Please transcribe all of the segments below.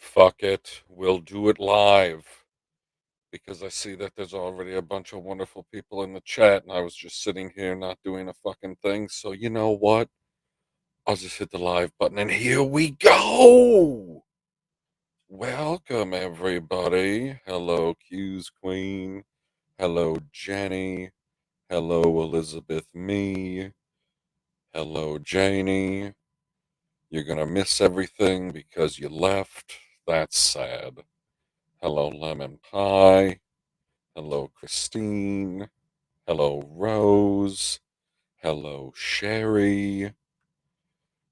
Fuck it. We'll do it live. Because I see that there's already a bunch of wonderful people in the chat, and I was just sitting here not doing a fucking thing. So, you know what? I'll just hit the live button, and here we go! Welcome, everybody. Hello, Q's Queen. Hello, Jenny. Hello, Elizabeth Me. Hello, Janie. You're gonna miss everything because you left. That's sad. Hello, Lemon Pie. Hello, Christine. Hello, Rose. Hello, Sherry.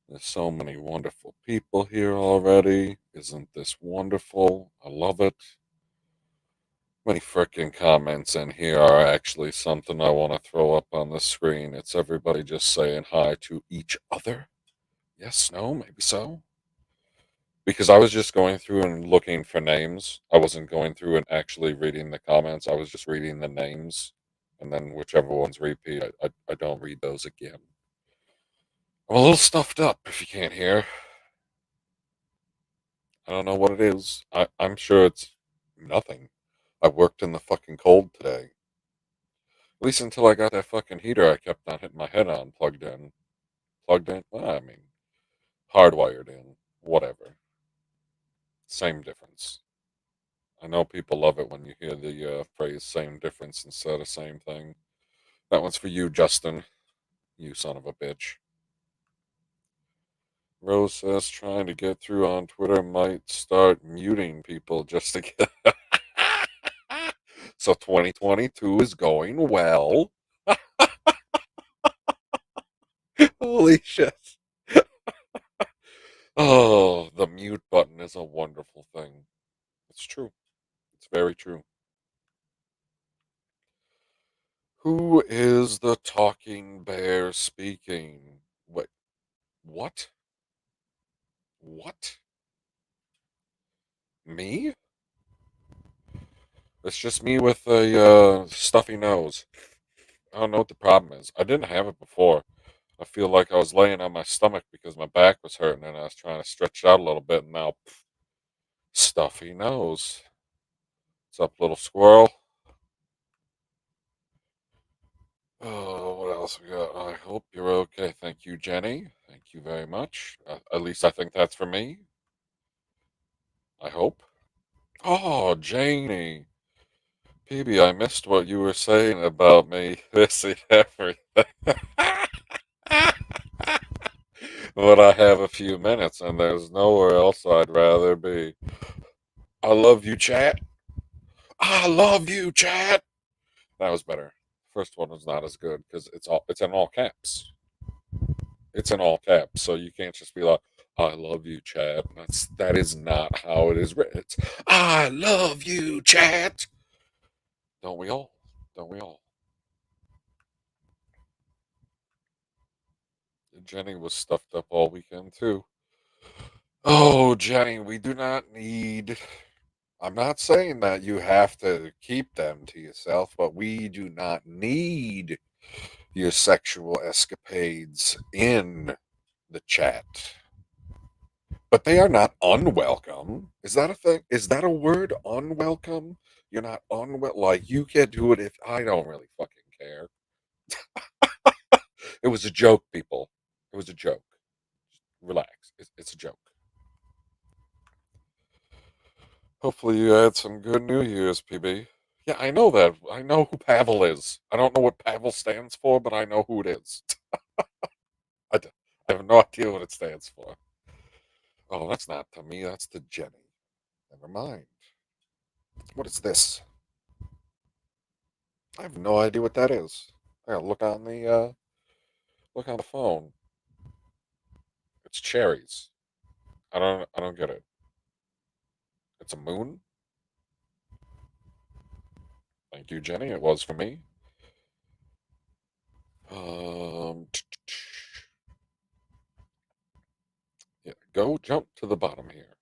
There's so many wonderful people here already. Isn't this wonderful? I love it. Many frickin' comments in here are actually something I want to throw up on the screen. It's everybody just saying hi to each other. Yes, no, maybe so. Because I was just going through and looking for names. I wasn't going through and actually reading the comments. I was just reading the names. And then whichever ones repeat, I don't read those again. I'm a little stuffed up, if you can't hear. I don't know what it is. I'm sure it's nothing. I worked in the fucking cold today. At least until I got that fucking heater I kept on hitting my head on, plugged in. Plugged in? Well, I mean, hardwired in. Whatever. Same difference. I know people love it when you hear the phrase same difference instead of same thing. That one's for you, Justin. You son of a bitch. Rose says trying to get through on Twitter might start muting people just to get. So 2022 is going well. Holy shit. Oh, the mute button is a wonderful thing. It's true. It's very true. Who is the talking bear speaking? Wait, what? What? Me? It's just me with a stuffy nose. I don't know what the problem is. I didn't have it before. I feel like I was laying on my stomach because my back was hurting and I was trying to stretch it out a little bit, and now, stuffy nose. What's up, little squirrel? Oh, what else we got? I hope you're okay. Thank you, Jenny. Thank you very much. At least I think that's for me. I hope. Oh, Janie. PB, I missed what you were saying about me missing everything. But I have a few minutes, and there's nowhere else I'd rather be. I love you, chat. I love you, chat. That was better. First one was not as good because it's in all caps. It's in all caps, so you can't just be like, "I love you, chat." That is not how it is written. It's "I love you, chat." Don't we all? Don't we all? Jenny was stuffed up all weekend too. Oh, Jenny, we do not need. I'm not saying that you have to keep them to yourself, but we do not need your sexual escapades in the chat. But they are not unwelcome. Is that a thing? Is that a word? Unwelcome? You're not unwelcome. Like, you can't do it if I don't really fucking care. It was a joke, people. It was a joke. Relax. It's a joke. Hopefully, you had some good New Year's, PB. Yeah, I know that. I know who Pavel is. I don't know what Pavel stands for, but I know who it is. I, d- I have no idea what it stands for. Oh, that's not to me. That's to Jenny. Never mind. What is this? I have no idea what that is. I gotta look on the phone. It's cherries. I don't get it. It's a moon? Thank you, Jenny. It was for me. Um yeah, go jump to the bottom here.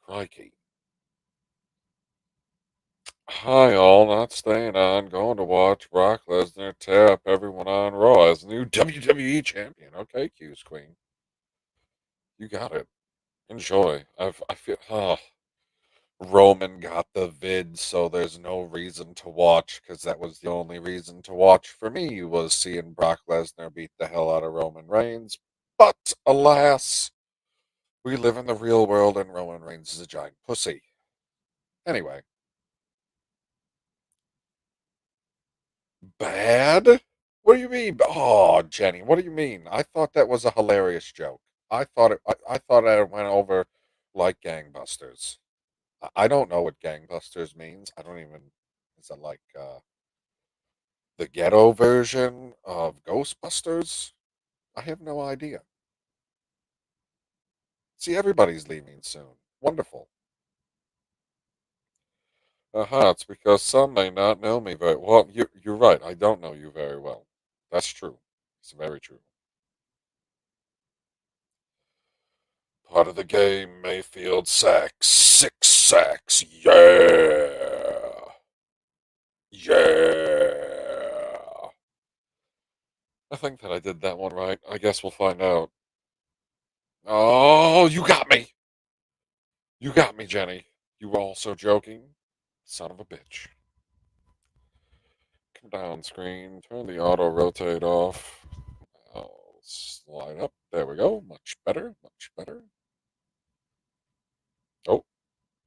Crikey. Hi all, not staying on, going to watch Brock Lesnar tear up everyone on Raw as new WWE champion. Okay, Q's Queen. You got it. Enjoy. I feel, Roman got the vid, so there's no reason to watch, because that was the only reason to watch for me, was seeing Brock Lesnar beat the hell out of Roman Reigns. But alas, we live in the real world and Roman Reigns is a giant pussy. Anyway, bad? What do you mean? Oh, Jenny, what do you mean? I thought that was a hilarious joke. I thought it went over like gangbusters. I don't know what gangbusters means. I don't even. Is it like the ghetto version of Ghostbusters? I have no idea. See, everybody's leaving soon. Wonderful. It's because some may not know me very well. You're right. I don't know you very well. That's true. It's very true. Part of the game, Mayfield sacks. 6 sacks. Yeah. Yeah. I think that I did that one right. I guess we'll find out. Oh, you got me. You got me, Jenny. You were also joking? Son of a bitch. Come down, screen. Turn the auto rotate off. I'll slide up. There we go. Much better. Much better. Oh,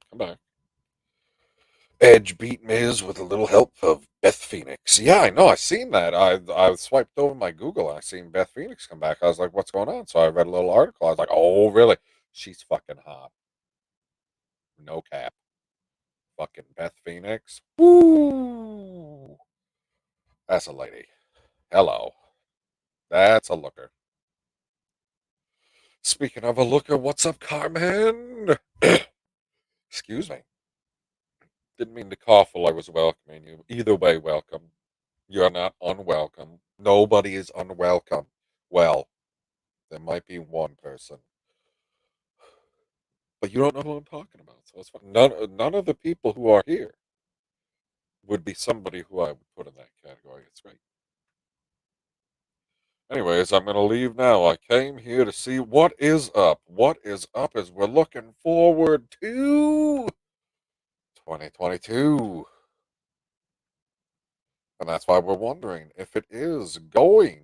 come back. Edge beat Miz with a little help of Beth Phoenix. Yeah, I know. I seen that. I swiped over my Google and I seen Beth Phoenix come back. I was like, "What's going on?" So I read a little article. I was like, "Oh, really? She's fucking hot. No cap. Fucking Beth Phoenix. Woo! That's a lady. Hello. That's a looker." Speaking of a looker, what's up, Carmen? Excuse me. Didn't mean to cough while I was welcoming you. Either way, welcome. You're not unwelcome. Nobody is unwelcome. Well, there might be one person, but you don't know who I'm talking about, so it's fine. None of the people who are here would be somebody who I would put in that category. It's great. Anyways, I'm going to leave now. I came here to see what is up. What is up is we're looking forward to 2022. And that's why we're wondering if it is going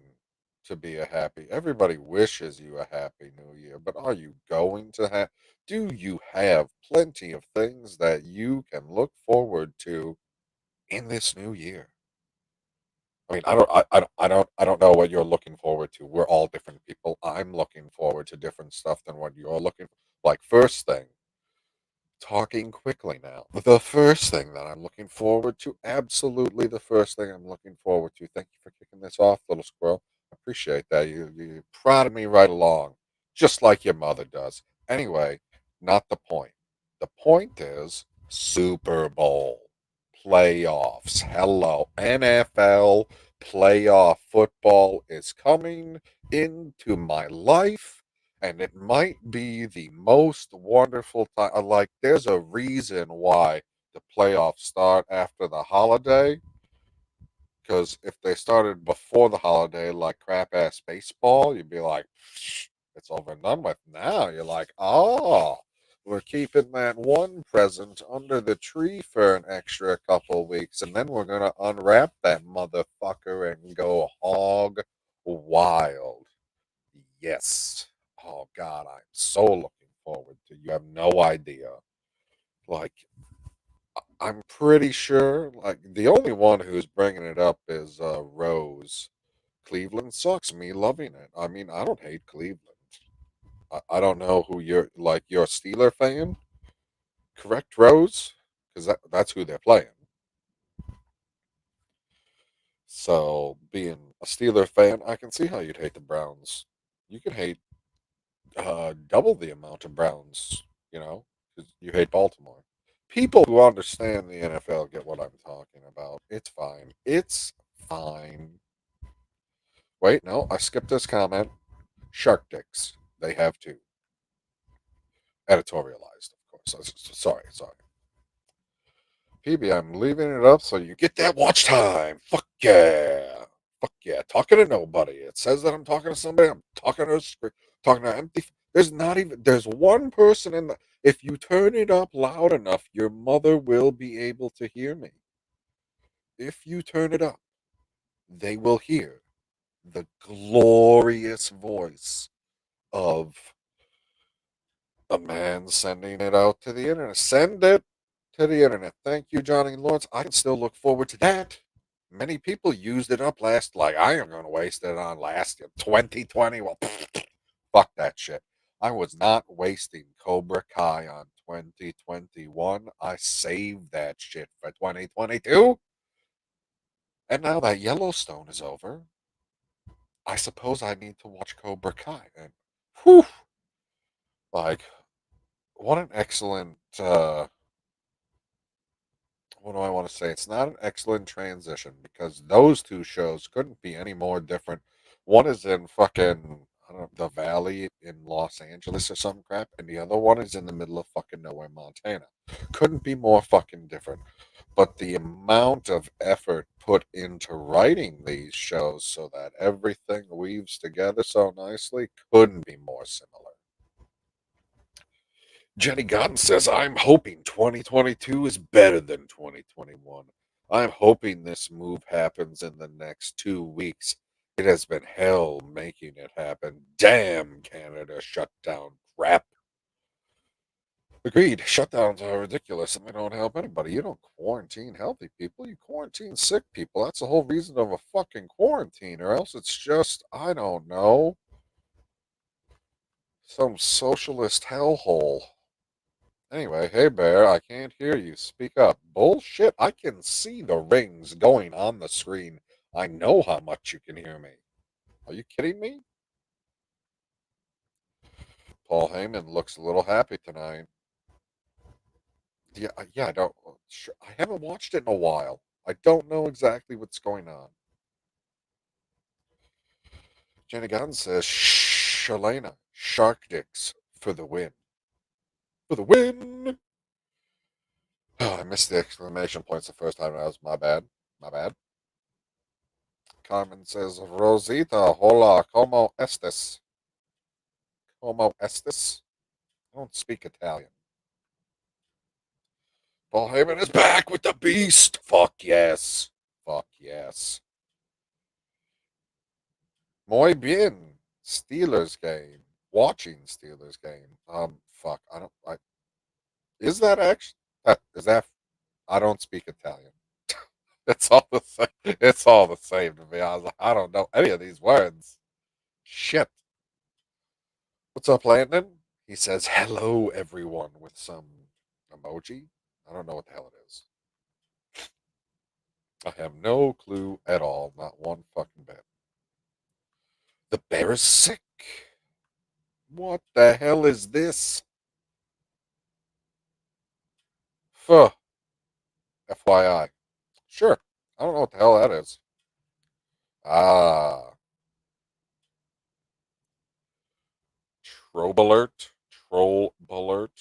to be a happy. Everybody wishes you a happy new year, but are you going to have? Do you have plenty of things that you can look forward to in this new year? I mean, I don't know what you're looking forward to. We're all different people. I'm looking forward to different stuff than what you're looking for. Like, first thing, talking quickly now. The first thing that I'm looking forward to, absolutely the first thing I'm looking forward to. Thank you for kicking this off, little squirrel. I appreciate that. You prodded me right along, just like your mother does. Anyway, not the point. The point is Super Bowl playoffs. Hello, NFL playoff football is coming into my life, and it might be the most wonderful time. Like, there's a reason why the playoffs start after the holiday. Because if they started before the holiday, like crap ass baseball, you'd be like, it's over and done with. Now you're like, oh, we're keeping that one present under the tree for an extra couple weeks, and then we're gonna unwrap that motherfucker and go hog wild. Yes. Oh God, I'm so looking forward to. You have no idea. Like, I'm pretty sure. Like, the only one who's bringing it up is Rose. Cleveland sucks. Me loving it. I mean, I don't hate Cleveland. I don't know who you're like. You're a Steeler fan, correct, Rose? Because that's who they're playing. So, being a Steeler fan, I can see how you'd hate the Browns. You can hate double the amount of Browns, you know, 'cause you hate Baltimore. People who understand the NFL get what I'm talking about. It's fine. It's fine. Wait, no, I skipped this comment. Shark dicks. They have two. Editorialized, of course. Sorry. PB, I'm leaving it up so you get that watch time. Fuck yeah. Fuck yeah. Talking to nobody. It says that I'm talking to somebody. I'm talking to a screen, talking to empty. There's one person in the. If you turn it up loud enough, your mother will be able to hear me. If you turn it up, they will hear the glorious voice of a man sending it out to the internet. Send it to the internet. Thank you, Johnny Lawrence. I can still look forward to that. Many people used it up last, like, I am going to waste it on last year, 2020. Well, fuck that shit. I was not wasting Cobra Kai on 2021. I saved that shit for 2022. And now that Yellowstone is over, I suppose I need to watch Cobra Kai. And whew, like, what an excellent what do I want to say? It's not an excellent transition because those two shows couldn't be any more different. One is in fucking I don't know, the Valley in Los Angeles or some crap, and the other one is in the middle of fucking nowhere, Montana. Couldn't be more fucking different. But the amount of effort put into writing these shows so that everything weaves together so nicely couldn't be more similar. Jenny Godden says, I'm hoping 2022 is better than 2021. I'm hoping this move happens in the next 2 weeks. It has been hell making it happen. Damn Canada shutdown crap. Agreed. Shutdowns are ridiculous and they don't help anybody. You don't quarantine healthy people, you quarantine sick people. That's the whole reason of a fucking quarantine, or else it's just, I don't know, some socialist hellhole. Anyway, hey Bear, I can't hear you. Speak up. Bullshit. I can see the rings going on the screen. I know how much you can hear me. Are you kidding me? Paul Heyman looks a little happy tonight. Yeah, I don't. Sure, I haven't watched it in a while. I don't know exactly what's going on. Jenny Gunn says, Shalena, shark dicks for the win. For the win! Oh, I missed the exclamation points the first time. That was my bad. My bad. Carmen says, Rosita, hola, como estes? Como estes? I don't speak Italian. Paul Heyman is back with the beast. Fuck yes. Fuck yes. Muy bien. Steelers game. Watching Steelers game. Fuck. I don't. Is that actually? Is that? I don't speak Italian. It's all the same. It's all the same to me. I was like, I don't know any of these words. Shit. What's up, Landon? He says hello, everyone, with some emoji. I don't know what the hell it is. I have no clue at all. Not one fucking bit. The bear is sick. What the hell is this? Fuh. FYI. Sure. I don't know what the hell that is. Ah. Troll alert. Troll alert.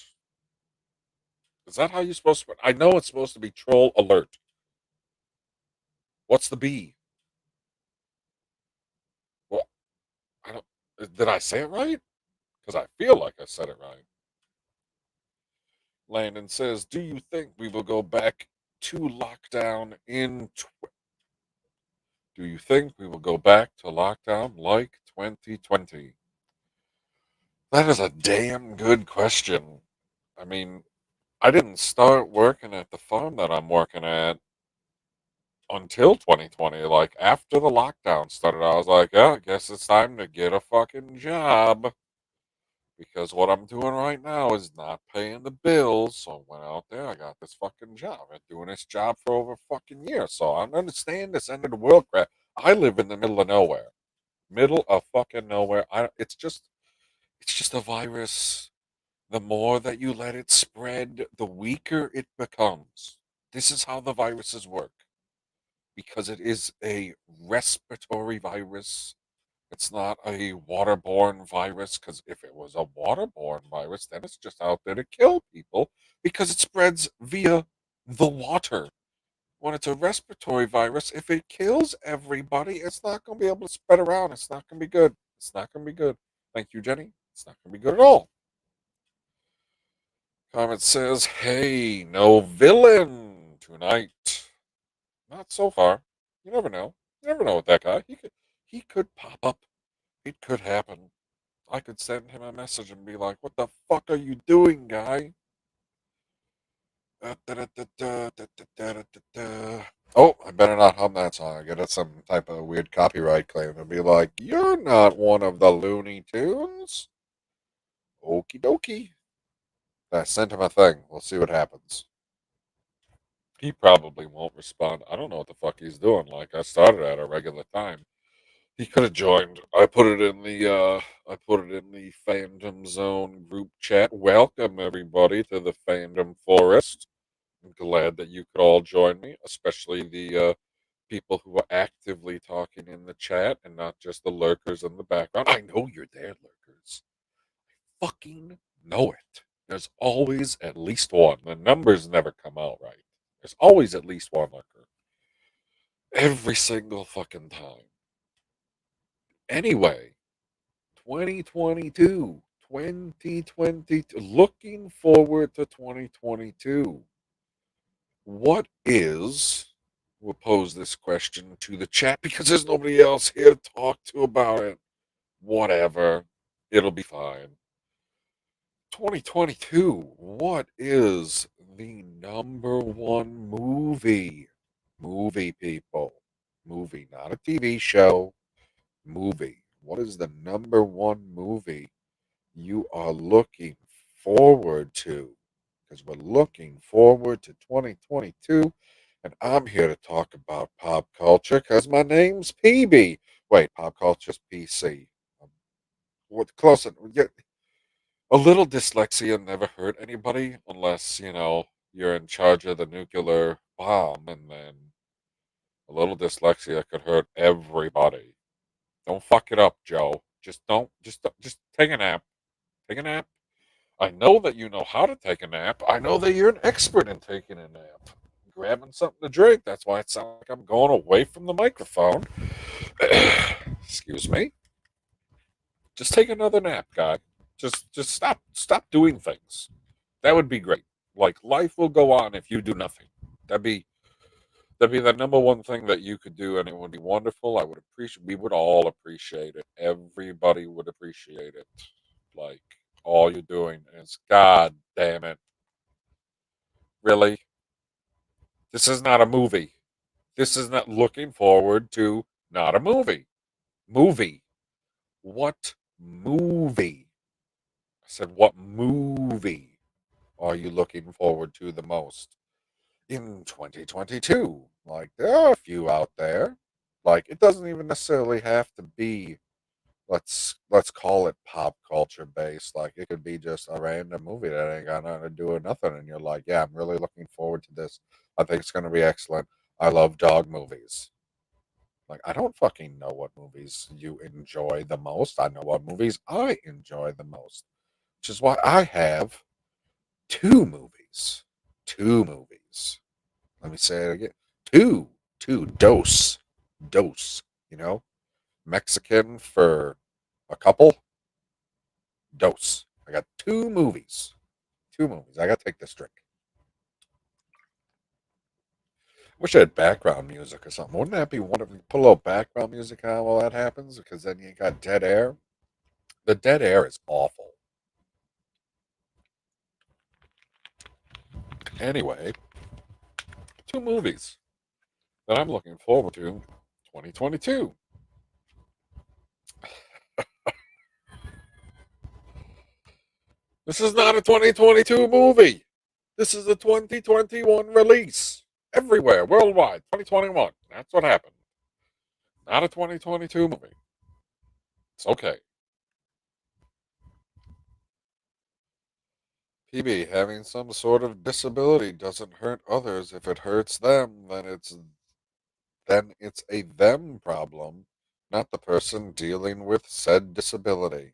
Is that how you're supposed to? I know it's supposed to be troll alert. What's the B? Well, I don't. Did I say it right? Because I feel like I said it right. Landon says, "Do you think we will go back to lockdown in? Do you think we will go back to lockdown like 2020?" That is a damn good question. I mean, I didn't start working at the farm that I'm working at until 2020. Like, after the lockdown started, I was like, yeah, I guess it's time to get a fucking job. Because what I'm doing right now is not paying the bills. So I went out there, I got this fucking job. I've been doing this job for over a fucking year. So I understand this end of the world crap. I live in the middle of nowhere. Middle of fucking nowhere. It's just a virus. The more that you let it spread, the weaker it becomes. This is how the viruses work. Because it is a respiratory virus. It's not a waterborne virus, because if it was a waterborne virus, then it's just out there to kill people because it spreads via the water. When it's a respiratory virus, if it kills everybody, it's not going to be able to spread around. It's not going to be good. It's not going to be good. Thank you, Jenny. It's not going to be good at all. Comment says, hey, no villain tonight. Not so far. You never know. You never know with that guy. He could pop up. It could happen. I could send him a message and be like, what the fuck are you doing, guy? Oh, I better not hum that song. I get it some type of weird copyright claim. It'll be like, you're not one of the Looney Tunes. Okie dokie. I sent him a thing. We'll see what happens. He probably won't respond. I don't know what the fuck he's doing. Like, I started at a regular time. He could have joined. I put it in the Fandom Zone group chat. Welcome everybody to the Fandom Forest. I'm glad that you could all join me, especially the people who are actively talking in the chat and not just the lurkers in the background. I know you're there, lurkers. Fucking know it. There's always at least one. The numbers never come out right. There's always at least one lurker. Every single fucking time. Anyway, 2022. 2022. Looking forward to 2022. What is, we'll pose this question to the chat because there's nobody else here to talk to about it. Whatever. It'll be fine. 2022. What is the number one movie? Movie, people. Movie, not a TV show. Movie. What is the number one movie you are looking forward to? Because we're looking forward to 2022, and I'm here to talk about pop culture because my name's PB. Wait, pop culture's PC. What closer? Yeah, a little dyslexia never hurt anybody unless you're in charge of the nuclear bomb, and then a little dyslexia could hurt everybody. Don't fuck it up, Joe. Just don't. Just take a nap. Take a nap. I know that you know how to take a nap. I know that you're an expert in taking a nap. Grabbing something to drink. That's why it sounds like I'm going away from the microphone. Excuse me. Just take another nap, guy. Just stop doing things. That would be great. Like life will go on if you do nothing. That'd be that'd be the number one thing that you could do, and it would be wonderful. I would appreciate. We would all appreciate it. Everybody would appreciate it. Like all you're doing is, God damn it, really? This is not a movie. This is not looking forward to. Not a movie. Movie. What movie? I said, what movie are you looking forward to the most in 2022? Like, there are a few out there. Like, it doesn't even necessarily have to be, let's call it pop culture based. Like, it could be just a random movie that ain't got nothing to do with nothing, and you're like, yeah, I'm really looking forward to this. I think it's going to be excellent. I love dog movies. Like, I don't fucking know what movies you enjoy the most. I know what movies I enjoy the most, which is why I have two movies. Two movies. Let me say it again. Two. Dos. Dos. You know, Mexican for a couple. Dos. I got two movies. Two movies. I got to take this drink. Wish I had background music or something. Wouldn't that be wonderful? Put a little background music on while that happens, because then you got dead air. The dead air is awful. Anyway, two movies that I'm looking forward to 2022. This is not a 2022 movie. This is a 2021 release. Everywhere, worldwide, 2021. That's what happened. Not a 2022 movie. It's okay. PB, having some sort of disability doesn't hurt others. If it hurts them, then it's a them problem, not the person dealing with said disability.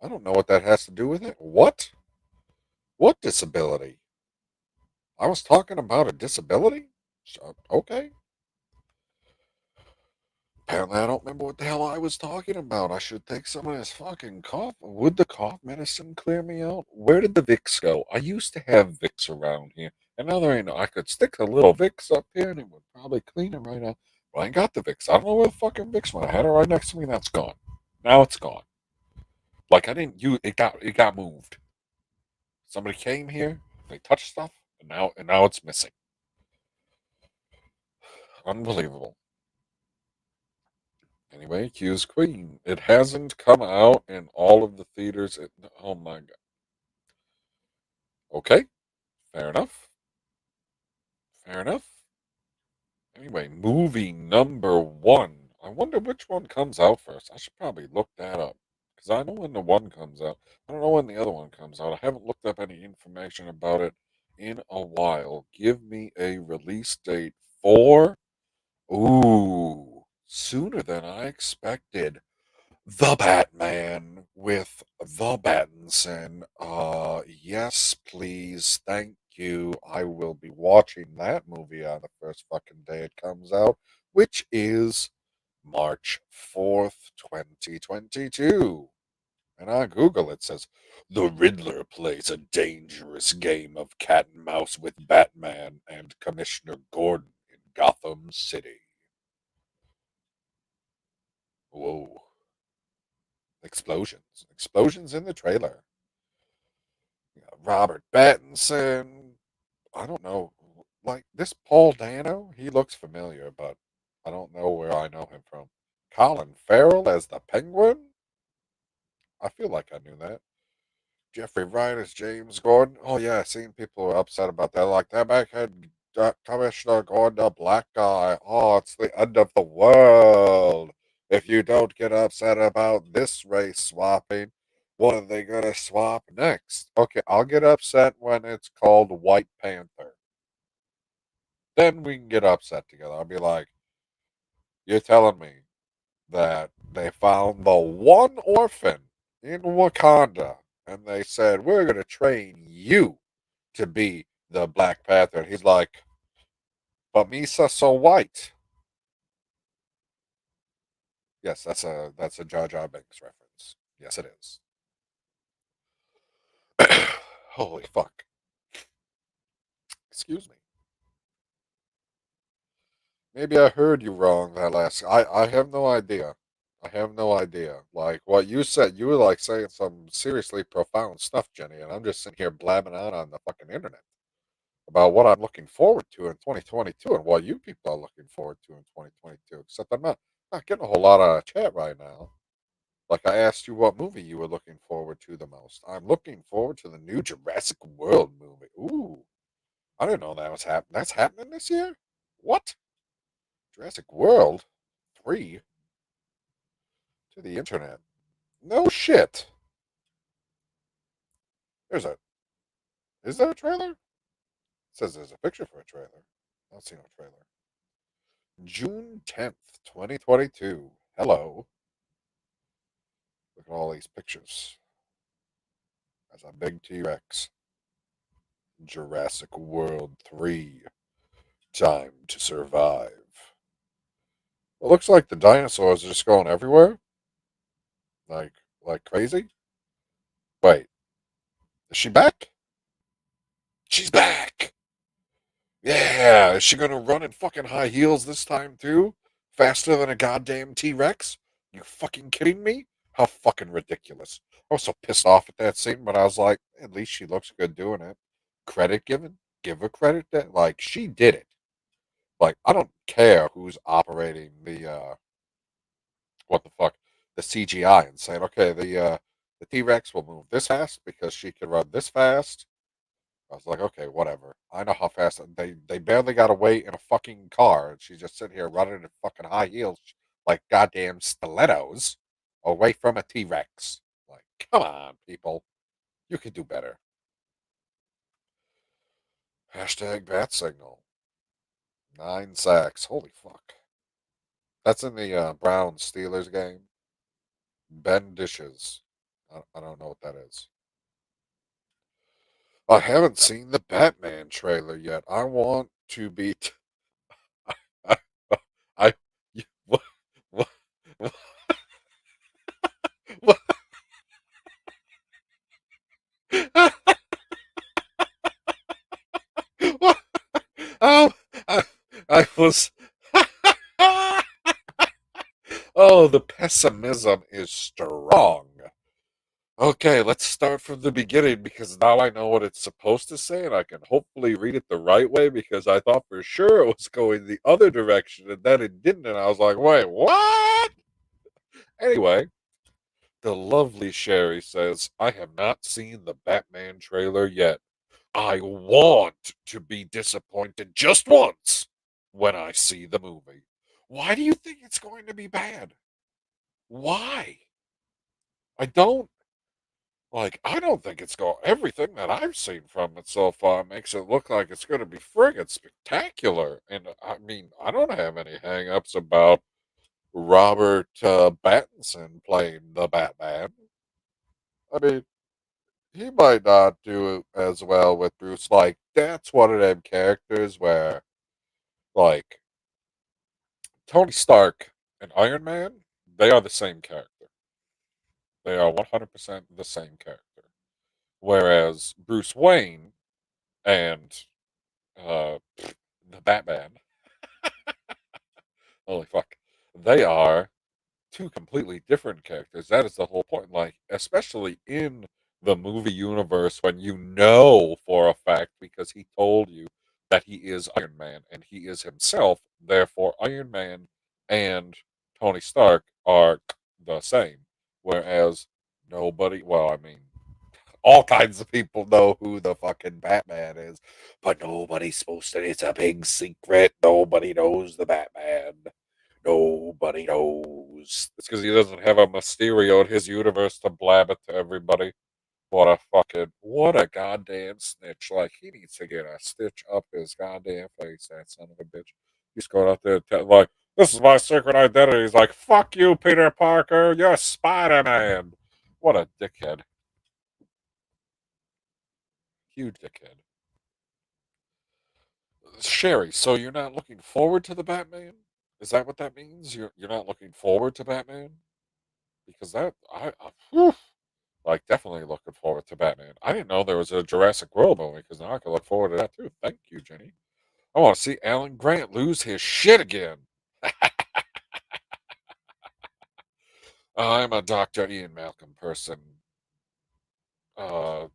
I don't know what that has to do with it. What? What disability? I was talking about a disability? So, okay. Apparently, I don't remember what the hell I was talking about. I should take some of this fucking cough. Would the cough medicine clear me out? Where did the Vicks go? I used to have Vicks around here, and now there ain't no. I could stick a little Vicks up here, and it would probably clean it right out. But I ain't got the Vicks. I don't know where the fucking Vicks went. I had it right next to me. That's gone. Now it's gone. Like I didn't use it. Got moved. Somebody came here. They touched stuff, and now it's missing. Unbelievable. Anyway, Q's Queen. It hasn't come out in all of the theaters. Oh my god. Okay, fair enough. Fair enough. Anyway, movie number one. I wonder which one comes out first. I should probably look that up. Because I know when the one comes out. I don't know when the other one comes out. I haven't looked up any information about it in a while. Give me a release date for. Ooh, sooner than I expected. The Batman with the Battinson. Yes, please. Thank you. I will be watching that movie on the first fucking day it comes out, which is March 4th, 2022. And on Google it says, The Riddler plays a dangerous game of cat and mouse with Batman and Commissioner Gordon in Gotham City. Whoa. Explosions. Explosions in the trailer. Robert Pattinson. I don't know. Like this Paul Dano, he looks familiar, but I don't know where I know him from. Colin Farrell as the Penguin? I feel like I knew that. Jeffrey Wright as James Gordon. Oh yeah, I've seen people are upset about that. Like that backhead Commissioner Gordon, a black guy. Oh, it's the end of the world. If you don't get upset about this race swapping, what are they gonna swap next? Okay, I'll get upset when it's called White Panther. Then we can get upset together. I'll be like, you're telling me that they found the one orphan in Wakanda and they said, we're going to train you to be the Black Panther. And he's like, but Misa so white. Yes, that's a Jar Jar Binks reference. Yes, it is. Holy fuck. Excuse me. Maybe I heard you wrong that last. I have no idea. I have no idea. Like what you said, you were like saying some seriously profound stuff, Jenny, and I'm just sitting here blabbing on the fucking internet about what I'm looking forward to in 2022 and what you people are looking forward to in 2022. Except I'm not getting a whole lot of chat right now. Like I asked you what movie you were looking forward to the most. I'm looking forward to the new Jurassic World movie. Ooh, I didn't know that was happening. That's happening this year. What? Jurassic World 3 to the internet. No shit. There's a. Is there a trailer? It says there's a picture for a trailer. I don't see no trailer. June 10th, 2022. Hello. Look at all these pictures. That's a big T Rex. Jurassic World 3. Time to survive. It looks like the dinosaurs are just going everywhere. Like, like crazy. Wait, is she back? She's back! Yeah, is she gonna run in fucking high heels this time too? Faster than a goddamn T Rex? You fucking kidding me? How fucking ridiculous. I was so pissed off at that scene, but I was like, at least she looks good doing it. Credit given? Give her credit that like she did it. Like, I don't care who's operating what the fuck, the CGI and saying, okay, the T Rex will move this fast because she can run this fast. I was like, okay, whatever. I know how fast they barely got away in a fucking car, and she's just sitting here running in fucking high heels like goddamn stilettos away from a T Rex. Like, come on, people, you could do better. Hashtag bat signal. 9 sacks. Holy fuck. That's in the Browns Steelers game. Ben dishes. I don't know what that is. I haven't seen the Batman trailer yet. I want to be. I, I, what, What? What? Oh, I, I was. Oh, the pessimism is strong. Okay, let's start from the beginning because now I know what it's supposed to say and I can hopefully read it the right way because I thought for sure it was going the other direction and then it didn't. And I was like, wait, what? Anyway, the lovely Sherry says, I have not seen the Batman trailer yet. I want to be disappointed just once when I see the movie. Why do you think it's going to be bad? Why? I don't I don't think it's going. Everything that I've seen from it so far makes it look like it's going to be friggin' spectacular. And I mean, I don't have any hang-ups about Robert Pattinson playing the Batman. I mean, he might not do as well with Bruce. Like, that's one of them characters where, like, Tony Stark and Iron Man, they are the same character. They are 100% the same character. Whereas Bruce Wayne and uh, the Batman, holy fuck, they are two completely different characters. That is the whole point. Like, especially in the movie universe, when you know for a fact because he told you that he is Iron Man and he is himself, therefore, Iron Man and Tony Stark are the same. Whereas nobody, well, I mean, all kinds of people know who the fucking Batman is, but nobody's supposed to. It's a big secret. Nobody knows the Batman. Nobody knows. It's because he doesn't have a Mysterio in his universe to blab it to everybody. What a goddamn snitch. Like, he needs to get a stitch up his goddamn face, that son of a bitch. He's going out there, like, this is my secret identity. He's like, fuck you, Peter Parker. You're Spider Man. What a dickhead. Huge dickhead. Sherry, so you're not looking forward to the Batman? Is that what that means? You're not looking forward to Batman? Because whew, like, definitely looking forward to Batman. I didn't know there was a Jurassic World movie because now I can look forward to that too. Thank you, Jenny. I want to see Alan Grant lose his shit again. I'm a Dr. Ian Malcolm person. Uh,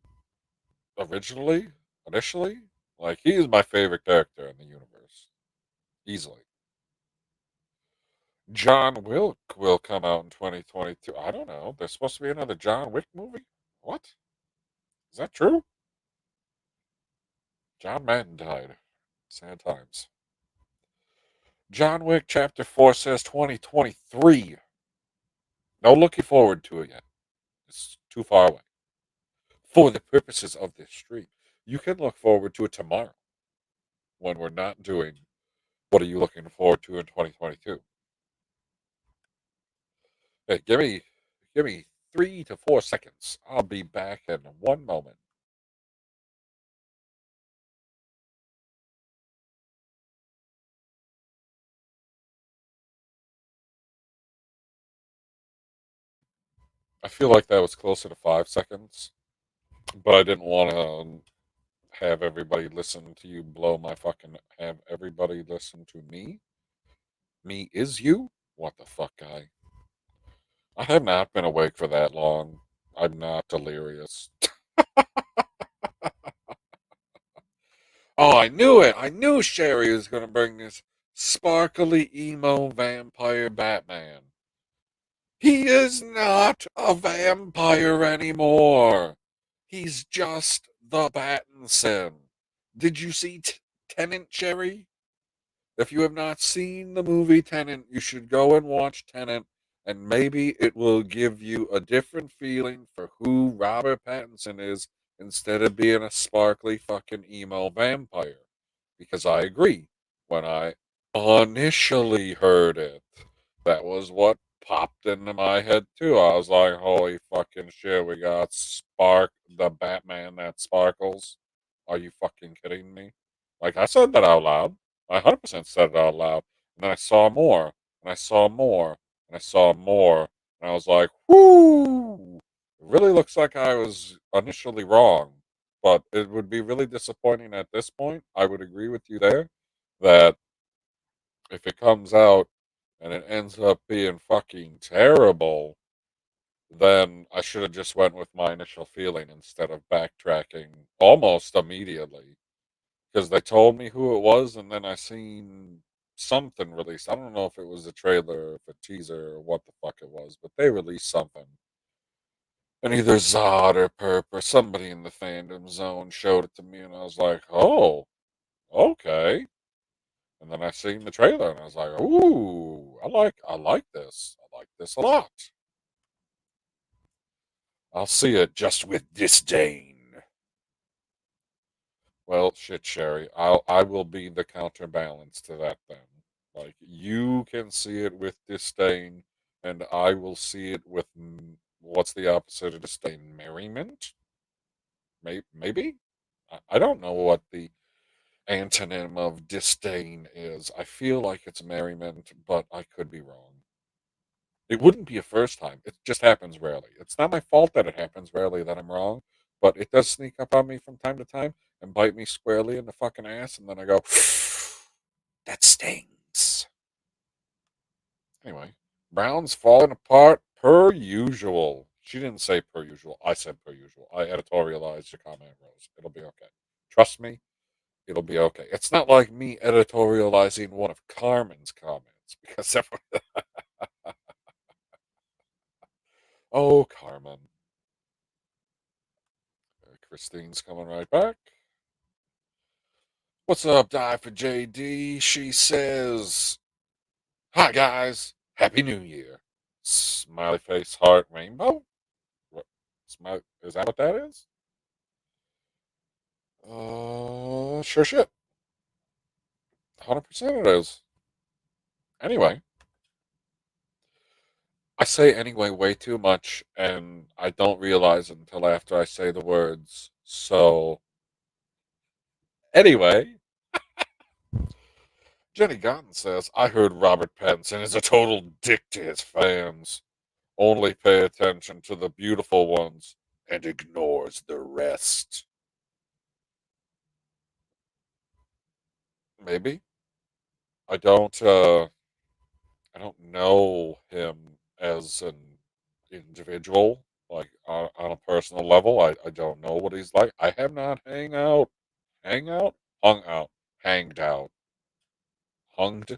originally, initially, like, he is my favorite character in the universe, easily. John Wilk will come out in 2022. I don't know. There's supposed to be another John Wick movie? What? Is that true? John Madden died. Sad times. John Wick Chapter 4 says 2023. No looking forward to it yet. It's too far away. For the purposes of this stream, you can look forward to it tomorrow when we're not doing what are you looking forward to in 2022. Hey, give me 3 to 4 seconds. I'll be back in one moment. I feel like that was closer to 5 seconds, but I didn't want to have everybody listen to you blow my fucking. Have everybody listen to me. Me is you. What the fuck, guy? I have not been awake for that long. I'm not delirious. Oh, I knew it. I knew Sherry was going to bring this sparkly emo vampire Batman. He is not a vampire anymore. He's just the Battinson. Did you see Tenant, Cherry? If you have not seen the movie Tenant, you should go and watch Tenant, and maybe it will give you a different feeling for who Robert Pattinson is instead of being a sparkly fucking emo vampire. Because I agree, when I initially heard it, that was what popped into my head too. I was like, holy fucking shit, we got Spark, the Batman that sparkles. Are you fucking kidding me? Like, I said that out loud. I 100% said it out loud. And then I saw more, and I saw more, and I saw more, and I was like, whoo! It really looks like I was initially wrong, but it would be really disappointing at this point. I would agree with you there that if it comes out and it ends up being fucking terrible, then I should have just went with my initial feeling instead of backtracking almost immediately. Because they told me who it was, and then I seen something released. I don't know if it was a trailer, if a teaser, or what the fuck it was, but they released something. And either Zod or Perp or somebody in the fandom zone showed it to me, and I was like, oh, okay. And then I seen the trailer, and I was like, ooh, I like this. I like this a lot. I'll see it just with disdain. Well, shit, Sherry. I will be the counterbalance to that then. Like you can see it with disdain, and I will see it with what's the opposite of disdain? Merriment? Maybe? I don't know what the antonym of disdain is. I feel like it's merriment, but I could be wrong. It wouldn't be a first time. It just happens rarely. It's not my fault that it happens rarely that I'm wrong, but it does sneak up on me from time to time and bite me squarely in the fucking ass, and then I go, that stings. Anyway, Brown's falling apart per usual. She didn't say per usual. I said per usual. I editorialized your comment, Rose. It'll be okay. Trust me, it'll be okay. It's not like me editorializing one of Carmen's comments because oh, Carmen. Christine's coming right back. What's up, Die for JD? She says, hi, guys. Happy New Year. Smiley face, heart, rainbow? What, is that what that is? Sure shit. 100% it is. Anyway, I say anyway way too much, and I don't realize it until after I say the words. So, anyway, Jenny Gunn says, I heard Robert Pattinson is a total dick to his fans. Only pay attention to the beautiful ones and ignores the rest. Maybe. I don't I don't know him as an individual, like on a personal level. I don't know what he's like. I have not hung out, hanged out, hunged.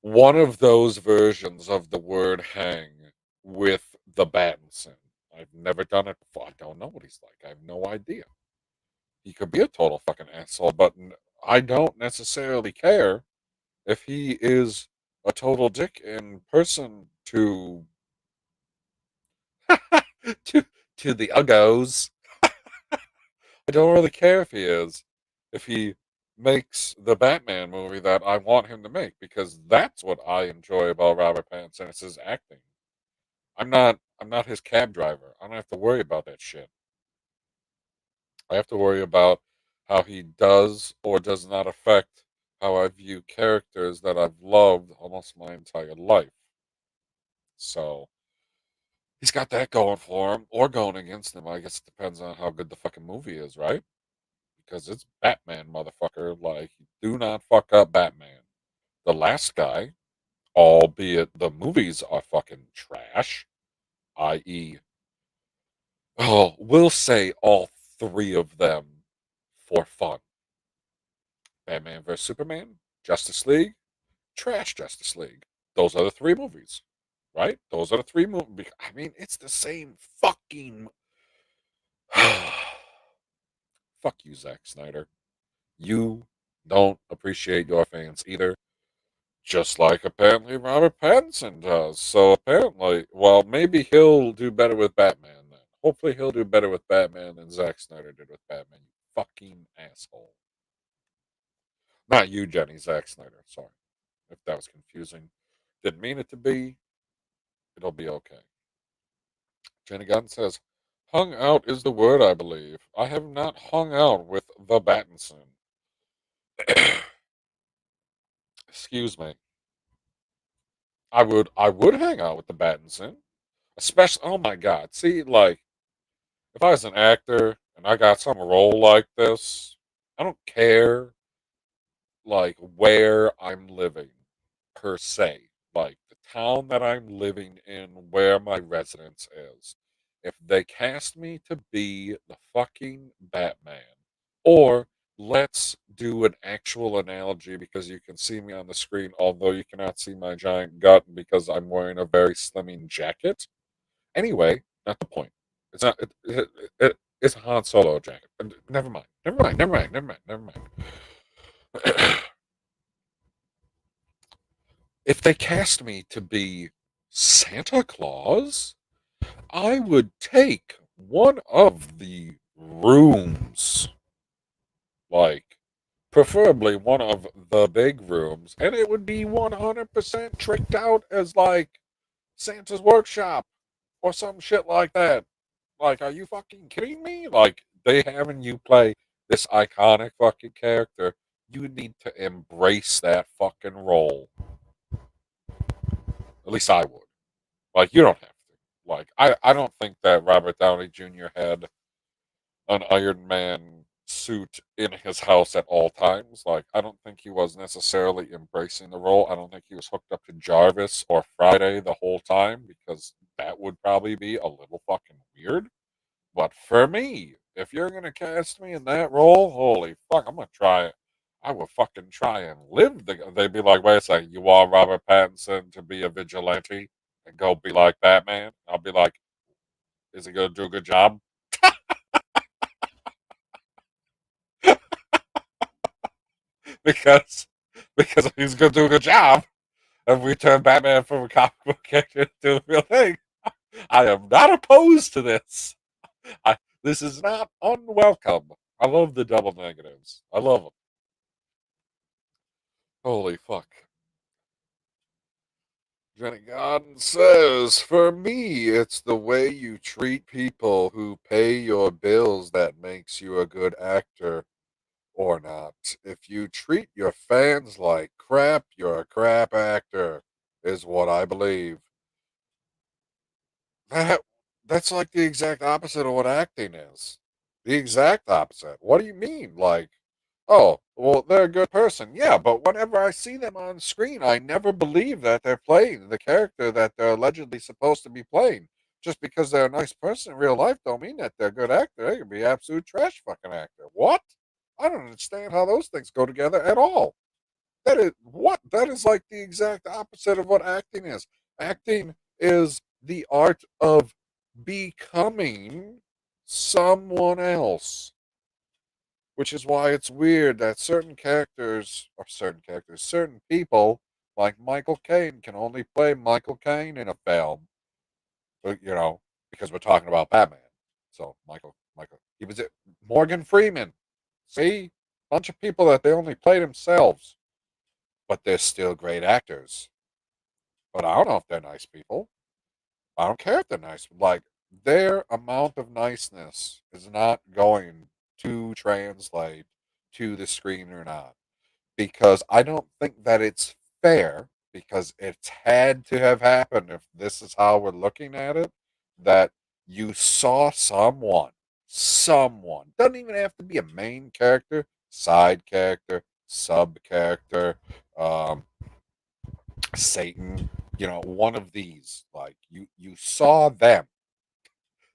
One of those versions of the word hang with the Battinson. I've never done it before. I don't know what he's like. I have no idea. He could be a total fucking asshole, but I don't necessarily care if he is a total dick in person to to the uggos. I don't really care if he is. If he makes the Batman movie that I want him to make, because that's what I enjoy about Robert Pattinson. It's his acting. I'm not his cab driver. I don't have to worry about that shit. I have to worry about how he does or does not affect how I view characters that I've loved almost my entire life. So he's got that going for him or going against him. I guess it depends on how good the fucking movie is, right? Because it's Batman, motherfucker. Like, do not fuck up Batman. The last guy, albeit the movies are fucking trash, i.e., oh, we'll say all three of them for fun. Batman vs. Superman, Justice League, trash Justice League. Those are the three movies, right? Those are the three movies. I mean, it's the same fucking. Fuck you, Zack Snyder. You don't appreciate your fans either, just like apparently Robert Pattinson does. So apparently, well, maybe he'll do better with Batman then. Hopefully, he'll do better with Batman than Zack Snyder did with Batman. You fucking asshole. Not you, Jenny, Zack Snyder. Sorry if that was confusing. Didn't mean it to be. It'll be okay. Jenny Gunn says, hung out is the word, I believe. I have not hung out with the Battinson. Excuse me. I would hang out with the Battinson. Especially, oh my God. See, like, if I was an actor and I got some role like this, I don't care, like, where I'm living, per se. Like, the town that I'm living in, where my residence is. If they cast me to be the fucking Batman, or let's do an actual analogy because you can see me on the screen, although you cannot see my giant gut because I'm wearing a very slimming jacket. Anyway, not the point. It's not. It's a Han Solo jacket. Never mind. Never mind. Never mind. Never mind. Never mind. If they cast me to be Santa Claus, I would take one of the rooms, like preferably one of the big rooms, and it would be 100% tricked out as like Santa's workshop or some shit like that. Like, are you fucking kidding me? Like, they having you play this iconic fucking character. You need to embrace that fucking role. At least I would. Like, you don't have to. Like, I don't think that Robert Downey Jr. had an Iron Man suit in his house at all times. Like, I don't think he was necessarily embracing the role. I don't think he was hooked up to Jarvis or Friday the whole time because that would probably be a little fucking weird. But for me, if you're gonna cast me in that role, holy fuck, I'm gonna try it. I would fucking try and live they'd be like, wait a second, you want Robert Pattinson to be a vigilante and go be like Batman? I'll be like, is he gonna do a good job? because because he's gonna do a good job and we turn Batman from a comic book character to a real thing. I am not opposed to this. This is not unwelcome. I love the double negatives. I love them. Holy fuck. Jenny Garden says, for me, it's the way you treat people who pay your bills that makes you a good actor or not. If you treat your fans like crap, you're a crap actor, is what I believe. That that's like the exact opposite of what acting is. The exact opposite. What do you mean? Like, oh, well, they're a good person. Yeah, but whenever I see them on screen, I never believe that they're playing the character that they're allegedly supposed to be playing. Just because they're a nice person in real life don't mean that they're a good actor. They could be absolute trash fucking actor. What? I don't understand how those things go together at all. That is what? That is like the exact opposite of what acting is. Acting is the art of becoming someone else, which is why it's weird that certain people like Michael Caine can only play Michael Caine in a film, because we're talking about Batman. So he was it. Morgan Freeman. See, bunch of people that they only play themselves, but they're still great actors. But I don't know if they're nice people. I don't care if they're nice. Like, their amount of niceness is not going to translate to the screen or not. Because I don't think that it's fair, because it's had to have happened if this is how we're looking at it, that you saw someone, doesn't even have to be a main character, side character, sub character, um, Satan, one of these. Like, you saw them.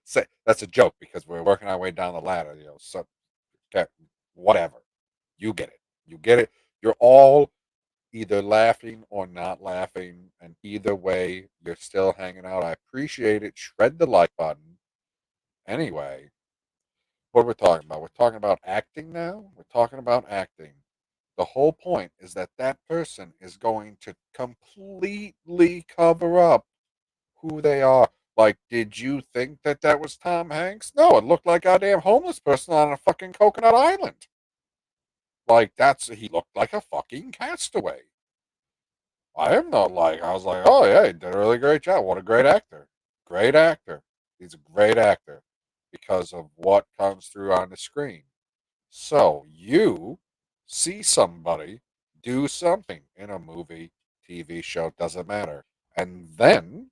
Say that's a joke because we're working our way down the ladder. So okay, whatever. You get it. You get it. You're all either laughing or not laughing, and either way, you're still hanging out. I appreciate it. Shred the like button. Anyway, what are we talking about? We're talking about acting now. We're talking about acting. The whole point is that that person is going to completely cover up who they are. Like, did you think that that was Tom Hanks? No, it looked like a damn homeless person on a fucking coconut island. Like, he looked like a fucking castaway. I am not like, I was like, oh yeah, he did a really great job. What a great actor. Great actor. He's a great actor because of what comes through on the screen. So you see somebody do something in a movie, TV show, doesn't matter. And then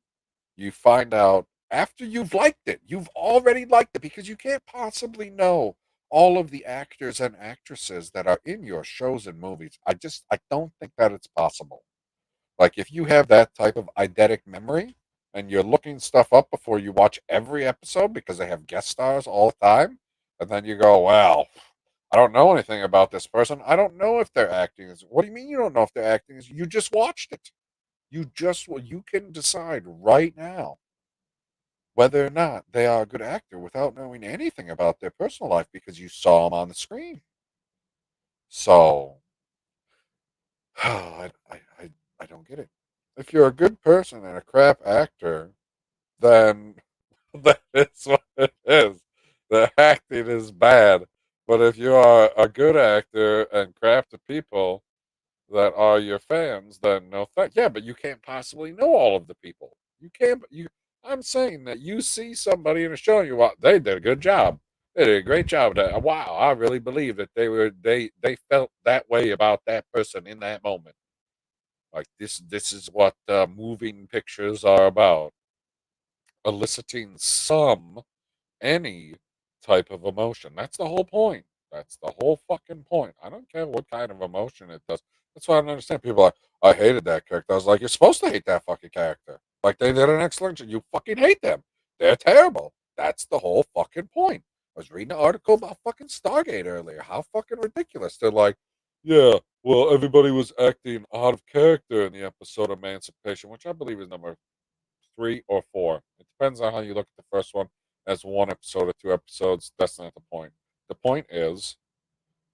you find out after you've liked it, you've already liked it because you can't possibly know all of the actors and actresses that are in your shows and movies. I don't think that it's possible. Like if you have that type of eidetic memory and you're looking stuff up before you watch every episode because they have guest stars all the time, and then you go, well, I don't know anything about this person. I don't know if they're acting as. What do you mean you don't know if they're acting as? You just watched it. You can decide right now whether or not they are a good actor without knowing anything about their personal life because you saw them on the screen. So I don't get it. If you're a good person and a crap actor, then that is what it is. The acting is bad. But if you are a good actor and crap to people that are your fans, then no thank. Yeah, but you can't possibly know all of the people. You can't. You. I'm saying that you see somebody in a show, and you want they did a good job. They did a great job. Wow, I really believe that they felt that way about that person in that moment. Like this is what moving pictures are about, eliciting any type of emotion. That's the whole point. That's the whole fucking point. I don't care what kind of emotion it does. That's why I don't understand. People are like, I hated that character. I was like, you're supposed to hate that fucking character. Like they did an excellent job. You fucking hate them. They're terrible. That's the whole fucking point. I was reading an article about fucking Stargate earlier. How fucking ridiculous. They're like, yeah, well, everybody was acting out of character in the episode Emancipation, which I believe is number 3 or 4. It depends on how you look at the first one as one episode or 2 episodes. That's not the point. The point is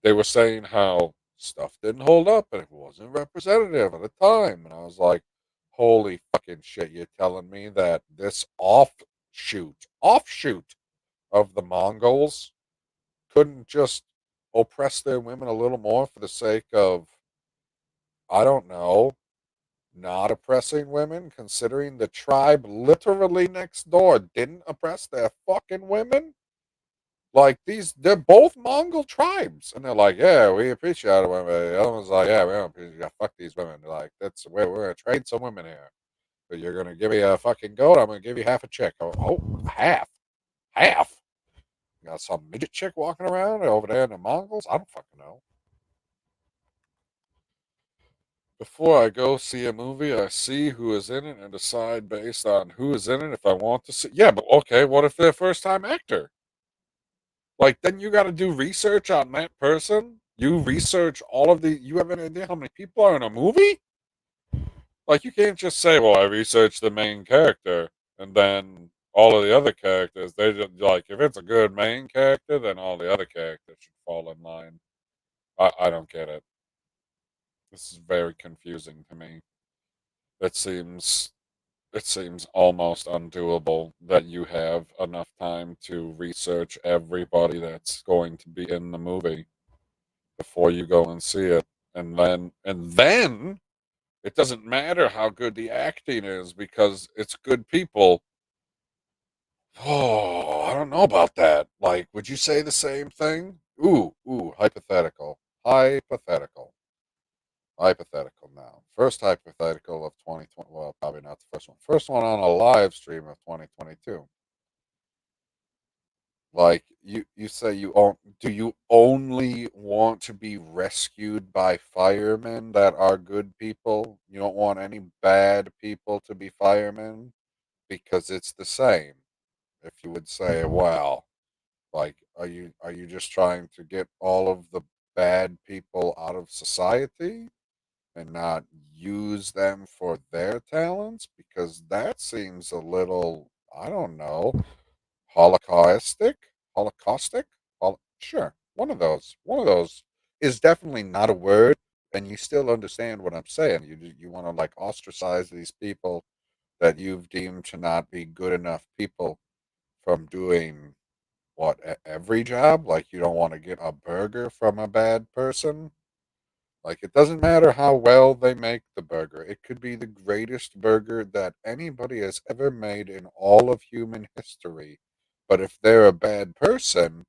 they were saying how stuff didn't hold up and it wasn't representative at the time. And I was like, holy fucking shit, you're telling me that this offshoot of the Mongols couldn't just oppress their women a little more for the sake of, I don't know, not oppressing women, considering the tribe literally next door didn't oppress their fucking women? Like they're both Mongol tribes, and they're like, yeah, we appreciate women. The other one's like, yeah, we don't appreciate. Fuck these women. They're like, we're gonna trade some women here. But you're gonna give me a fucking goat. I'm gonna give you half a chick. Oh, half. You got some midget chick walking around over there in the Mongols. I don't fucking know. Before I go see a movie, I see who is in it and decide based on who is in it if I want to see. Yeah, but okay, what if they're a first time actor? Like, then you got to do research on that person. You research all of the. You have an idea how many people are in a movie? Like, you can't just say, "Well, I researched the main character," and then all of the other characters. They just like if it's a good main character, then all the other characters should fall in line. I don't get it. This is very confusing to me. It seems it seems almost undoable that you have enough time to research everybody that's going to be in the movie before you go and see it. And then it doesn't matter how good the acting is because it's good people. Oh, I don't know about that. Like, would you say the same thing? Ooh, hypothetical. Hypothetical now. First hypothetical of 2020. Well, probably not the first one. First one on a live stream of 2022. Like you say do you only want to be rescued by firemen that are good people? You don't want any bad people to be firemen because it's the same. If you would say, well, like are you just trying to get all of the bad people out of society and not use them for their talents? Because that seems a little, I don't know, holocaustic, holocaustic. Sure, one of those is definitely not a word, and you still understand what I'm saying. You want to like ostracize these people that you've deemed to not be good enough people from doing what every job. Like you don't want to get a burger from a bad person. Like, it doesn't matter how well they make the burger. It could be the greatest burger that anybody has ever made in all of human history. But if they're a bad person,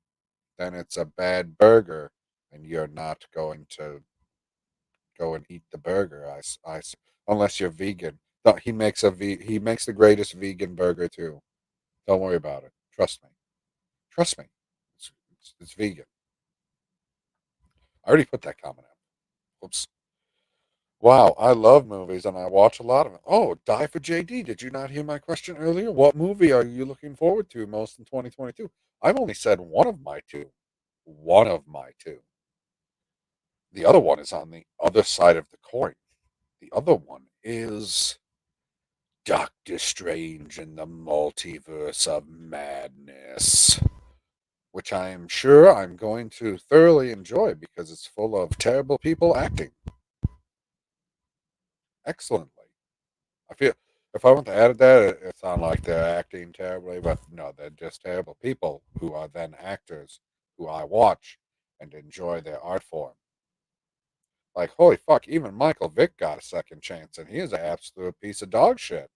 then it's a bad burger, and you're not going to go and eat the burger, unless you're vegan. No, he makes the greatest vegan burger too. Don't worry about it. Trust me. Trust me. It's vegan. I already put that comment out. Whoops. Wow, I love movies and I watch a lot of them. Oh, Die for JD. Did you not hear my question earlier? What movie are you looking forward to most in 2022? I've only said one of my two. One of my two. The other one is on the other side of the coin. The other one is Doctor Strange in the Multiverse of Madness, which I'm sure I'm going to thoroughly enjoy because it's full of terrible people acting excellently. I feel if I want to add that, it sounds like they're acting terribly, but no, they're just terrible people who are then actors who I watch and enjoy their art form. Like, holy fuck, even Michael Vick got a second chance, and he is an absolute piece of dog shit.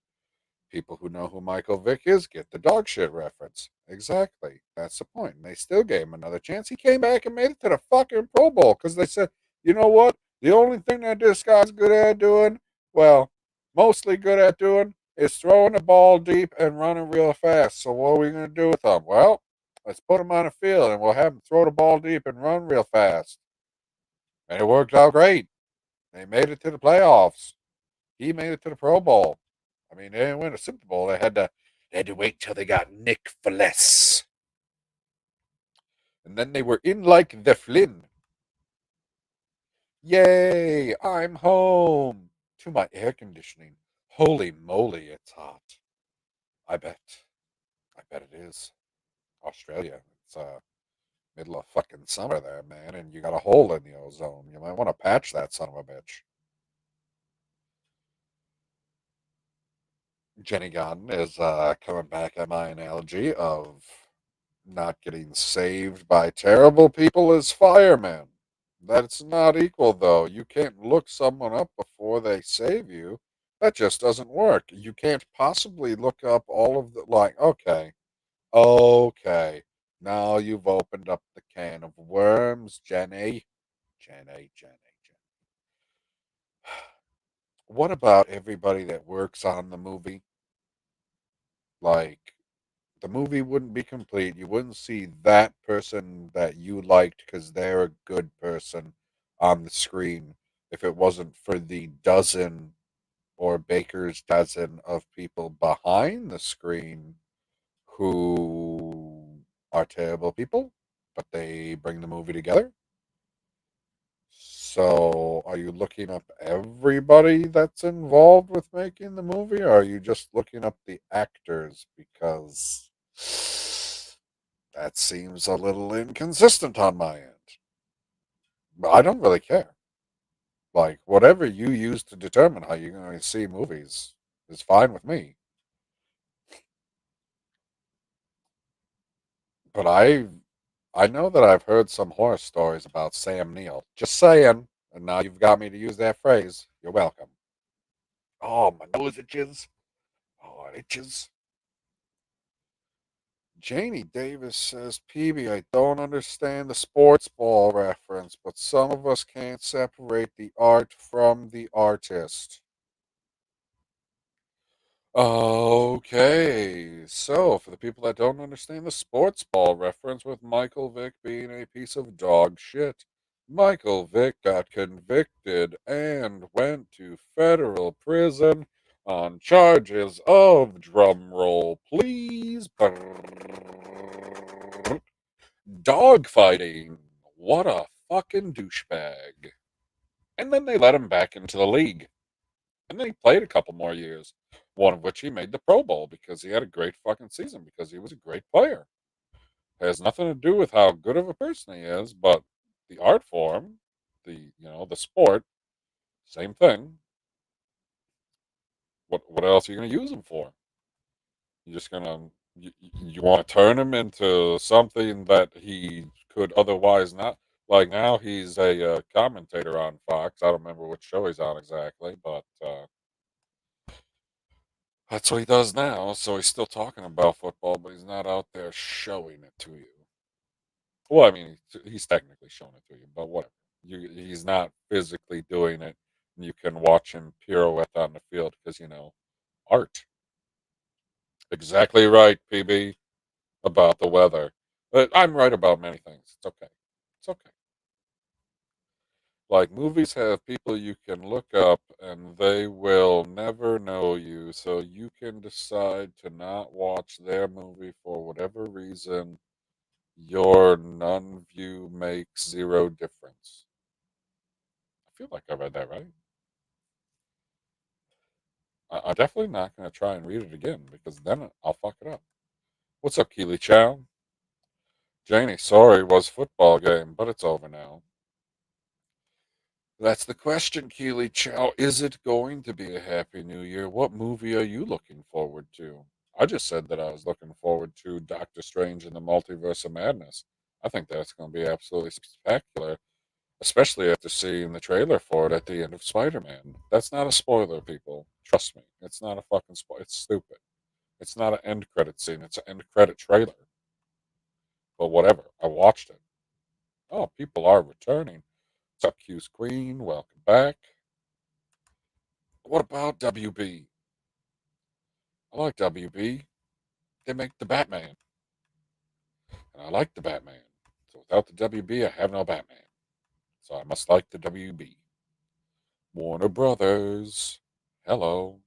People who know who Michael Vick is get the dog shit reference. Exactly. That's the point. And they still gave him another chance. He came back and made it to the fucking Pro Bowl because they said, you know what? The only thing that this guy's good at doing, well, mostly good at doing, is throwing the ball deep and running real fast. So what are we going to do with him? Well, let's put him on the field and we'll have him throw the ball deep and run real fast. And it worked out great. They made it to the playoffs. He made it to the Pro Bowl. I mean, they didn't win a Super Bowl. They had to wait till they got Nick Foles. And then they were in like the Flynn. Yay, I'm home to my air conditioning. Holy moly, it's hot. I bet. I bet it is. Australia. It's middle of fucking summer there, man, and you got a hole in the ozone. You might want to patch that son of a bitch. Jenny Gunn is coming back at my analogy of not getting saved by terrible people as firemen. That's not equal, though. You can't look someone up before they save you. That just doesn't work. You can't possibly look up all of the, like, okay. Now you've opened up the can of worms, Jenny. Jenny. What about everybody that works on the movie? Like, the movie wouldn't be complete. You wouldn't see that person that you liked because they're a good person on the screen if it wasn't for the dozen or baker's dozen of people behind the screen who are terrible people, but they bring the movie together. So, are you looking up everybody that's involved with making the movie, or are you just looking up the actors? Because that seems a little inconsistent on my end. But I don't really care. Like, whatever you use to determine how you're going to see movies is fine with me. But I know that I've heard some horror stories about Sam Neill. Just saying. And now you've got me to use that phrase. You're welcome. Oh, my nose itches. Oh, it itches. Janie Davis says, PB, I don't understand the sports ball reference, but some of us can't separate the art from the artist. Okay, so for the people that don't understand the sports ball reference with Michael Vick being a piece of dog shit, Michael Vick got convicted and went to federal prison on charges of drumroll, please, dog fighting. What a fucking douchebag. And then they let him back into the league. And then he played a couple more years, one of which he made the Pro Bowl because he had a great fucking season because he was a great player. It has nothing to do with how good of a person he is, but the art form, the sport, same thing. What else are you going to use him for? You're just gonna you want to turn him into something that he could otherwise not. Like now he's a commentator on Fox. I don't remember which show he's on exactly, but that's what he does now. So he's still talking about football, but he's not out there showing it to you. Well, I mean, he's technically showing it to you, but whatever. He's not physically doing it You can watch him pirouette on the field because, art. Exactly right, PB, about the weather. But I'm right about many things. It's okay. It's okay. Like movies have people you can look up and they will never know you, so you can decide to not watch their movie for whatever reason. Your none view makes zero difference. I feel like I read that right. I'm definitely not going to try and read it again because then I'll fuck it up. What's up, Keely Chow? Janie, sorry, it was football game, but it's over now. That's the question, Keely Chow. Is it going to be a Happy New Year? What movie are you looking forward to? I just said that I was looking forward to Doctor Strange and the Multiverse of Madness. I think that's going to be absolutely spectacular, especially after seeing the trailer for it at the end of Spider-Man. That's not a spoiler, people. Trust me. It's not a fucking spoiler. It's stupid. It's not an end credit scene. It's an end credit trailer. But whatever. I watched it. Oh, people are returning. What's up, Q's Queen? Welcome back. What about WB? I like WB. They make the Batman. And I like the Batman. So without the WB, I have no Batman. So I must like the WB. Warner Brothers. Hello.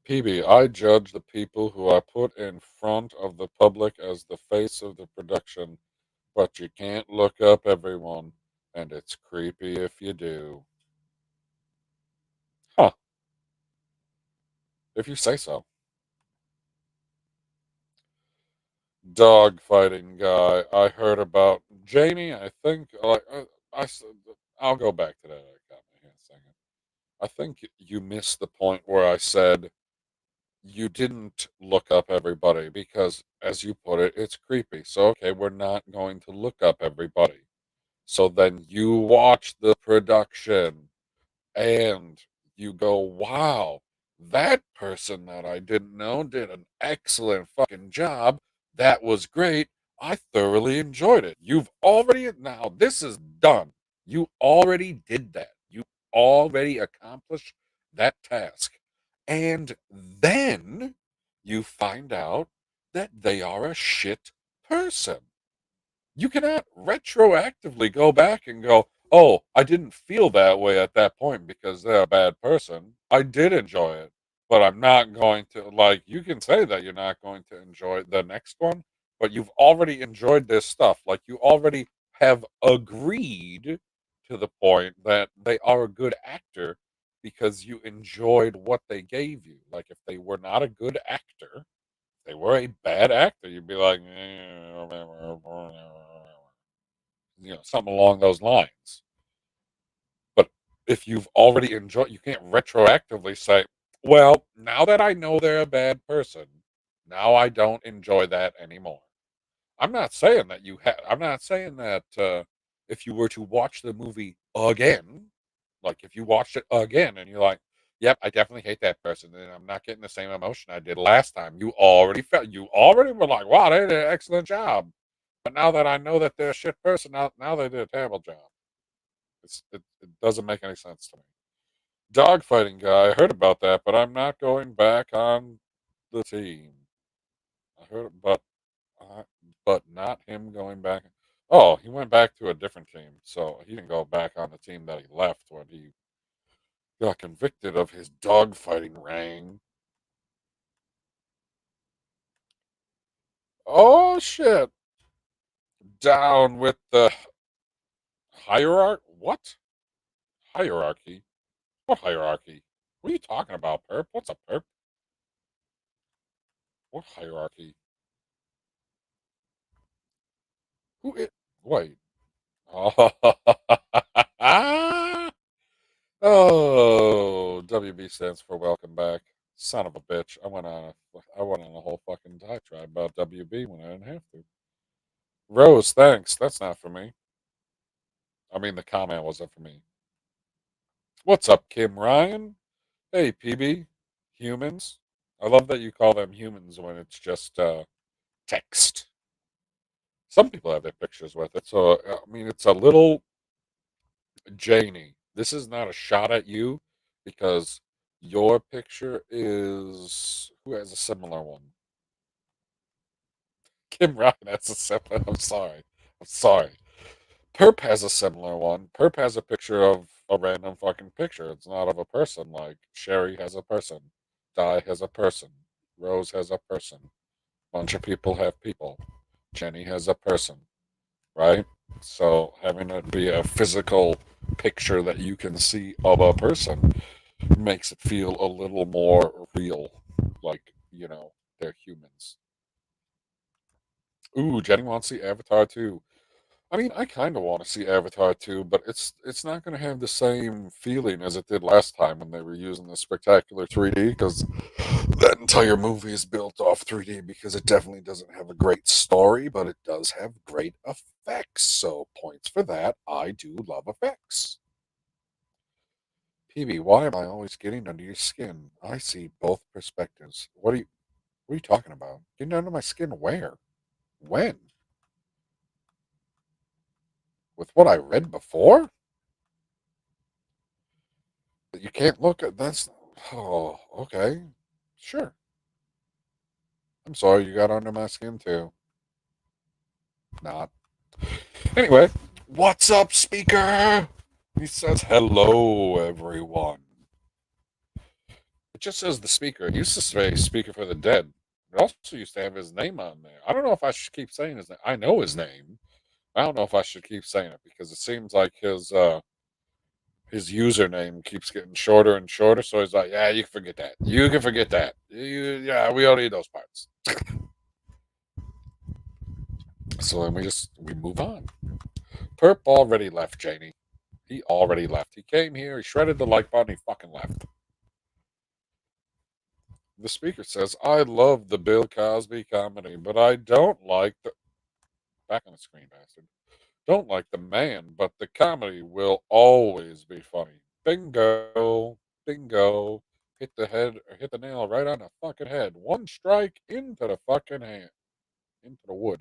PB, I judge the people who I put in front of the public as the face of the production, but you can't look up everyone, and it's creepy if you do. Huh, if you say so. Dog fighting guy. I heard about Janie. I think like I'll go back to that. I got my hand second. I think you missed the point where I said you didn't look up everybody because, as you put it, it's creepy. So okay, we're not going to look up everybody. So then you watch the production and you go, wow, that person that I didn't know did an excellent fucking job. That was great. I thoroughly enjoyed it. You've already, now this is done. You already did that. You already accomplished that task. And then you find out that they are a shit person. You cannot retroactively go back and go, oh, I didn't feel that way at that point because they're a bad person. I did enjoy it, but I'm not going to, like, you can say that you're not going to enjoy the next one, but you've already enjoyed this stuff. Like, you already have agreed to the point that they are a good actor because you enjoyed what they gave you. Like, if they were not a good actor, they were a bad actor, you'd be like, something along those lines. But if you've already enjoyed, you can't retroactively say, well, now that I know they're a bad person, now I don't enjoy that anymore. I'm not saying that I'm not saying that if you were to watch the movie again, like if you watched it again and you're like, yep, I definitely hate that person, and I'm not getting the same emotion I did last time. You already were like, wow, they did an excellent job. But now that I know that they're a shit person, now they did a terrible job. It doesn't make any sense to me. Dogfighting guy, I heard about that, but I'm not going back on the team. I heard, uh, but not him going back. Oh, he went back to a different team, so he didn't go back on the team that he left when he got convicted of his dogfighting rang. Oh shit! Down with the hierarchy. What hierarchy? What hierarchy? What are you talking about, Perp? What's a Perp? What hierarchy? Who is? Wait. Oh, WB stands for welcome back. Son of a bitch. I went on a whole fucking diatribe about WB when I didn't have to. Rose, thanks. That's not for me. I mean, the comment wasn't for me. What's up, Kim Ryan? Hey, PB. Humans. I love that you call them humans when it's just text. Some people have their pictures with it. So, I mean, it's a little Janie, this is not a shot at you because your picture is who has a similar one? Kim Ryan has a similar. I'm sorry. I'm sorry. Perp has a similar one. Perp has a picture of a random fucking picture. It's not of a person. Like Sherry has a person. Di has a person. Rose has a person. Bunch of people have people. Jenny has a person, right? So having it be a physical picture that you can see of a person makes it feel a little more real. Like, they're humans. Ooh, Jenny wants to see Avatar too. I mean, I kind of want to see Avatar too, but it's not going to have the same feeling as it did last time when they were using the spectacular 3D because that entire movie is built off 3D because it definitely doesn't have a great story, but it does have great effects. So points for that. I do love effects. PB, why am I always getting under your skin? I see both perspectives. What are you talking about? Getting under my skin where? When? With what I read before? You can't look at that's oh, okay. Sure. I'm sorry you got under my skin too. Not. Anyway, what's up, speaker? He says hello, everyone. It just says the speaker. It used to say speaker for the dead. It also used to have his name on there. I don't know if I should keep saying his name. I know his name. I don't know if I should keep saying it because it seems like his username keeps getting shorter and shorter. So he's like, yeah, you can forget that. You can forget that. Yeah, we don't need those parts. So then we move on. Perp already left, Janie. He already left. He came here, he shredded the like button, he fucking left. The speaker says, I love the Bill Cosby comedy, but I don't like the back on the screen, bastard. Don't like the man, but the comedy will always be funny. Bingo. Bingo. Hit the nail right on the fucking head. One strike into the fucking hand. Into the wood.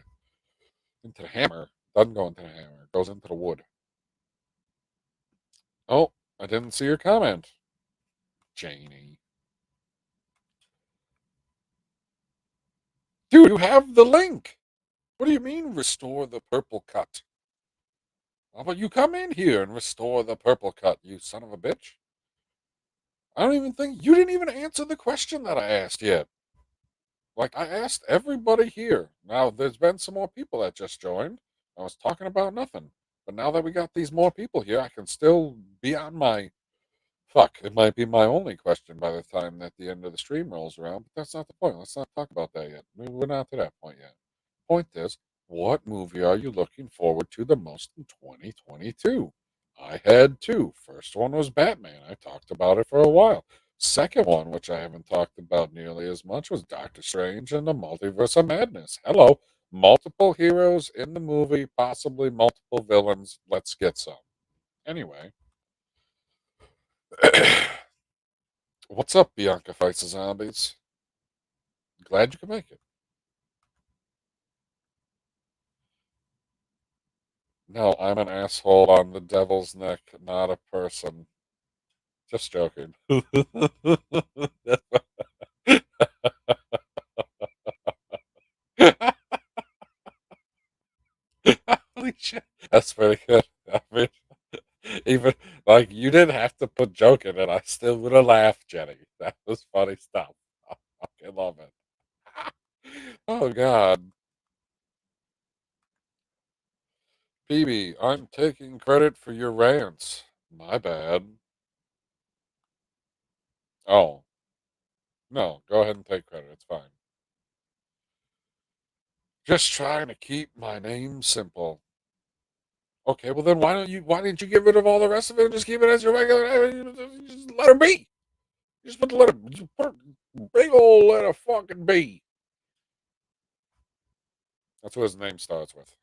Into the hammer. Doesn't go into the hammer. It goes into the wood. Oh, I didn't see your comment, Janie. Dude, you have the link. What do you mean restore the purple cut? How about you come in here and restore the purple cut, you son of a bitch? I don't even think you didn't even answer the question that I asked yet. Like I asked everybody here. Now there's been some more people that just joined. I was talking about nothing. But now that we got these more people here, I can still be on my fuck. It might be my only question by the time that the end of the stream rolls around, but that's not the point. Let's not talk about that yet. We're not to that point yet. Point is, what movie are you looking forward to the most in 2022? I had two. First one was Batman. I talked about it for a while. Second one, which I haven't talked about nearly as much, was Doctor Strange and the Multiverse of Madness. Hello. Multiple heroes in the movie, possibly multiple villains. Let's get some. Anyway. What's up, Bianca Fights the Zombies? Glad you could make it. No, I'm an asshole on the devil's neck, not a person. Just joking. Holy shit. That's pretty good. I mean, even like you didn't have to put joke in it. I still would have laughed, Jenny. That was funny stuff. I fucking love it. Oh God. Phoebe, I'm taking credit for your rants. My bad. Oh, no, go ahead and take credit. It's fine. Just trying to keep my name simple. Okay, well then why didn't you get rid of all the rest of it and just keep it as your regular name? Just let her be. Just put the letter just put big old letter fucking B. That's what his name starts with.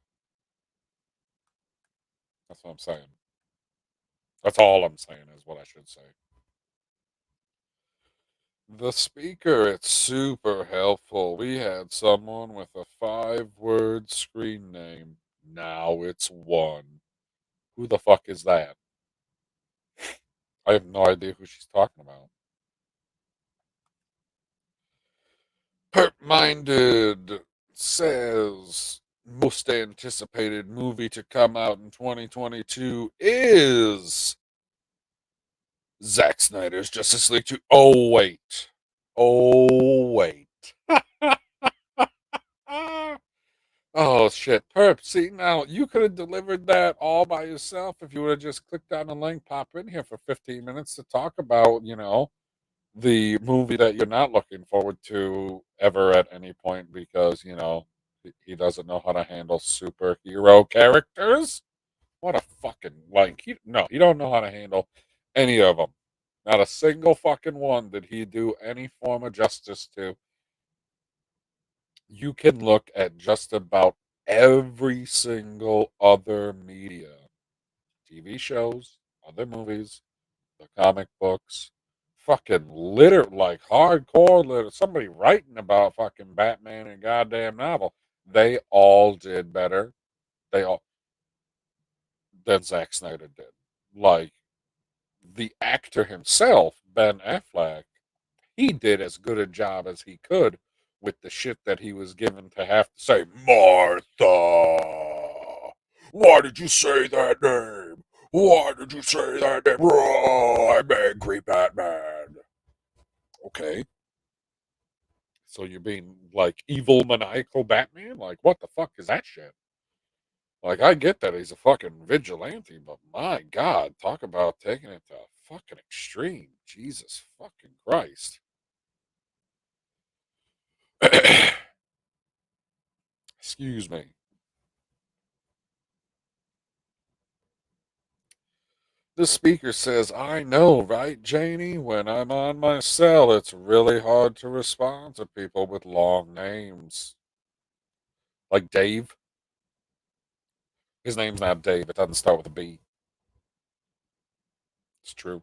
That's what I'm saying. That's all I'm saying is what I should say. The speaker, it's super helpful. We had someone with a 5-word screen name. Now it's one. Who the fuck is that? I have no idea who she's talking about. Purp Minded says most anticipated movie to come out in 2022 is Zack Snyder's Justice League 2. Oh, wait. Oh, wait. Oh, shit. Perp, see, now, you could have delivered that all by yourself if you would have just clicked on the link, pop in here for 15 minutes to talk about, the movie that you're not looking forward to ever at any point because, he doesn't know how to handle superhero characters. What a fucking, he don't know how to handle any of them. Not a single fucking one did he do any form of justice to. You can look at just about every single other media, TV shows, other movies, the comic books, fucking like hardcore somebody writing about fucking Batman and goddamn novel. They all did better. They all than Zack Snyder did. Like the actor himself, Ben Affleck, he did as good a job as he could with the shit that he was given to have to say, Martha, why did you say that name? Why did you say that name? Oh, I'm angry, Batman. Okay. So you're being like evil, maniacal Batman? Like, what the fuck is that shit? Like, I get that he's a fucking vigilante, but my God, talk about taking it to a fucking extreme. Jesus fucking Christ. Excuse me. The speaker says, I know, right, Janie? When I'm on my cell, it's really hard to respond to people with long names. Like Dave. His name's not Dave. It doesn't start with a B. It's true.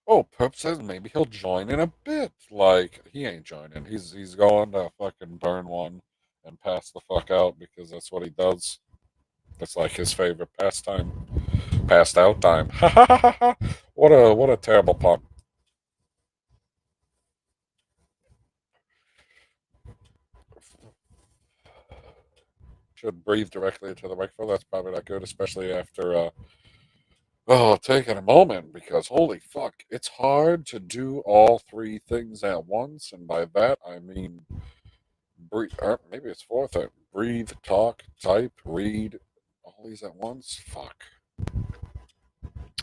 Oh, Purp says maybe he'll join in a bit. Like, he ain't joining. He's going to fucking burn one and pass the fuck out because that's what he does. That's like his favorite pastime. Passed out time. Ha ha ha ha. What a terrible pun. Should breathe directly into the microphone. That's probably not good, especially after taking a moment because holy fuck, it's hard to do all three things at once, and by that I mean breathe. Or maybe it's four things: breathe, talk, type, read, all these at once. Fuck,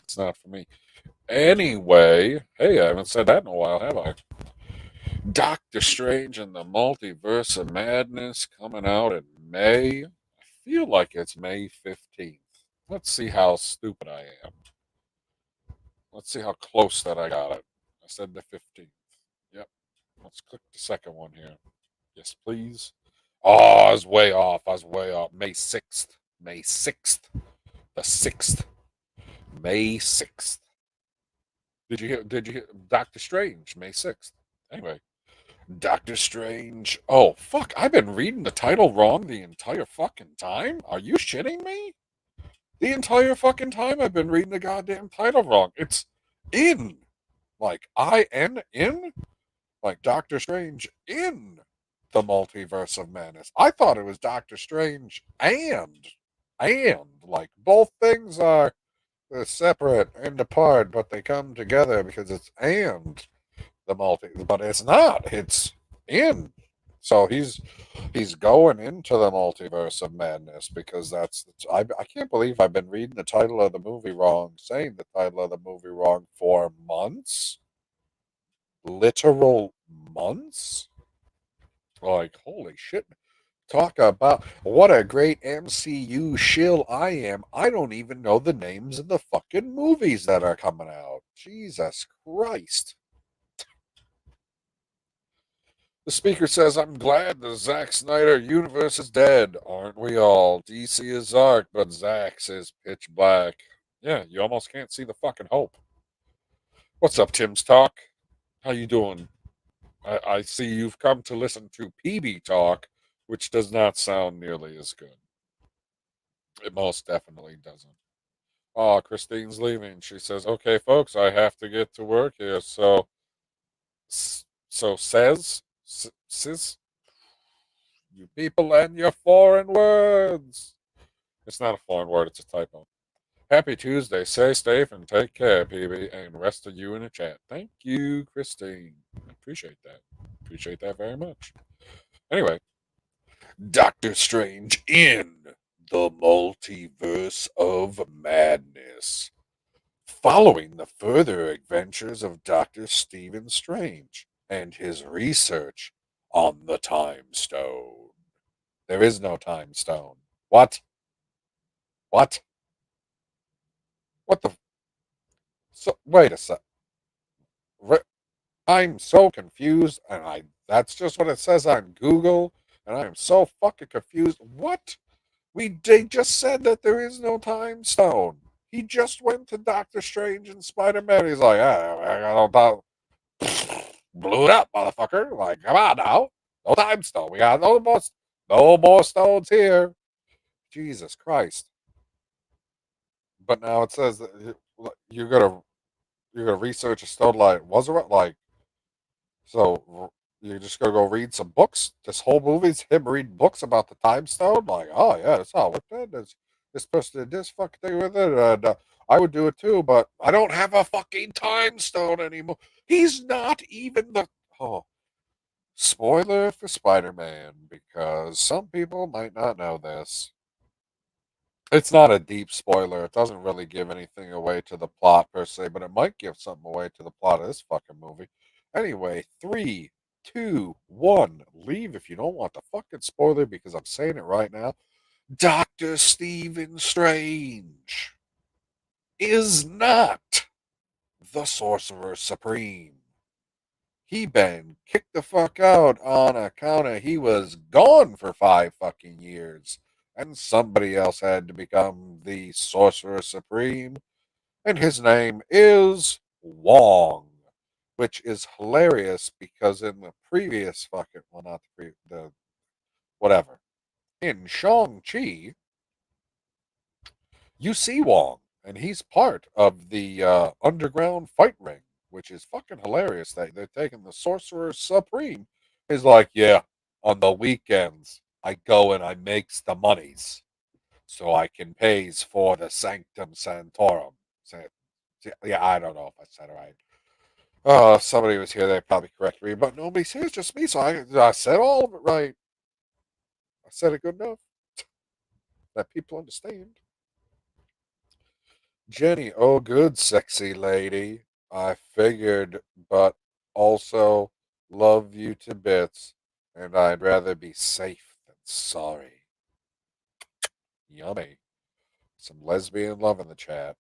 it's not for me. Anyway, hey, I haven't said that in a while, have I? Doctor Strange and the Multiverse of Madness coming out in May. I feel like it's May 15th. Let's see how stupid I am. Let's see how close that I got it. I said the 15th. Yep. Let's click the second one here. Yes, please. Oh, I was way off. I was way off. May 6th. May 6th. The 6th. May 6th. Did you hear Doctor Strange, May 6th? Anyway, Doctor Strange. Oh, fuck. I've been reading the title wrong the entire fucking time? Are you shitting me? The entire fucking time I've been reading the goddamn title wrong. It's in. Like I-N in? Like Doctor Strange in the Multiverse of Madness. I thought it was Doctor Strange and like both things are they're separate and apart, but they come together because it's and the but it's not. It's in. So he's going into the Multiverse of Madness because I can't believe I've been reading the title of the movie wrong, saying the title of the movie wrong for months, literal months. Like holy shit! Talk about what a great MCU shill I am. I don't even know the names of the fucking movies that are coming out. Jesus Christ. The speaker says, I'm glad the Zack Snyder universe is dead. Aren't we all? DC is dark, but Zack's is pitch black. Yeah, you almost can't see the fucking hope. What's up, Tim's Talk? How you doing? I see you've come to listen to PB Talk, which does not sound nearly as good. It most definitely doesn't. Oh, Christine's leaving. She says, "Okay, folks, I have to get to work here." So says you people and your foreign words. It's not a foreign word; it's a typo. Happy Tuesday. Stay safe and take care, PB, and rest of you in the chat. Thank you, Christine. I appreciate that. Appreciate that very much. Anyway, Doctor Strange in the Multiverse of Madness. Following the further adventures of Dr. Stephen Strange and his research on the Time Stone. There is no Time Stone. What? What? What the? So, wait a sec. I'm so confused, and that's just what it says on Google, and I am so fucking confused. What? They just said that there is no time stone. He just went to Doctor Strange and Spider-Man. He's like, I got no time. Blew it up, motherfucker. Like, come on now. No time stone. We got no more stones here. Jesus Christ. But now it says that you're gonna research a stone like was it like so you're just gonna go read some books. This whole movie's him reading books about the time stone. Like, oh yeah, that's how it worked. This person did this fucking thing with it, and I would do it too. But I don't have a fucking time stone anymore. He's not even the oh spoiler for Spider-Man because some people might not know this. It's not a deep spoiler. It doesn't really give anything away to the plot per se, but it might give something away to the plot of this fucking movie. Anyway, three, two, one. Leave if you don't want the fucking spoiler because I'm saying it right now. Dr. Stephen Strange is not the Sorcerer Supreme. He been kicked the fuck out on account of he was gone for 5 fucking years. And somebody else had to become the Sorcerer Supreme. And his name is Wong. Which is hilarious because in the previous fucking well not the whatever. In Shang-Chi, you see Wong, and he's part of the underground fight ring, which is fucking hilarious. They're taking the Sorcerer Supreme. He's like, yeah, on the weekends I go and I makes the monies so I can pays for the Sanctum Sanctorum. Yeah, I don't know if I said it right. Oh, if somebody was here, they'd probably correct me, but nobody's here, it's just me. So I said all of it right. I said it good enough that people understand. Jenny, oh, good, sexy lady. I figured, but also love you to bits, and I'd rather be safe than sorry. Yummy. Some lesbian love in the chat.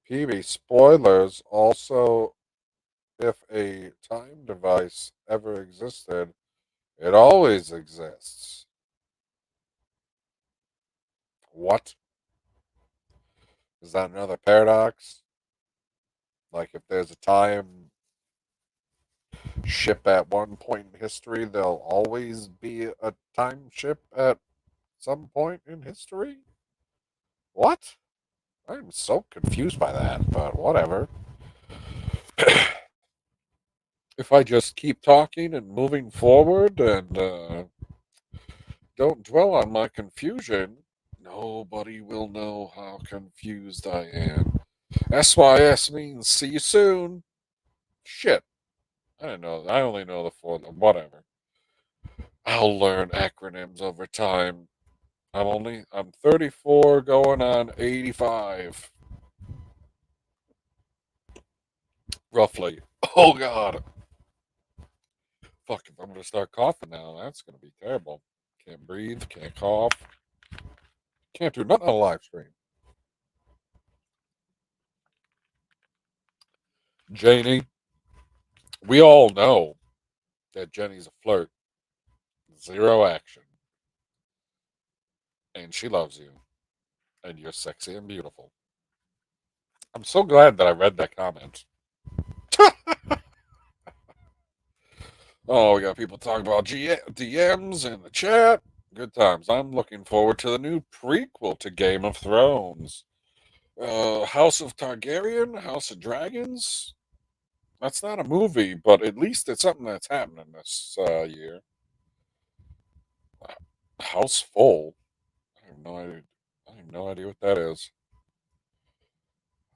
PB, spoilers. Also, if a time device ever existed, it always exists. What? Is that another paradox? Like, if there's a time ship at one point in history, there'll always be a time ship at some point in history? What? I'm so confused by that, but whatever. If I just keep talking and moving forward and don't dwell on my confusion, nobody will know how confused I am. SYS means see you soon. Shit. I don't know. I only know the four. Whatever. I'll learn acronyms over time. I'm 34 going on 85. Roughly. Oh god. Fuck, if I'm gonna start coughing now, that's gonna be terrible. Can't breathe, can't cough, can't do nothing on a live stream. Janie, we all know that Jenny's a flirt. Zero action. And she loves you. And you're sexy and beautiful. I'm so glad that I read that comment. Oh, we got people talking about DMs in the chat. Good times. I'm looking forward to the new prequel to Game of Thrones. House of Targaryen, House of Dragons. That's not a movie, but at least it's something that's happening this year. House Full. I have no idea. I have no idea what that is.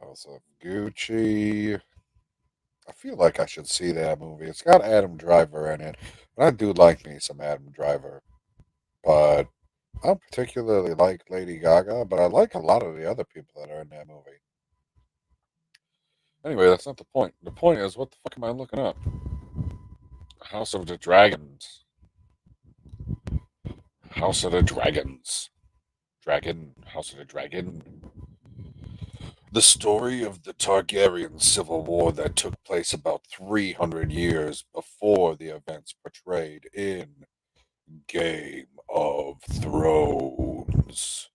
House of Gucci. I feel like I should see that movie. It's got Adam Driver in it. And I do like me some Adam Driver. But I don't particularly like Lady Gaga, but I like a lot of the other people that are in that movie. Anyway, that's not the point. The point is, what the fuck am I looking up? House of the Dragons. House of the Dragons. Dragon. House of the Dragon. The story of the Targaryen civil war that took place about 300 years before the events portrayed in Game of Thrones.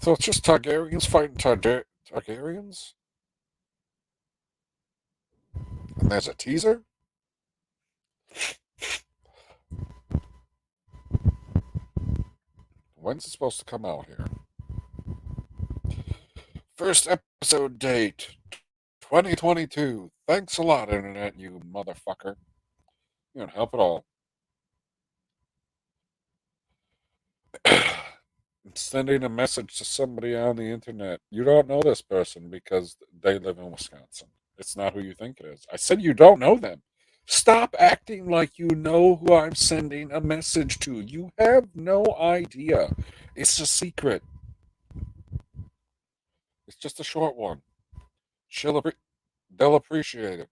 So it's just Targaryens fighting Targaryens? And there's a teaser? When's it supposed to come out here? First episode date 2022. Thanks a lot, Internet, you motherfucker. You don't help at all. Sending a message to somebody on the internet. You don't know this person because they live in Wisconsin. It's not who you think it is. I said you don't know them. Stop acting like you know who I'm sending a message to. You have no idea. It's a secret. It's just a short one. They'll appreciate it.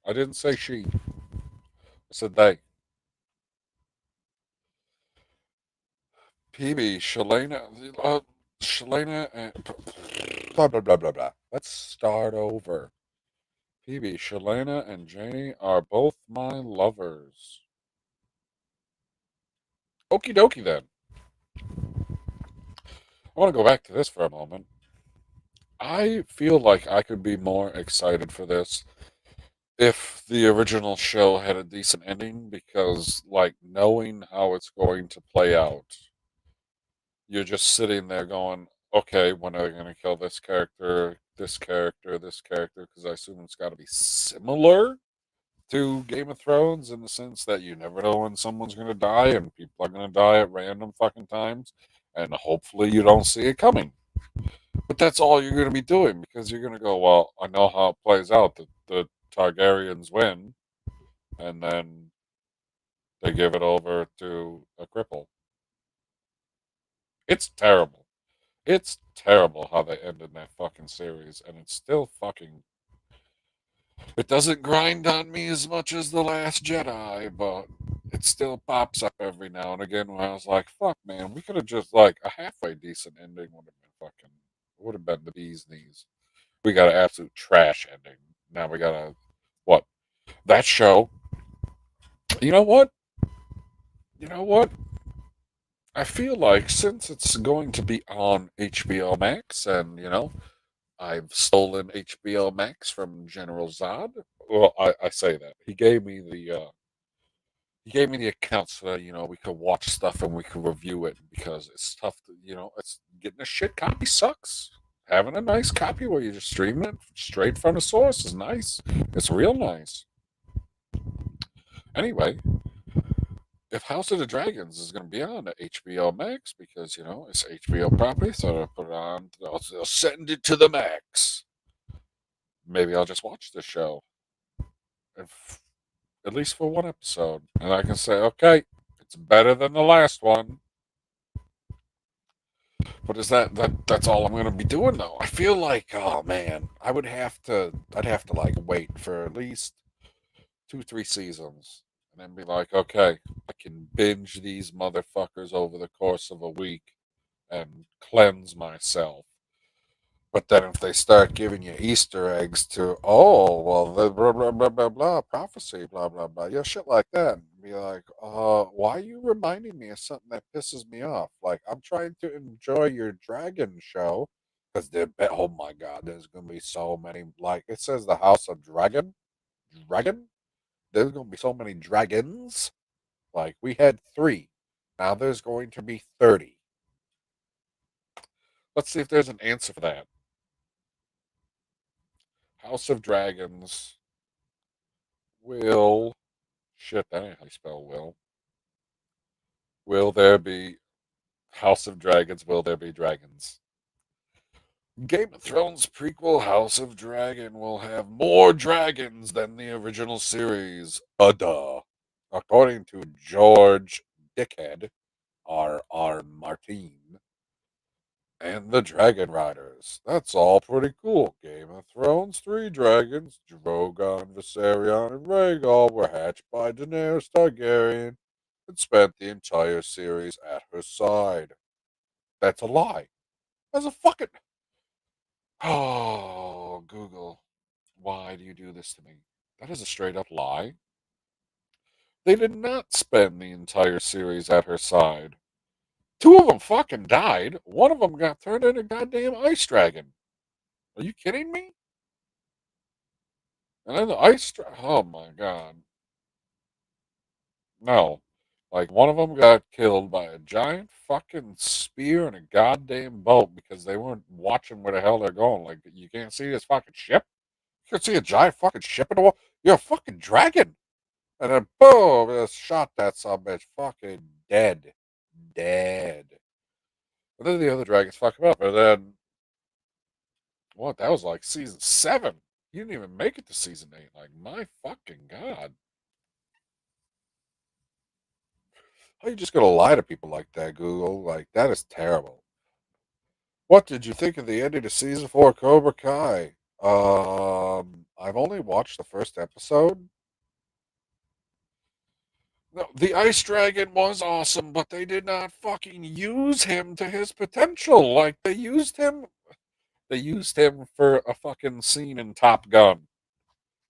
I didn't say she. I said they. PB, Shalena, and blah blah blah blah blah. Let's start over. PB, Shalena, and Janie are both my lovers. Okie dokie then. I want to go back to this for a moment. I feel like I could be more excited for this if the original show had a decent ending because, like, knowing how it's going to play out, you're just sitting there going, okay, when are they going to kill this character, this character, this character? Because I assume it's got to be similar to Game of Thrones in the sense that you never know when someone's going to die and people are going to die at random fucking times, and hopefully you don't see it coming. But that's all you're going to be doing because you're going to go, well, I know how it plays out. The Targaryens win, and then they give it over to a cripple. It's terrible. It's terrible how they ended that fucking series, and it's still fucking. It doesn't grind on me as much as The Last Jedi, but it still pops up every now and again where I was like, fuck, man, we could have just, like, a halfway decent ending would have been fucking. Would have been the bee's knees. We got an absolute trash ending. Now we got a. What? That show. You know what? You know what? I feel like since it's going to be on HBO Max, and I've stolen HBO Max from General Zod. Well, I say that he gave me the account so that we could watch stuff and we could review it because it's tough. It's getting a shit copy sucks. Having a nice copy where you're just streaming it straight from the source is nice. It's real nice. Anyway, if House of the Dragons is going to be on the HBO Max because it's HBO property, so they'll put it on. They'll send it to the max. Maybe I'll just watch the show, at least for one episode, and I can say, okay, it's better than the last one. But is that's all I'm going to be doing though? I feel like, oh man, I'd have to like wait for at least 2, 3 seasons, and then be like, okay, I can binge these motherfuckers over the course of a week and cleanse myself. But then if they start giving you Easter eggs to, oh, well, the blah, blah, blah, blah, blah, prophecy, blah, blah, blah, shit like that, and be like, why are you reminding me of something that pisses me off? Like, I'm trying to enjoy your dragon show, because oh my God, there's going to be so many, like, it says the House of Dragon? There's going to be so many dragons. Like, we had 3. Now there's going to be 30. Let's see if there's an answer for that. House of Dragons will. Shit, that ain't how you spell will. Will there be House of Dragons? Will there be dragons? Game of Thrones prequel House of Dragon will have more dragons than the original series. Duh. According to George Dickhead, R.R. Martin, and the Dragon Riders. That's all pretty cool. Game of Thrones, 3 dragons, Drogon, Viserion, and Rhaegal were hatched by Daenerys Targaryen and spent the entire series at her side. That's a lie. That's a fucking... Oh, Google. Why do you do this to me? That is a straight up lie. They did not spend the entire series at her side. 2 of them fucking died. One of them got turned into a goddamn ice dragon. Are you kidding me? And then the oh my god. No. Like, one of them got killed by a giant fucking spear and a goddamn boat because they weren't watching where the hell they're going. Like, you can't see this fucking ship? You can see a giant fucking ship in the water? You're a fucking dragon! And then, boom, just shot that subbitch. Fucking dead. Dead. And then the other dragons fuck him up. And then, what? That was like season 7. You didn't even make it to season 8. Like, my fucking god. How are you just gonna lie to people like that, Google? Like, that is terrible. What did you think of the ending of season 4 Cobra Kai? I've only watched the first episode. No, the Ice Dragon was awesome, but they did not fucking use him to his potential. Like, they used him for a fucking scene in Top Gun.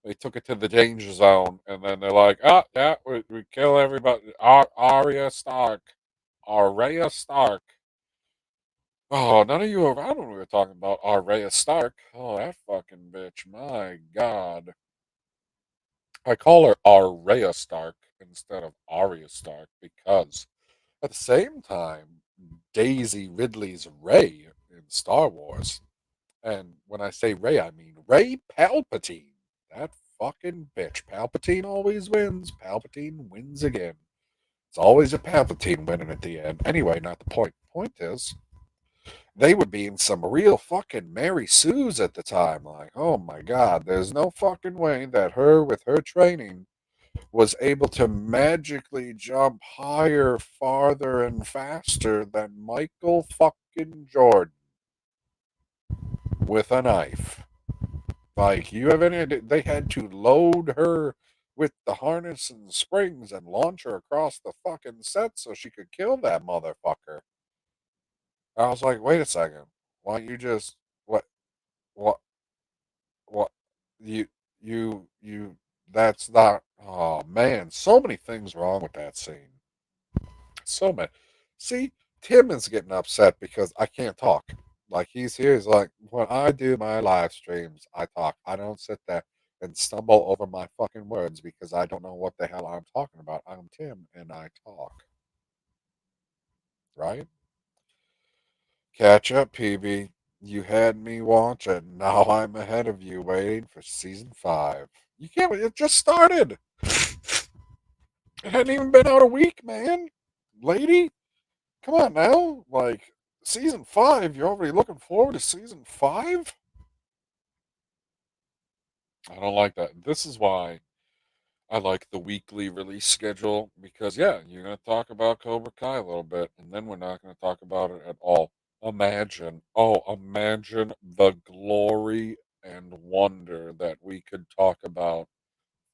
They took it to the danger zone, and then they're like, "Oh, yeah, we kill everybody." Arya Stark, Arya Stark. Oh, none of you were around when we were talking about Arya Stark. Oh, that fucking bitch! My God, I call her Arya Stark instead of Arya Stark because at the same time, Daisy Ridley's Rey in Star Wars. And when I say Rey, I mean Rey Palpatine. That fucking bitch. Palpatine always wins. Palpatine wins again. It's always a Palpatine winning at the end. Anyway, not the point. Point is, they would be in some real fucking Mary Sue's at the time. Like, oh my god, there's no fucking way that her, with her training, was able to magically jump higher, farther, and faster than Michael fucking Jordan with a knife. Like, you have any idea? They had to load her with the harness and springs and launch her across the fucking set so she could kill that motherfucker. I was like, wait a second. Why don't you just what what you you that's not oh man, so many things wrong with that scene. So many. See, Tim is getting upset because I can't talk. Like, he's here, he's like, when I do my live streams, I talk. I don't sit there and stumble over my fucking words because I don't know what the hell I'm talking about. I'm Tim and I talk. Right? Catch up, PB. You had me watching. Now I'm ahead of you waiting for season 5. You can't, it just started. It hadn't even been out a week, man. Lady, come on now. Like, season 5, you're already looking forward to season 5? I don't like that. This is why I like the weekly release schedule because, yeah, you're going to talk about Cobra Kai a little bit, and then we're not going to talk about it at all. Imagine the glory and wonder that we could talk about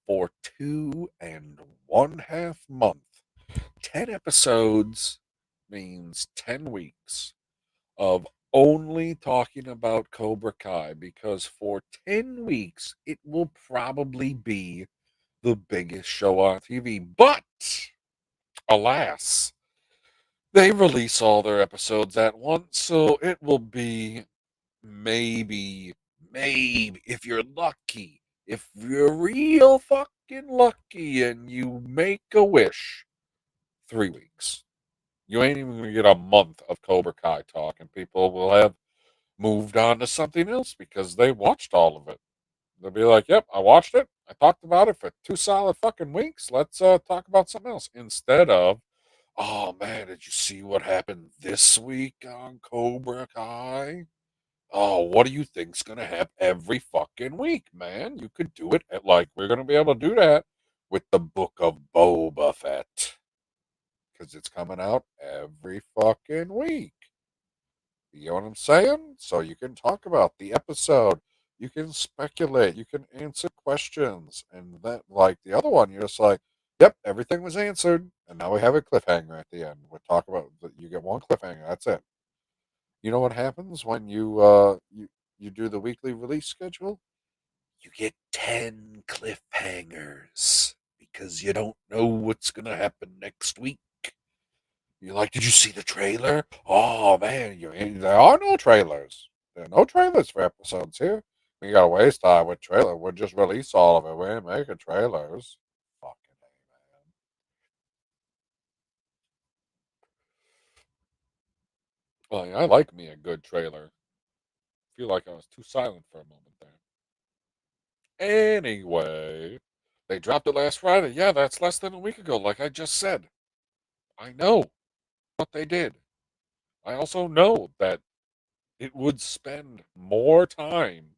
for 2.5 months. 10 episodes means 10 weeks of only talking about Cobra Kai because for 10 weeks it will probably be the biggest show on TV. But alas, they release all their episodes at once, so it will be maybe, if you're real fucking lucky and you make a wish, 3 weeks. You ain't even gonna get a month of Cobra Kai talk, and people will have moved on to something else because they watched all of it. They'll be like, "Yep, I watched it. I talked about it for 2 solid fucking weeks. Let's talk about something else." Instead of, "Oh man, did you see what happened this week on Cobra Kai? Oh, what do you think's gonna happen every fucking week, man? You could do it at like we're gonna be able to do that with the Book of Boba Fett because it's coming out every fucking week." You know what I'm saying? So you can talk about the episode, you can speculate, you can answer questions, and that like the other one, you're just like, "Yep, everything was answered, and now we have a cliffhanger at the end." We'll talk about you get one cliffhanger. That's it. You know what happens when you do the weekly release schedule? You get 10 cliffhangers because you don't know what's gonna happen next week. You're like, "Did you see the trailer? Oh man, there are no trailers. There are no trailers for episodes here. We gotta waste time with trailer. We'll just release all of it. We ain't making trailers." Fucking A, man. Well, yeah, I like me a good trailer. Feel like I was too silent for a moment there. Anyway, they dropped it last Friday. Yeah, that's less than a week ago, like I just said. I know what they did. I also know that it would spend more time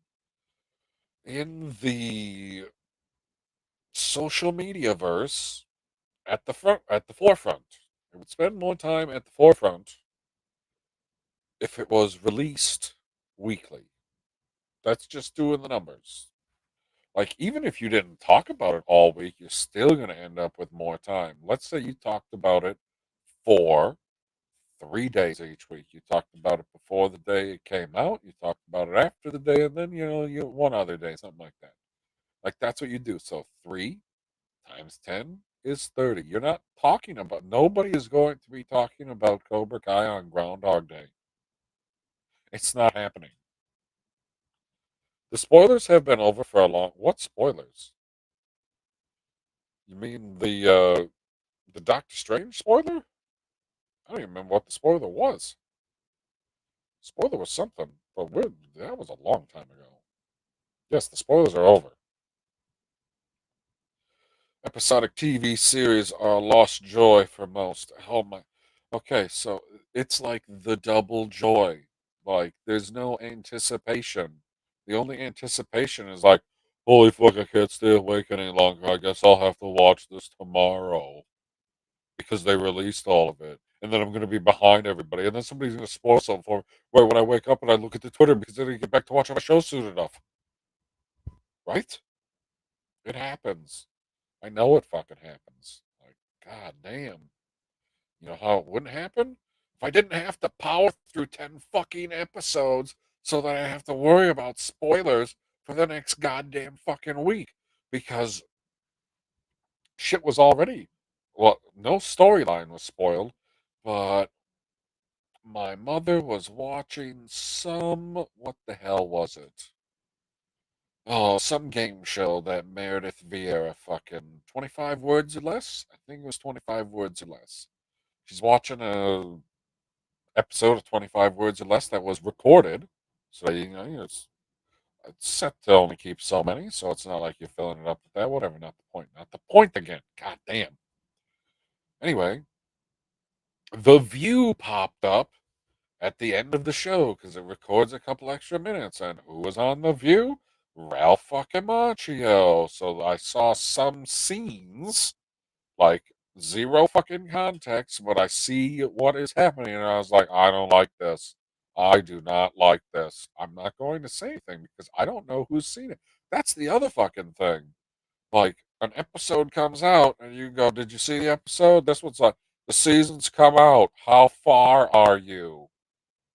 in the social media verse at the forefront. It would spend more time at the forefront if it was released weekly. That's just doing the numbers. Like even if you didn't talk about it all week, you're still gonna end up with more time. Let's say you talked about it for 3 days each week. You talked about it before the day it came out, you talked about it after the day, and then you one other day, something like that. Like that's what you do. So 3 times 10 is 30. You're not talking about, nobody is going to be talking about Cobra Kai on Groundhog Day. It's not happening. The spoilers have been over for a long. What spoilers? You mean the Doctor Strange spoiler? I don't even remember what the spoiler was. Spoiler was something, but that was a long time ago. Yes, the spoilers are over. Episodic TV series are a lost joy for most. Oh my. Okay, so it's like the double joy. Like there's no anticipation. The only anticipation is like, "Holy fuck, I can't stay awake any longer. I guess I'll have to watch this tomorrow because they released all of it. And then I'm gonna be behind everybody. And then somebody's gonna spoil something for me. Right when I wake up and I look at the Twitter because I didn't get back to watching my show soon enough." Right? It happens. I know it fucking happens. Like, god damn. You know how it wouldn't happen? If I didn't have to power through 10 fucking episodes so that I have to worry about spoilers for the next goddamn fucking week. Because shit was already, well, no storyline was spoiled, but my mother was watching some, what the hell was it? Oh, some game show that Meredith Vieira fucking 25 words or less? I think it was 25 words or less. She's watching a episode of 25 words or less that was recorded. So, it's set to only keep so many, so it's not like you're filling it up with that. Whatever, not the point. Not the point again. God damn. Anyway, The View popped up at the end of the show because it records a couple extra minutes. And who was on The View? Ralph fucking Macchio. So I saw some scenes, like zero fucking context, but I see what is happening, and I was like, I don't like this. I do not like this. I'm not going to say anything because I don't know who's seen it. That's the other fucking thing. Like, an episode comes out, and you go, "Did you see the episode?" This one's like, "The season's come out. How far are you?"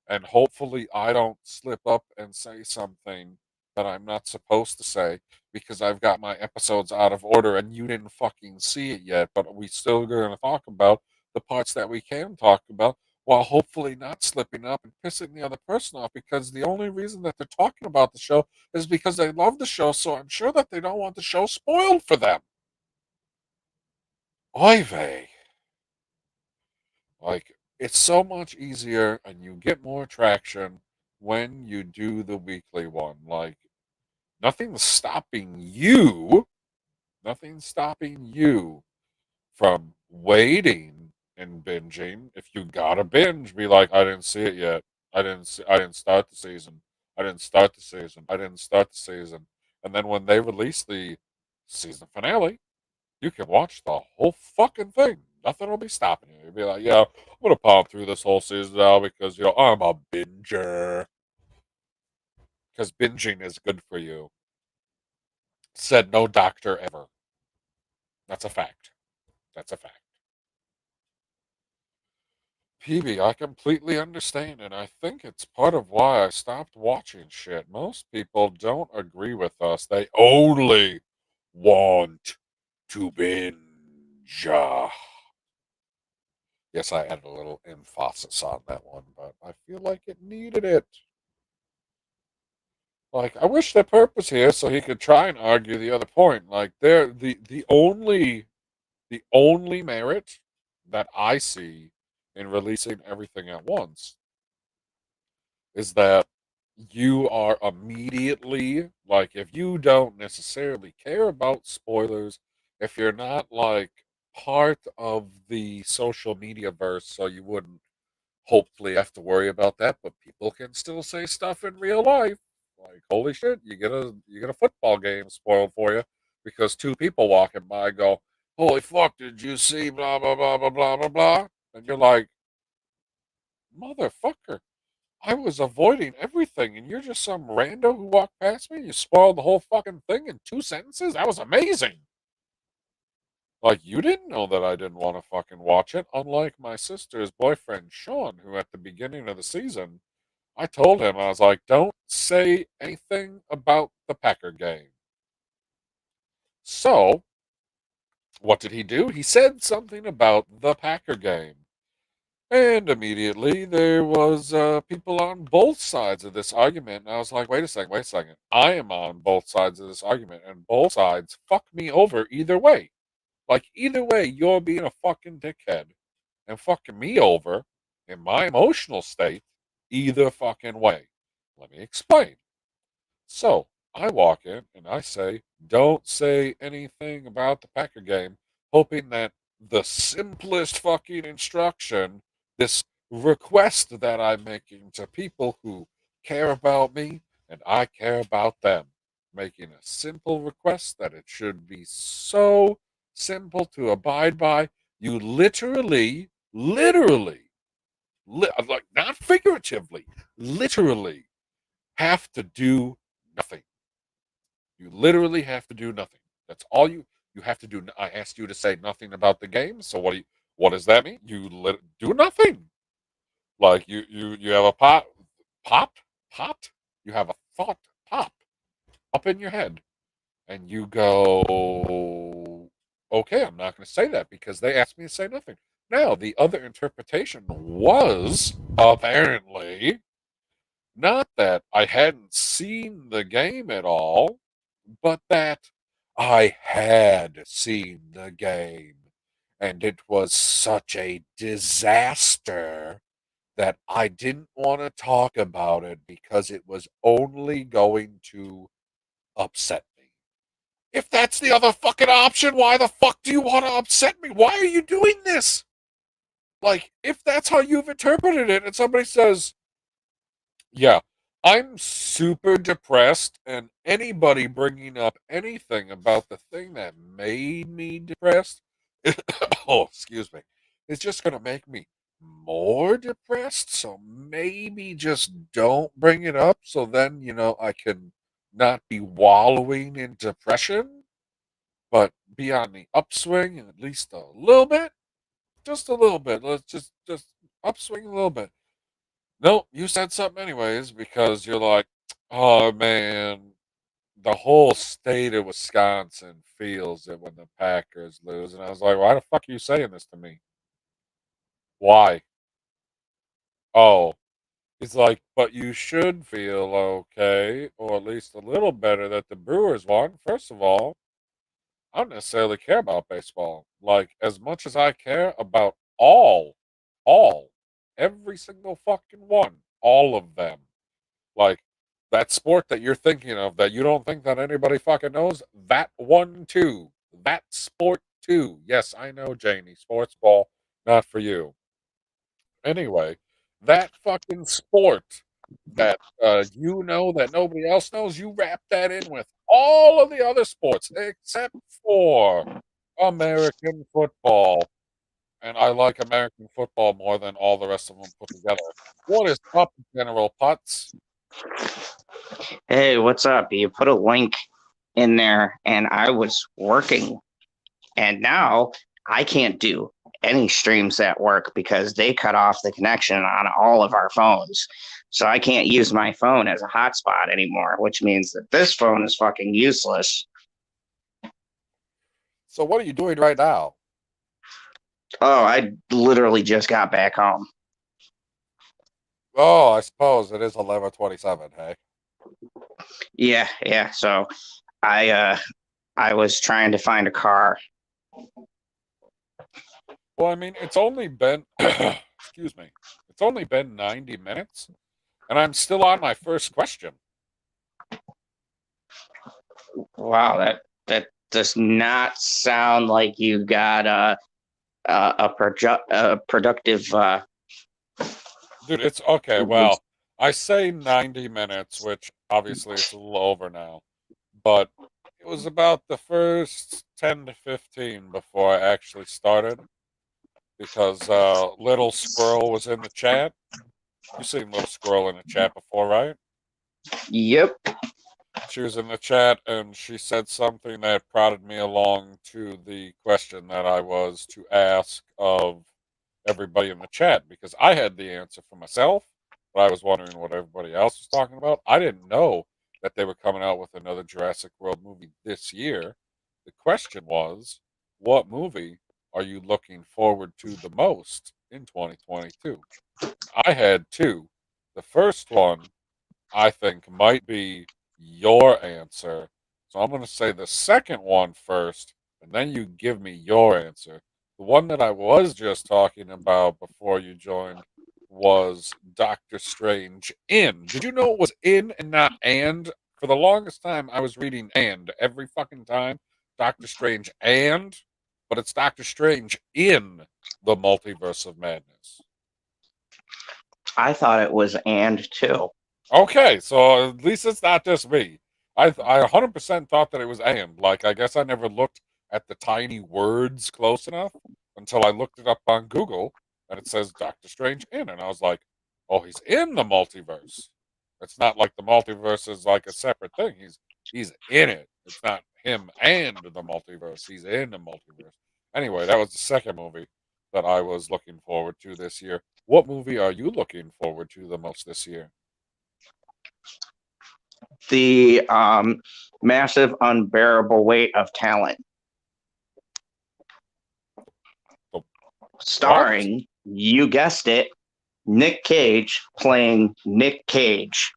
And hopefully I don't slip up and say something that I'm not supposed to say because I've got my episodes out of order and you didn't fucking see it yet, but we still going to talk about the parts that we can talk about while hopefully not slipping up and pissing the other person off because the only reason that they're talking about the show is because they love the show, so I'm sure that they don't want the show spoiled for them. Oy vey. Like, it's so much easier and you get more traction when you do the weekly one. Like, nothing's stopping you, nothing's stopping you from waiting and binging. If you gotta binge, be like, I didn't see it yet. I didn't start the season. I didn't start the season. I didn't start the season. And then when they release the season finale, you can watch the whole fucking thing. Nothing will be stopping you. You'll be like, yeah, I'm gonna power through this whole season now because I'm a binger. Because binging is good for you. Said no doctor ever. That's a fact. That's a fact. PB, I completely understand, and I think it's part of why I stopped watching shit. Most people don't agree with us. They only want to binge. Yes, I added a little emphasis on that one, but I feel like it needed it. Like, I wish that Purp was here so he could try and argue the other point. Like, the only merit that I see in releasing everything at once is that you are immediately, like, if you don't necessarily care about spoilers, if you're not like part of the social media verse, so you wouldn't hopefully have to worry about that, but people can still say stuff in real life. Like, holy shit, you get a football game spoiled for you because two people walking by go, holy fuck, did you see blah blah blah blah blah blah blah? And you're like, motherfucker, I was avoiding everything, and you're just some rando who walked past me. You spoiled the whole fucking thing in 2 sentences. That was amazing. Like, you didn't know that I didn't want to fucking watch it. Unlike my sister's boyfriend Sean, who at the beginning of the season, I told him, I was like, don't say anything about the Packer game. So, what did he do? He said something about the Packer game. And immediately there was people on both sides of this argument. And I was like, wait a second, wait a second. I am on both sides of this argument, and both sides fuck me over either way. Like, either way, you're being a fucking dickhead and fucking me over in my emotional state, either fucking way. Let me explain. So I walk in and I say, don't say anything about the Packer game, hoping that the simplest fucking instruction, this request that I'm making to people who care about me and I care about them, making a simple request that it should be so simple to abide by. You like, not figuratively, literally have to do nothing. You literally have to do nothing. That's all you have to do. I asked you to say nothing about the game. So what does that mean? Do nothing. Like, you have a pot. You have a thought pop up in your head, and you go, okay, I'm not going to say that because they asked me to say nothing. Now, the other interpretation was apparently not that I hadn't seen the game at all, but that I had seen the game, and it was such a disaster that I didn't want to talk about it because it was only going to upset me. If that's the other fucking option, why the fuck do you want to upset me? Why are you doing this? Like, if that's how you've interpreted it, and somebody says, yeah, I'm super depressed, and anybody bringing up anything about the thing that made me depressed, oh, excuse me, is just going to make me more depressed. So maybe just don't bring it up so then, I can not be wallowing in depression, but be on the upswing at least a little bit. Just a little bit. Let's just upswing a little bit. Nope, you said something anyways because you're like, oh man, the whole state of Wisconsin feels it when the Packers lose. And I was like, why the fuck are you saying this to me? Why? Oh, he's like, but you should feel okay, or at least a little better that the Brewers won. First of all, I don't necessarily care about baseball. Like, as much as I care about all, every single fucking one, all of them. Like, that sport that you're thinking of that you don't think that anybody fucking knows, that one too. That sport too. Yes, I know, Janie. Sports ball, not for you. Anyway, that fucking sport that you know that nobody else knows, you wrap that in with all of the other sports except for American football. And I like American football more than all the rest of them put together. What is up, General Putz? Hey, what's up? You put a link in there and I was working, and now I can't do any streams at work because they cut off the connection on all of our phones. So I can't use my phone as a hotspot anymore, which means that this phone is fucking useless. So what are you doing right now? Oh, I literally just got back home. Oh, I suppose it is 11:27, hey? Yeah. So I was trying to find a car. Well, I mean, it's only been, excuse me, it's only been 90 minutes, and I'm still on my first question. Wow, that does not sound like you got a productive. Dude, it's okay. Well, I say 90 minutes, which obviously it's a little over now, but it was about the first 10 to 15 before I actually started because Little Squirrel was in the chat. You've seen Little Squirrel in the chat before, right? Yep. She was in the chat and she said something that prodded me along to the question that I was to ask of everybody in the chat because I had the answer for myself, but I was wondering what everybody else was talking about. I didn't know that they were coming out with another Jurassic World movie this year. The question was, what movie are you looking forward to the most in 2022? I had two. The first one I think might be your answer. So I'm going to say the second one first, and then you give me your answer. The one that I was just talking about before you joined was Doctor Strange in. Did you know it was in and not and? For the longest time, I was reading and every fucking time. Doctor Strange and, but it's Doctor Strange in the Multiverse of Madness. I thought it was and too. Okay, so at least it's not just me. I 100% thought that it was and. Like, I guess I never looked at the tiny words close enough until I looked it up on Google and it says Doctor Strange in. And I was like, oh, he's in the multiverse. It's not like the multiverse is like a separate thing. He's in it. It's not him and the multiverse. He's in the multiverse. Anyway, that was the second movie that I was looking forward to this year. What movie are you looking forward to the most this year? The massive unbearable weight of talent, What? starring, you guessed it, Nick Cage playing Nick Cage.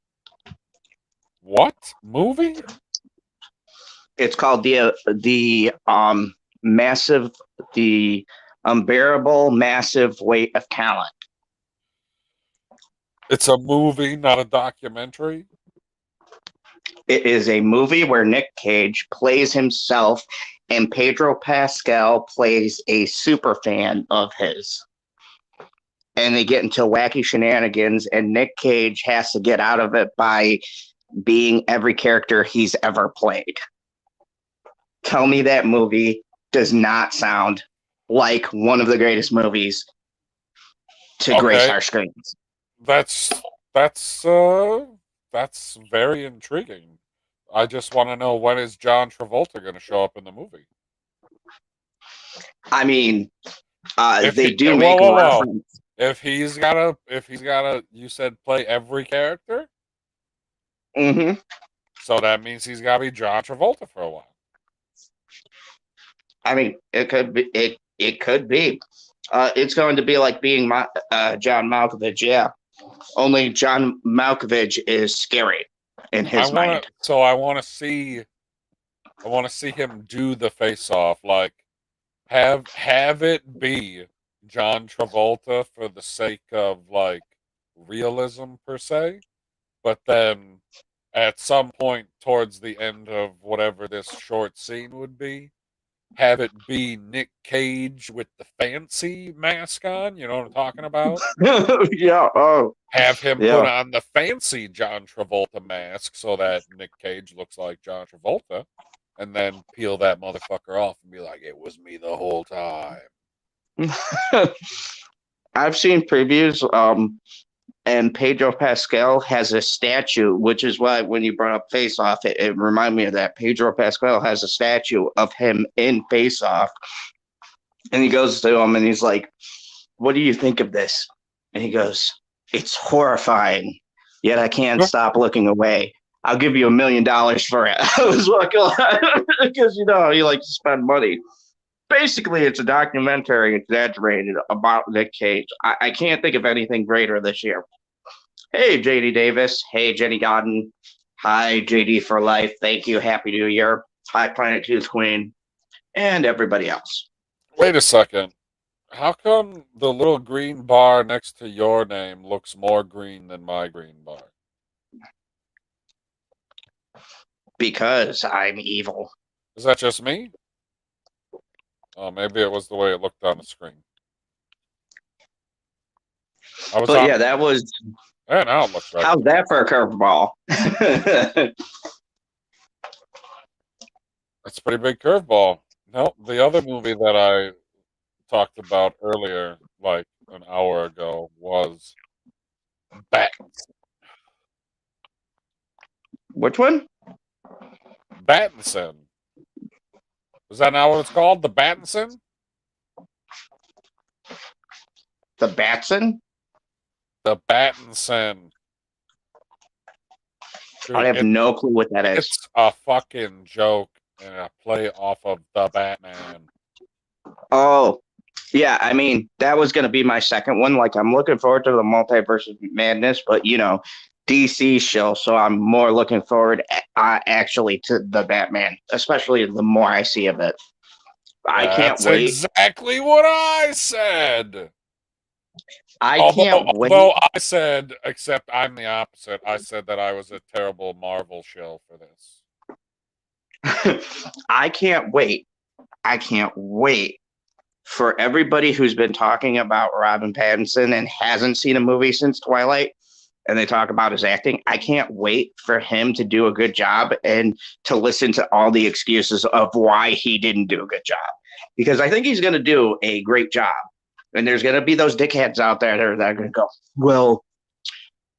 What movie? It's called massive the unbearable massive weight of talent. It's a movie, not a documentary. It is a movie where Nick Cage plays himself and Pedro Pascal plays a super fan of his. And they get into wacky shenanigans, and Nick Cage has to get out of it by being every character he's ever played. Tell me that movie does not sound like one of the greatest movies to grace Okay, our screens. that's that's very intriguing. I just want to know, when is John Travolta going to show up in the movie? I mean, If they he, do whoa, make whoa, whoa! reference. If he's gotta, you said play every character, Mm-hmm. so that means he's got to be John Travolta for a while. I mean, it could be. It could be. It's going to be like being John Malkovich. Yeah, only John Malkovich is scary in his mind. I want to see him do the face off. Like, have it be John Travolta for the sake of like realism per se, but then at some point towards the end of whatever this short scene would be, have it be Nick Cage with the fancy mask on. You know what I'm talking about? Yeah. Oh, Have him put yeah. on the fancy John Travolta mask so that Nick Cage looks like John Travolta, and then peel that motherfucker off and be like, "It was me the whole time." I've seen previews. And Pedro Pascal has a statue, which is why when you brought up Face Off, it reminded me of that. Pedro Pascal has a statue of him in Face Off, and he goes to him and he's like, "What do you think of this?" And he goes, "It's horrifying, yet I can't stop looking away. I'll give you $1,000,000 for it." I was like, because you like to spend money. Basically, it's a documentary exaggerated about Nick Cage. I can't think of anything greater this year. Hey, JD Davis. Hey, Jenny Godden. Hi, JD for life. Thank you. Happy New Year. Hi, Planet Tooth Queen, and everybody else. Wait a second. How come the little green bar next to your name looks more green than my green bar? Because I'm evil. Is that just me? Oh, maybe it was the way it looked on the screen. I was But on. yeah, that was. Yeah, now it looks right. How's that for a curveball? That's a pretty big curveball. No, the other movie that I talked about earlier, like an hour ago, was Bat Which one? Battinson. Is that not what it's called? The Battinson? The Batson? The Battinson. Dude, I have no clue what that is. It's a fucking joke and a play off of the Batman. Oh, yeah. I mean, that was going to be my second one. Like, I'm looking forward to the Multiverse of Madness, but DC show, so I'm more looking forward actually to the Batman, especially the more I see of it. I can't wait. Exactly what I said. I can't wait. Although I said, except I'm the opposite. I said that I was a terrible Marvel shill for this. I can't wait. I can't wait for everybody who's been talking about Robin Pattinson and hasn't seen a movie since Twilight, and they talk about his acting. I can't wait for him to do a good job and to listen to all the excuses of why he didn't do a good job. Because I think he's going to do a great job. And there's going to be those dickheads out there that are going to go, well,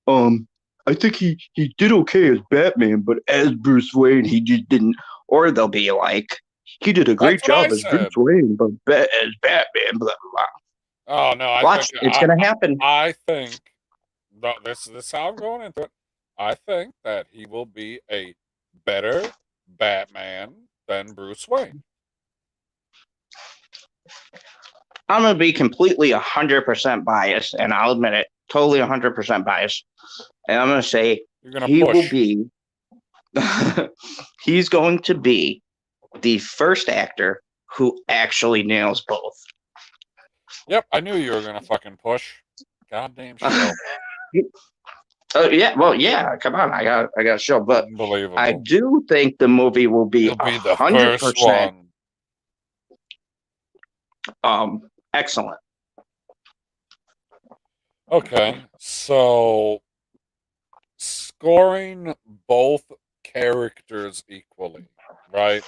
I think he did okay as Batman, but as Bruce Wayne, he just didn't. Or they'll be like, he did a great job as Bruce Wayne, but as Batman, blah, blah, blah. Oh, no. Watch, it's going to happen. I think, no, this is how I'm going into it. I think that he will be a better Batman than Bruce Wayne. I'm going to be completely 100% biased, and I'll admit it, totally 100% biased. And I'm going to say he's going to be the first actor who actually nails both. Yep, I knew you were going to fucking push. Goddamn show. Yeah, well, yeah, come on, I got a show, but unbelievable. I do think the movie will be 100% excellent. Okay, so scoring both characters equally, right?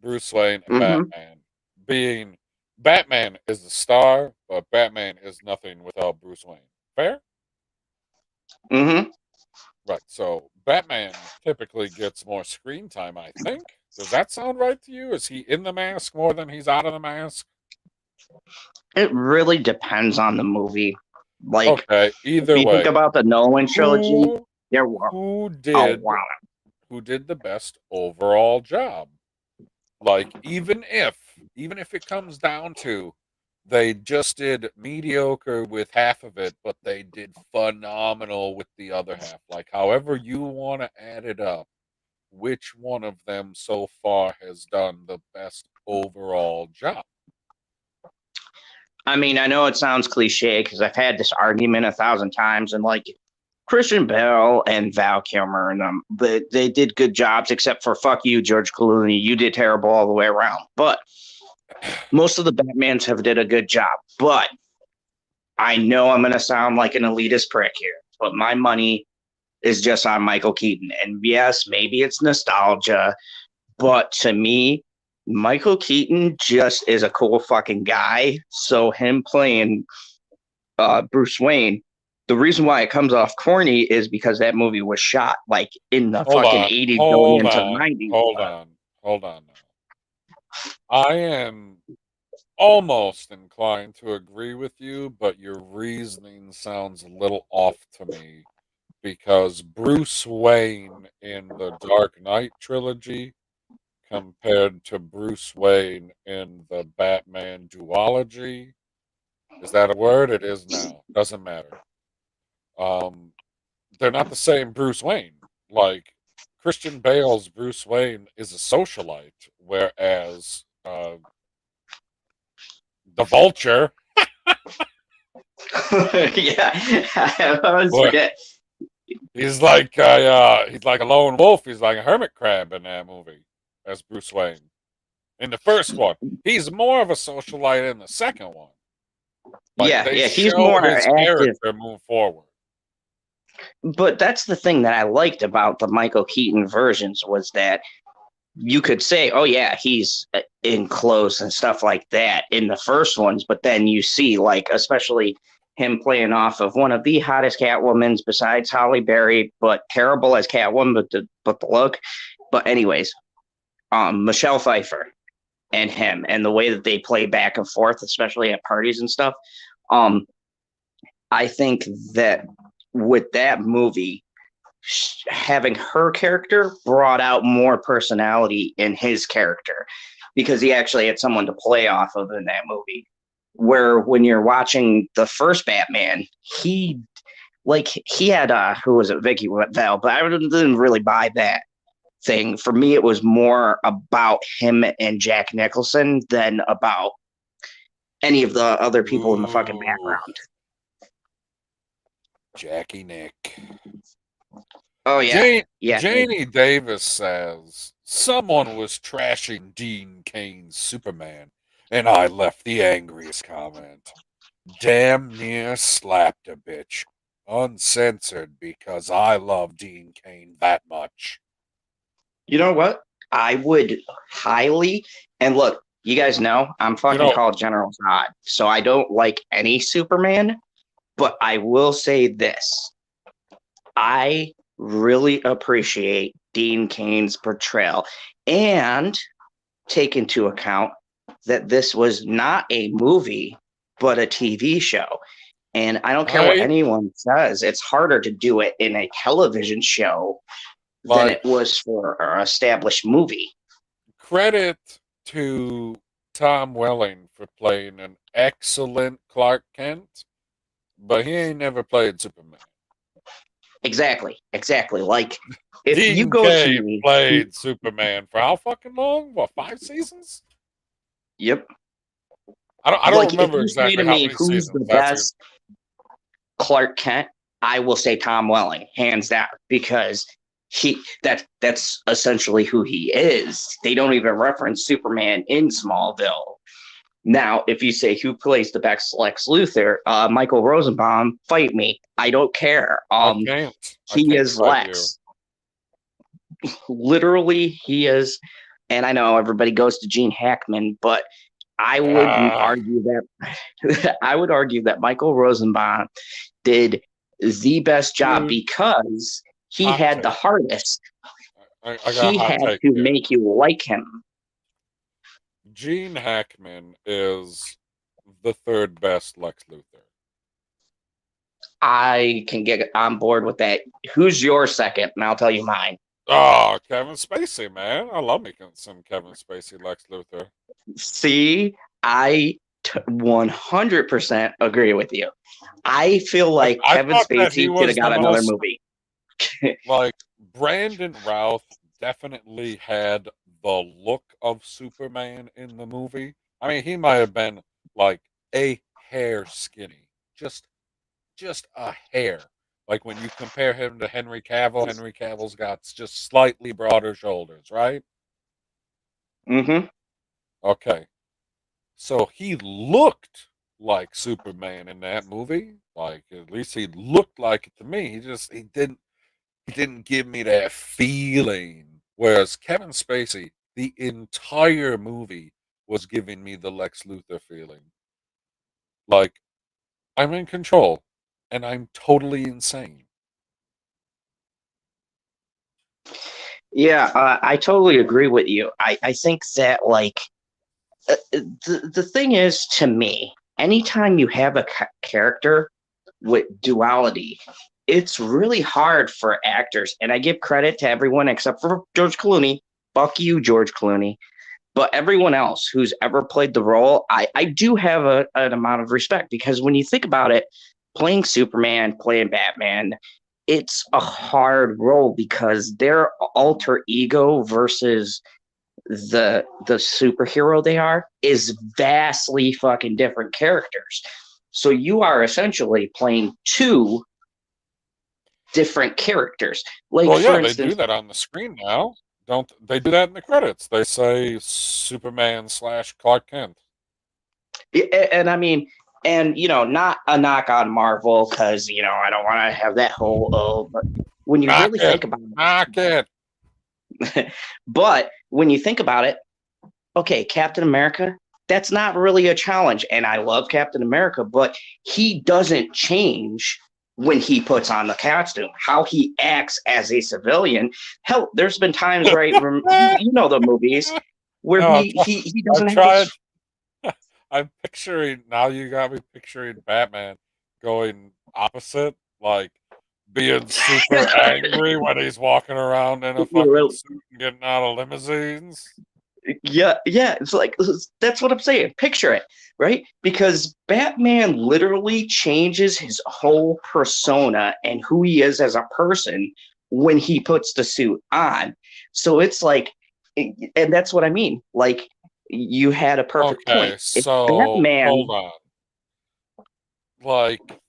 Bruce Wayne and Batman. Being Batman is the star, but Batman is nothing without Bruce Wayne. Fair? Mm-hmm. Right, so Batman typically gets more screen time, I think. Does that sound right to you? Is he in the mask more than he's out of the mask? It really depends on the movie. Like, okay, either if you way, think about the Nolan trilogy, who did the best overall job? Like, even if it comes down to they just did mediocre with half of it, but they did phenomenal with the other half. Like, however you want to add it up, which one of them so far has done the best overall job? I mean, I know it sounds cliche because I've had this argument 1,000 times, and like, Christian Bale and Val Kilmer and them, but they did good jobs, except for fuck you, George Clooney. You did terrible all the way around. But most of the Batmans have did a good job. But I know I'm going to sound like an elitist prick here, but my money is just on Michael Keaton. And yes, maybe it's nostalgia, but to me, Michael Keaton just is a cool fucking guy. So him playing Bruce Wayne, the reason why it comes off corny is because that movie was shot like in the Hold fucking on, 80s going hold into the on, 90s. hold on now. I am almost inclined to agree with you, but your reasoning sounds a little off to me because Bruce Wayne in the Dark Knight trilogy compared to Bruce Wayne in the Batman duology. Is that a word? It is now. Doesn't matter. Um, they're not the same Bruce Wayne. Like Christian Bale's Bruce Wayne is a socialite, whereas the Vulture, Yeah, I always what forget. he's like a lone wolf. He's like a hermit crab in that movie as Bruce Wayne. In the first one, he's more of a socialite in the second one. Like Yeah, they yeah, he's show more his active. character move forward. But that's the thing that I liked about the Michael Keaton versions was that you could say, oh yeah, he's in clothes and stuff like that in the first ones, but then you see like especially him playing off of one of the hottest Catwomans besides Holly Berry, but terrible as Catwoman, but the look. But anyways, Michelle Pfeiffer and him and the way that they play back and forth, especially at parties and stuff. Um, I think that with that movie, having her character brought out more personality in his character because he actually had someone to play off of in that movie. Where when you're watching the first Batman, he had who was it, Vicky Vale, but I didn't really buy that thing. For me, it was more about him and Jack Nicholson than about any of the other people in the fucking Ooh, background. Jackie Nick. Oh yeah, yeah. Janie Davis says someone was trashing Dean Kane's Superman, and I left the angriest comment. Damn near slapped a bitch, uncensored because I love Dean Kane that much. You know what? I would highly and look. You guys know I'm You fucking know, called General Zod, so I don't like any Superman. But I will say this: I really appreciate Dean Kane's portrayal, and take into account that this was not a movie but a TV show. And I don't care what I anyone says, it's harder to do it in a television show than like it was for an established movie. credit to Tom Welling for playing an excellent Clark Kent, but he ain't never played Superman. Exactly, exactly. Like if you Dean go to Cain me, played Superman for how fucking long? What, 5 seasons? yep. I don't Like if remember you say exactly to how me many who's the seasons that season. best Clark Kent, I will say Tom Welling, hands down, because that's essentially who he is. They don't even reference Superman in Smallville. Now, if you say who plays the best Lex Luthor, Michael Rosenbaum, fight me. I don't care. I can't. I He can't is fight you. Lex. Literally, he is. And I know everybody goes to Gene Hackman, but I would Ah, argue that I would argue that Michael Rosenbaum did the best job dude, because he hot had the take. hardest. I got a He hot had take to here. make you like him. Gene Hackman is the third best Lex Luthor. I can get on board with that. Who's your second? And I'll tell you mine. Oh, Kevin Spacey, man. I love making some Kevin Spacey Lex Luthor. See, I 100% agree with you. I feel like I Kevin thought that he Spacey could have was the got another most, movie. like, Brandon Routh definitely had the look of Superman in the movie. I mean, he might have been like a hair skinny, just a hair. Like when you compare him to Henry Cavill's got just slightly broader shoulders, right? Mm-hmm. Okay. So he looked like Superman in that movie. Like at least he looked like it to me. He didn't give me that feeling. Whereas Kevin Spacey, the entire movie was giving me the Lex Luthor feeling. Like I'm in control and I'm totally insane. Yeah, I totally agree with you. I think that like the thing is to me, anytime you have a character with duality, it's really hard for actors. And I give credit to everyone except for George Clooney. Fuck you, George Clooney. But everyone else who's ever played the role, I do have an amount of respect because when you think about it, playing Superman, playing Batman, it's a hard role because their alter ego versus the superhero they are is vastly fucking different characters. So you are essentially playing two different characters. Like Well, for yeah, they do instance, that on the screen now. Don't they do that in the credits? They say Superman slash Clark Kent. and I mean, and not a knock on Marvel because I don't want to have that whole but when you Knock really it. think about Knock it. it, but when you think about it, okay, Captain America, that's not really a challenge. And I love Captain America, but he doesn't change when he puts on the costume, how he acts as a civilian. Hell, there's been times, right? You know the movies where No, he I'm doesn't have trying. his. I'm picturing now. You got me picturing Batman going opposite, like being super angry when he's walking around in a fucking suit and getting out of limousines. Yeah, it's like that's what I'm saying. Picture it, right? Because Batman literally changes his whole persona and who he is as a person when he puts the suit on. So it's like, and that's what I mean. Like, you had a perfect Okay, point. If so hold Batman, on. Like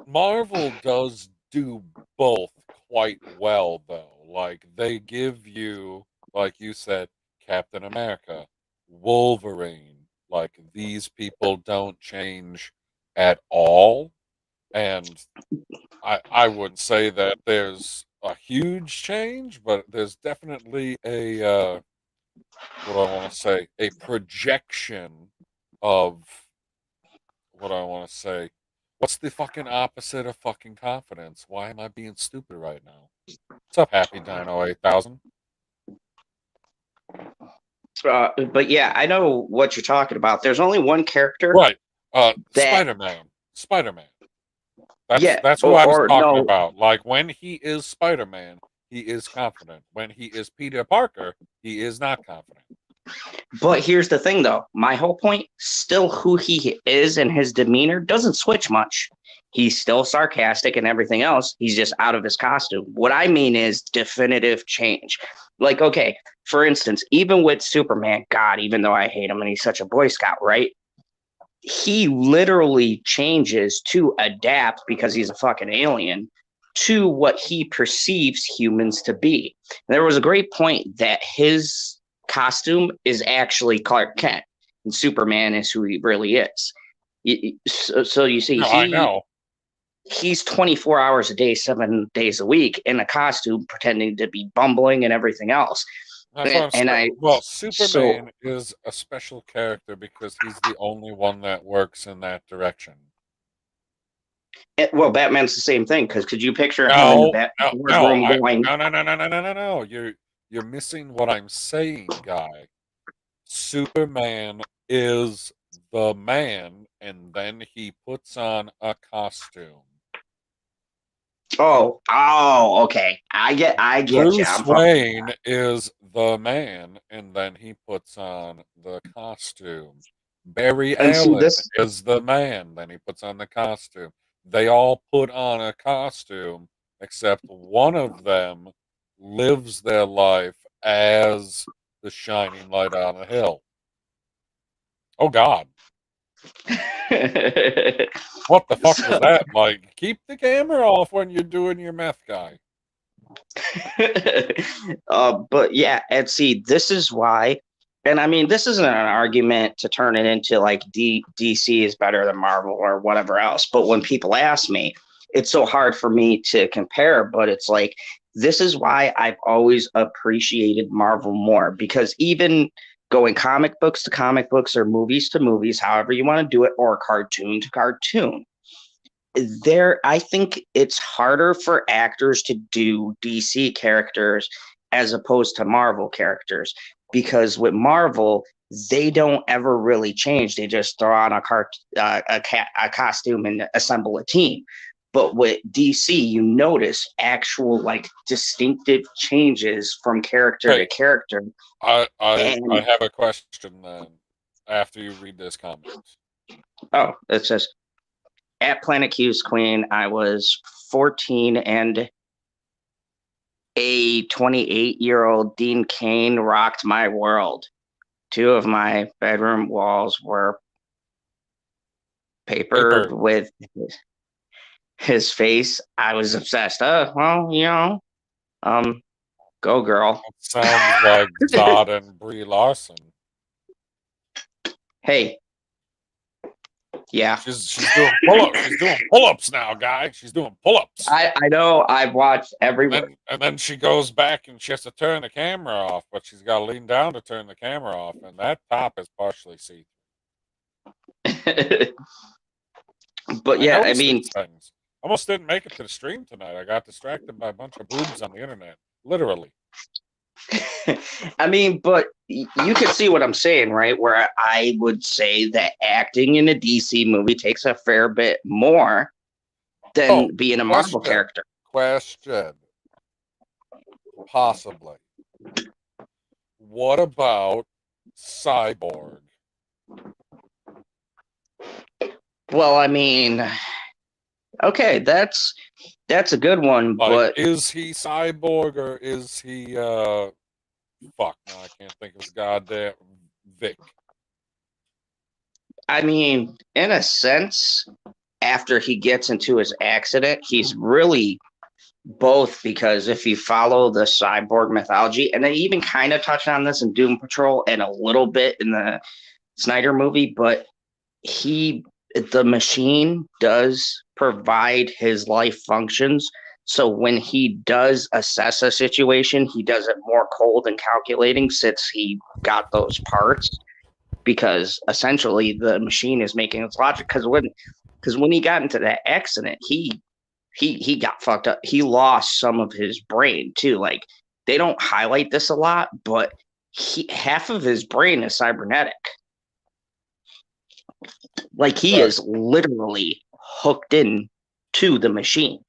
Marvel does do both quite well, though. Like, they give you, like you said, Captain America, Wolverine. Like, these people don't change at all. And I would say that there's a huge change, but there's definitely what do I want to say, a projection of what I want to say. What's the fucking opposite of fucking confidence? Why am I being stupid right now? What's up, Happy Dino 8000? but yeah, I know what you're talking about. There's only one character Right. that, Spider-Man. Spider-Man. That's yeah, that's who I was or talking no, about. Like when he is Spider-Man, he is confident. When he is Peter Parker, he is not confident. but here's the thing, though. My whole point, still who he is and his demeanor doesn't switch much. He's still sarcastic and everything else. He's just out of his costume. What I mean is definitive change. Like, okay, for instance, even with Superman, God, even though I hate him and he's such a Boy Scout, right? He literally changes to adapt because he's a fucking alien to what he perceives humans to be. And there was a great point that his costume is actually Clark Kent and Superman is who he really is. So you see, No, I know. he's 24 hours a day, 7 days a week in a costume, pretending to be bumbling and everything else. That's what I'm And saying. I, Well, so Superman is a special character because he's the only one that works in that direction. well, Batman's the same thing because could you picture him in the No, Bat no, no, boardroom going, no, no, no, no, no, no, no, no. You're missing what I'm saying, guy. Superman is the man, and then he puts on a costume. okay, I get you. Bruce I'm fucking. Wayne is the man, and then he puts on the costume. Barry And see Allen this, is the man, then he puts on the costume. They all put on a costume, except one of them lives their life as the shining light on a hill. Oh, God. What the fuck was So, that? Like, keep the camera off when you're doing your meth guy. but yeah, and see, this is why, and I mean, this isn't an argument to turn it into like DC is better than Marvel or whatever else. But when people ask me, it's so hard for me to compare. But it's like, this is why I've always appreciated Marvel more, because even going comic books to comic books or movies to movies, however you want to do it, or cartoon to cartoon, I think it's harder for actors to do DC characters as opposed to Marvel characters, because with Marvel they don't ever really change. They just throw on a costume and assemble a team. But with DC, you notice actual like distinctive changes from character to Hey, character. I And have a question then. After you read this comment, oh, it says at Planet Q's Queen, I was 14 and a 28-year-old Dean Cain rocked my world. Two of my bedroom walls were papered paper with his face. I was obsessed. Well, um, go girl. sounds like Zod and Brie Larson. Hey, yeah, She's doing pull-ups. She's doing pull-ups now, guy. She's doing pull-ups. I know. I've watched every. And then she goes back and she has to turn the camera off, but she's got to lean down to turn the camera off, and that top is partially see. But I yeah, I noticed mean, these things. Almost didn't make it to the stream tonight. I got distracted by a bunch of boobs on the internet, literally. I mean, but you can see what I'm saying, right? Where I would say that acting in a DC movie takes a fair bit more Oh, than being a Marvel character. question, possibly. What about Cyborg? Well, I mean, okay, that's a good one, Like, but is he Cyborg or is he fuck, no, I can't think of his goddamn Vic. I mean, in a sense, after he gets into his accident, he's really both, because if you follow the cyborg mythology, and they even kind of touch on this in Doom Patrol and a little bit in the Snyder movie, but the machine does provide his life functions. So when he does assess a situation, he does it more cold and calculating, since he got those parts, because essentially the machine is making its logic. Because when he got into that accident, he got fucked up. He lost some of his brain too. Like, they don't highlight this a lot, but half of his brain is cybernetic. Like, he Right. is literally hooked in to the machine.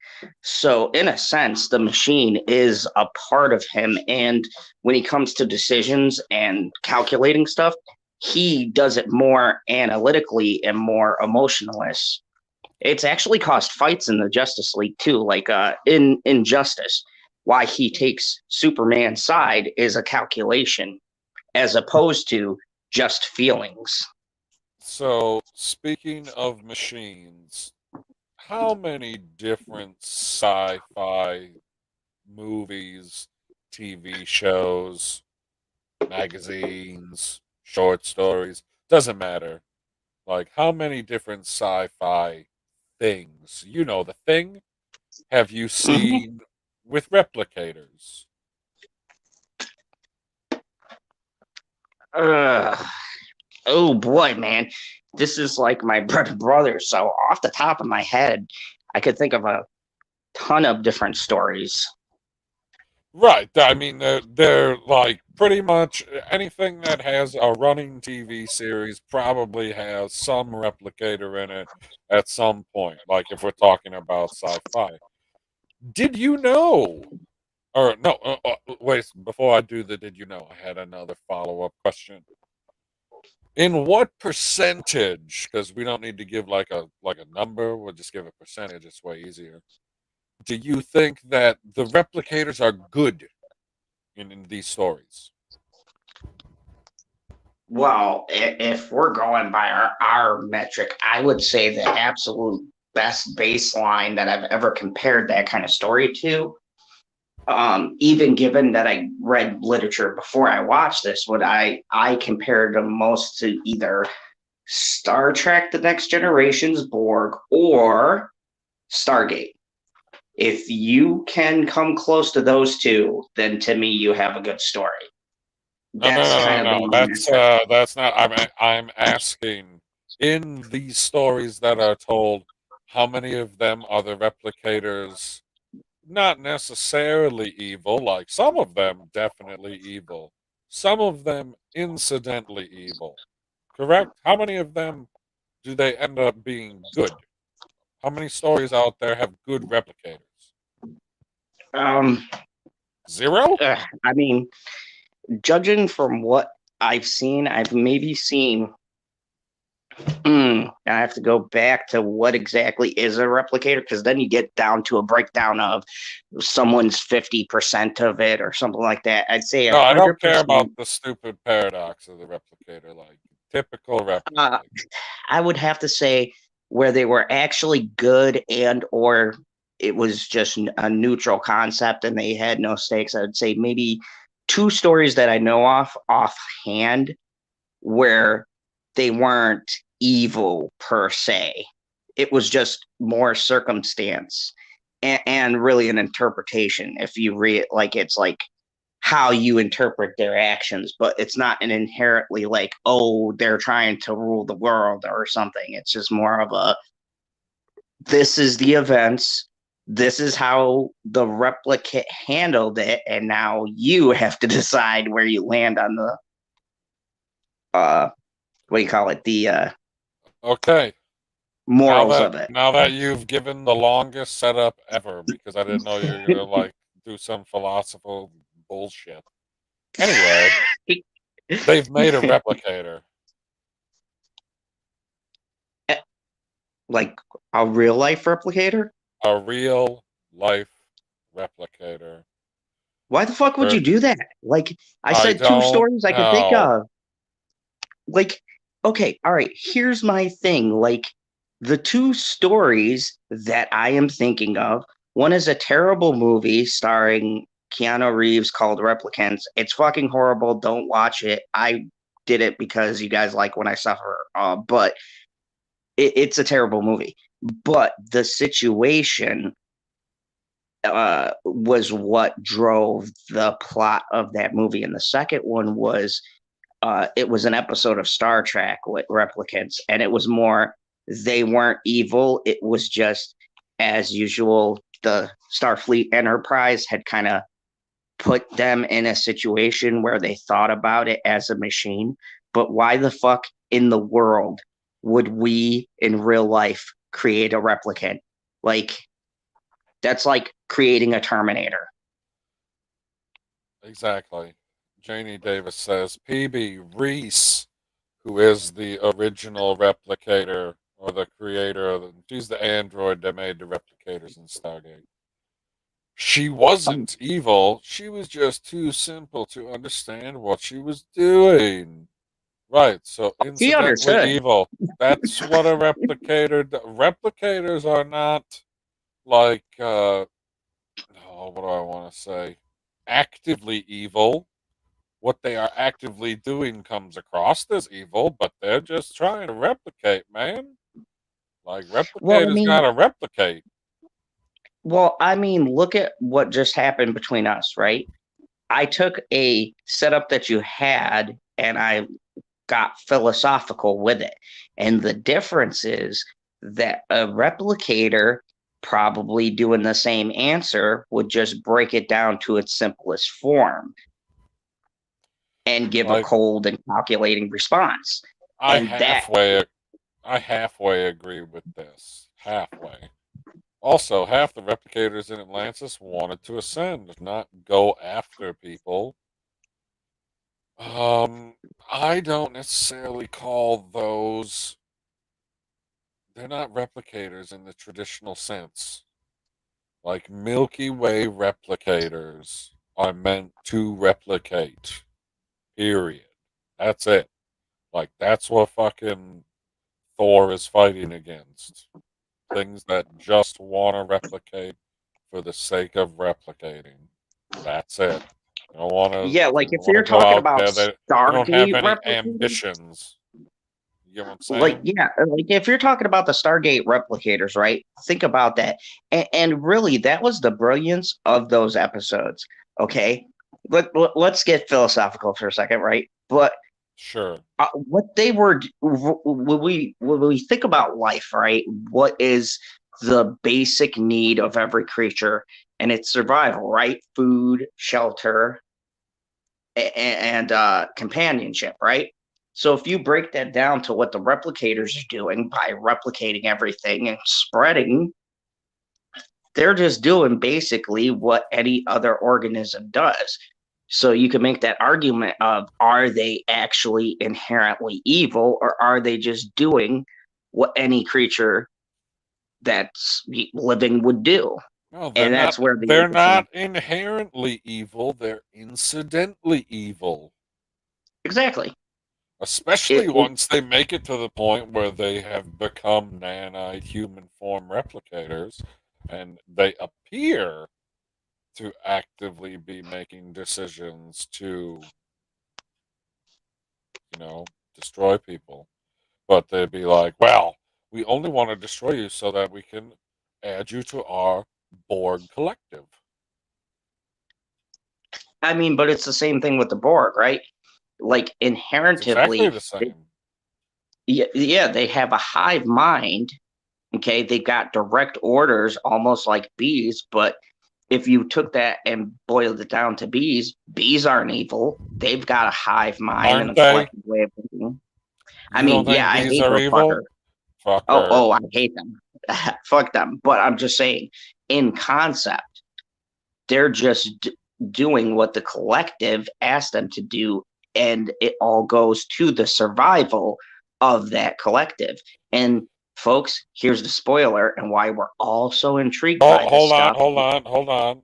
So in a sense, the machine is a part of him. And when he comes to decisions and calculating stuff, he does it more analytically and more emotionalist. It's actually caused fights in the Justice League too, like in Injustice. Why he takes Superman's side is a calculation as opposed to just feelings. So, speaking of machines, how many different sci-fi movies, TV shows, magazines, short stories, doesn't matter. Like, how many different sci-fi things, the thing, have you Mm-hmm. seen with replicators? Oh boy, man, this is like my bread and brother. So off the top of my head, I could think of a ton of different stories. Right. I mean, they're like pretty much anything that has a running TV series probably has some replicator in it at some point. Like if we're talking about sci-fi. Did you know? Or no, wait, before I do the did you know, I had another follow-up question. In what percentage, because we don't need to give like a number, we'll just give a percentage, it's way easier. Do you think that the replicators are good in these stories? Well, if we're going by our metric, I would say the absolute best baseline that I've ever compared that kind of story to, even given that I read literature before I watched this, what I compared them most to either Star Trek: The Next Generation's Borg or Stargate. If you can come close to those two, then to me you have a good story. No, no, That's no, kind no, of no. been my metric. That's not. I'm asking in these stories that are told, how many of them are the replicators? Not necessarily evil. Like some of them definitely evil. Some of them incidentally evil. Correct? How many of them do they end up being good? How many stories out there have good replicators? Um, Zero? I mean, judging from what I've seen, I've maybe seen. I have to go back to what exactly is a replicator, because then you get down to a breakdown of someone's 50% of it or something like that. I'd say a No, I don't hundred care about percent. the stupid paradox of the replicator, like typical Uh, replicator. I would have to say where they were actually good and or it was just a neutral concept and they had no stakes. I would say maybe two stories that I know offhand where they weren't evil per se. It was just more circumstance and really an interpretation. If you read it, like it's like how you interpret their actions, but it's not an inherently like, oh, they're trying to rule the world or something. It's just more of a this is the events, this is how the replicate handled it, and now you have to decide where you land on the what do you call it? The Okay, morals of it. now that you've given the longest setup ever, because I didn't know you were gonna like do some philosophical bullshit. Anyway, they've made a replicator, Like a real life replicator? a real life replicator. Why the fuck would For you do that? Like I I said, two don't stories I could think know. of. Like, okay, all right, here's my thing. Like, the two stories that I am thinking of, one is a terrible movie starring Keanu Reeves called Replicants. It's fucking horrible. Don't watch it. I did it because you guys like When I Suffer. But it's a terrible movie. But the situation was what drove the plot of that movie. And the second one was it was an episode of Star Trek with replicants, and it was more they weren't evil. It was just as usual. The Starfleet Enterprise had kind of put them in a situation where they thought about it as a machine. But why the fuck in the world would we in real life create a replicant? Like, that's like creating a Terminator. Exactly. Janie Davis says PB Reese, who is the original replicator or the creator of she's the android that made the replicators in Stargate. She Um, wasn't evil. She was just too simple to understand what she was doing. Right. So he incidentally understood. evil. That's what a replicator. Replicators are not like. Oh, what do I want to say? Actively evil. What they are actively doing comes across as evil, but they're just trying to replicate, man. Like Well, I replicators mean, gotta replicate. look at what just happened between us, right? I took a setup that you had and I got philosophical with it. And the difference is that a replicator probably doing the same answer would just break it down to its simplest form and give a Like cold and calculating response. I And that, halfway I halfway agree with this. Halfway. Also, half the replicators in Atlantis wanted to ascend, not go after people. Um, I don't necessarily call those. They're not replicators in the traditional sense. Like Milky Way replicators are meant to replicate. Period. That's it. Like, that's what fucking Thor is fighting against. Things that just want to replicate for the sake of replicating. That's it. They don't want to. Yeah, They like don't if want you're to go talking out about there. They don't have Stargate any replicators, ambitions. You get what I'm like saying? yeah, like if you're talking about the Stargate replicators, right? Think about that. And really that was the brilliance of those episodes. Okay. Let's get philosophical for a second, right? But Sure. what they were when we think about life, right? What is the basic need of every creature? And it's survival, right? Food, shelter, and companionship, right? So if you break that down to what the replicators are doing by replicating everything and spreading, they're just doing basically what any other organism does. So you can make that argument of, are they actually inherently evil, or are they just doing what any creature that's living would do? No, they're And not. that's where the They're interesting. not inherently evil. They're incidentally evil. Exactly. Especially It once they make it to the point where they have become nanite human form replicators, and they appear to actively be making decisions to, destroy people. But they'd be like, well, we only want to destroy you so that we can add you to our Borg collective. I mean, but it's the same thing with the Borg, right? Like It's exactly inherently, the same. yeah, they have a hive mind. Okay, they got direct orders, almost like bees. But if you took that and boiled it down to bees, bees aren't evil. They've got a hive mind and Aren't a they? collective way of thinking. I You don't mean, yeah, think I bees hate are those fuckers. evil? Oh, Fucker. I hate them. Fuck them. But I'm just saying, in concept, they're just doing what the collective asked them to do, and it all goes to the survival of that collective. And folks, here's the spoiler and why we're all so intrigued Oh, by this hold on, stuff. hold on, hold on.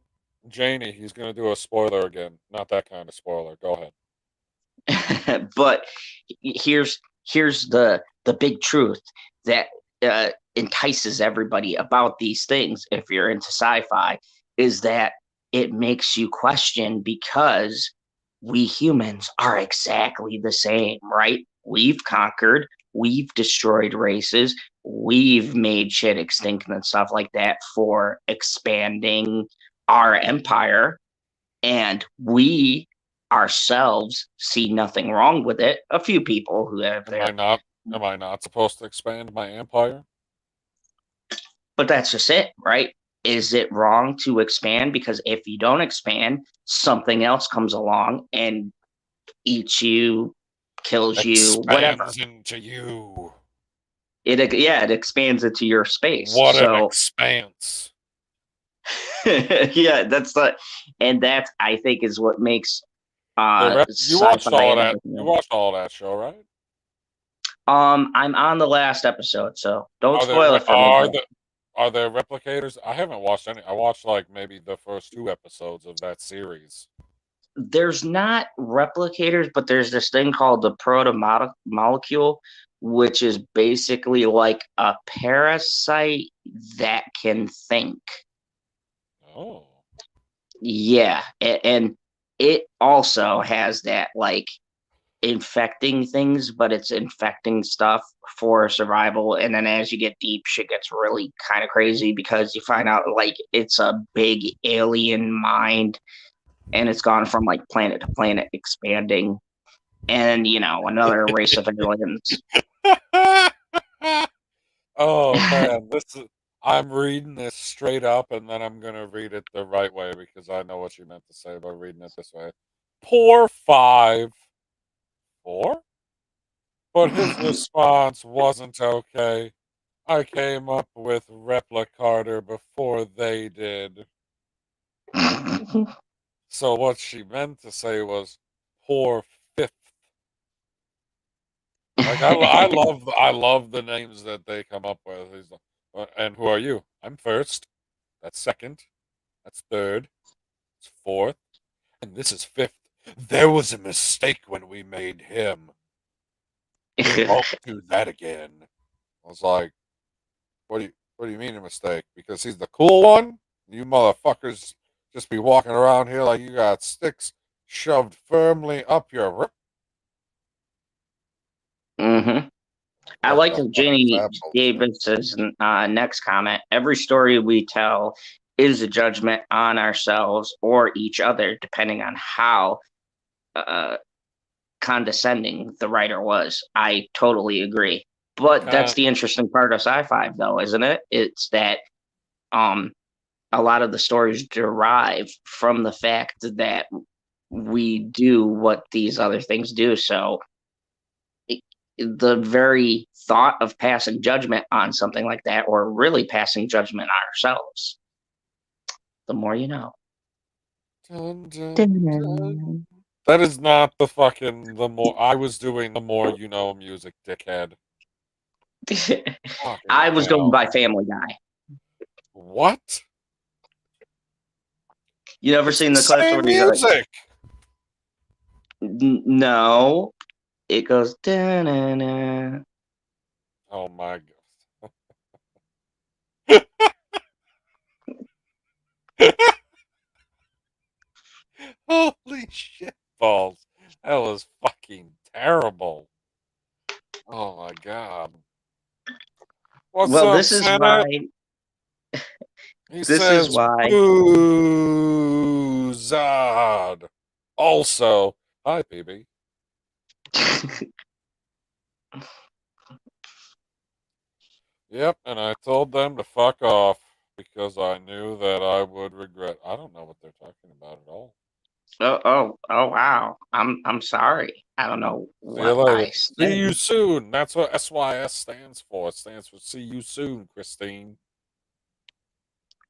Janie, he's going to do a spoiler again. Not that kind of spoiler. Go ahead. But here's the big truth that entices everybody about these things, if you're into sci-fi, is that it makes you question, because we humans are exactly the same, right? We've conquered, we've destroyed races, we've made shit extinct and stuff like that for expanding our empire, and we ourselves see nothing wrong with it. A few people who have Am I their, not? Am I not supposed to expand my empire? but that's just it, right? Is it wrong to expand? Because if you don't expand, something else comes along and eats you, kills you, whatever. Expands into you. It expands into your space. What an So expanse! yeah, and that I think is what makes You sci-fi watched all of and that. everything You else. watched all that show, right? I'm on the last episode, so don't Are there spoil re- it for me. are But the are there replicators? I haven't watched any. I watched like maybe the first two episodes of that series. there's not replicators, but there's this thing called the molecule, which is basically like a parasite that can think. Oh, Yeah, and it also has that like infecting things, but it's infecting stuff for survival. And then as you get deep, shit gets really kind of crazy, because you find out like it's a big alien mind, and it's gone from like planet to planet expanding, and another race of aliens. oh man, this is. I'm reading this straight up, and then I'm gonna read it the right way because I know what you meant to say by reading it this way. Poor five. Four? But his response wasn't okay. I came up with Replicarter before they did. So what she meant to say was poor fifth. Like I love the names that they come up with. He's like, and who are you? I'm first. That's second. That's third. It's fourth. And this is fifth. There was a mistake when we made him. We won't do that again. I was like, what do you mean a mistake? Because he's the cool one? You motherfuckers just be walking around here like you got sticks shoved firmly up your. Mm-hmm. I What like the fuck is Janie that bullshit? Davis's next comment. Every story we tell is a judgment on ourselves or each other, depending on how uh, condescending the writer was. I totally agree. But that's the interesting part of sci-fi, though, isn't it? It's that um, a lot of the stories derive from the fact that we do what these other things do. So the very thought of passing judgment on something like that, or really passing judgment on ourselves, the more you know. Dun, dun, dun. That is not the fucking the more I was doing the more you know music, dickhead. Fucking I was going hell. by Family Guy. What? You never It's seen the the clips where same he's like, music. no, it goes, da-na-na. Oh my god. Holy shit balls. That was fucking terrible. Oh my god. What's Well, up, this is Senate? why. He This is says why. Boozad. Also, hi, baby. Yep, and I told them to fuck off because I knew that I would regret. I don't know what they're talking about at all. Oh! Wow! I'm sorry. I don't know See you what later. I See you said. soon. That's what SYS stands for. It stands for see you soon, Christine.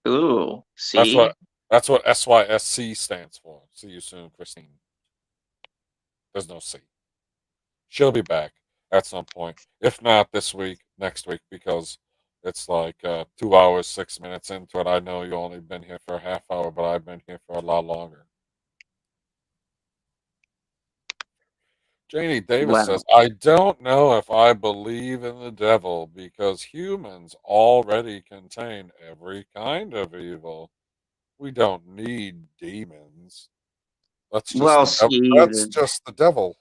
Ooh, That's see, what that's what SYSC stands for. See you soon, Christine. There's no C. She'll be back at some point. If not this week, next week, because it's like 2 hours, 6 minutes into it. I know you only been here for a half hour, but I've been here for a lot longer. Janie Davis says, well, I don't know if I believe in the devil because humans already contain every kind of evil. We don't need demons. That's just well, the devil. see, That's just the devil.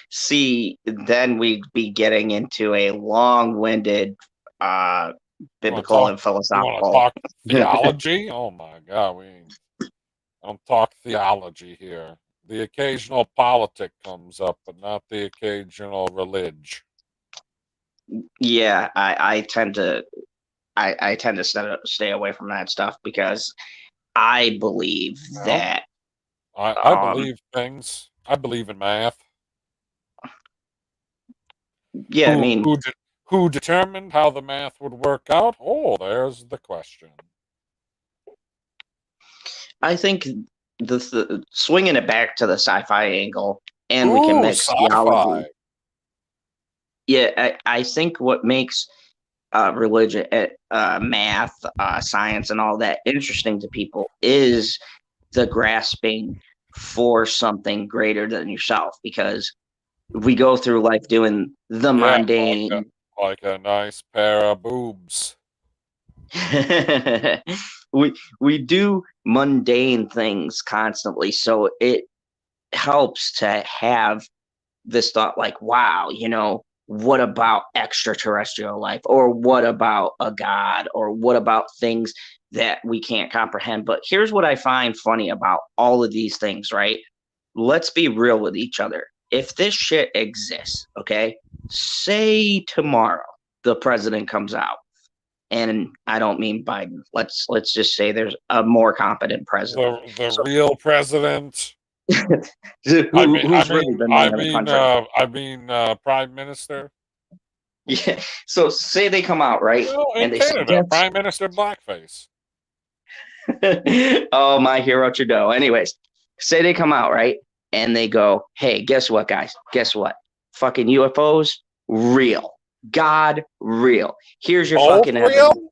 see, then we'd be getting into a long-winded, uh, You want to biblical talk? and You want to philosophical. talk theology? Oh my God, don't talk theology here. The occasional politic comes up, but not the occasional religion. Yeah, I tend to stay away from that stuff because I believe Well, that I um believe things. I believe in math. yeah, I Who mean, who de- who determined how the math would work out? Oh, there's the question. I think the swinging it back to the sci-fi angle, and we can Ooh, mix theology. sci-fi. Yeah, I think what makes religion, math, science, and all that interesting to people is the grasping for something greater than yourself, because we go through life doing the Yeah, mundane. like a nice pair of boobs. We do mundane things constantly, so it helps to have this thought like, wow, what about extraterrestrial life, or what about a god, or what about things that we can't comprehend? But here's what I find funny about all of these things, right? Let's be real with each other. If this shit exists, okay, say tomorrow the president comes out, and I don't mean Biden. Let's just say there's a more competent president. The So real president. who's really the man of the country? Prime Minister. Yeah. So say they come out, right? Well, in And they say, Canada, guess. Prime Minister blackface. Oh, my hero Trudeau. Anyways, say they come out, right? And they go, hey, guess what, guys? Guess what? Fucking UFOs, real. God, real. Here's your Both fucking evidence. real?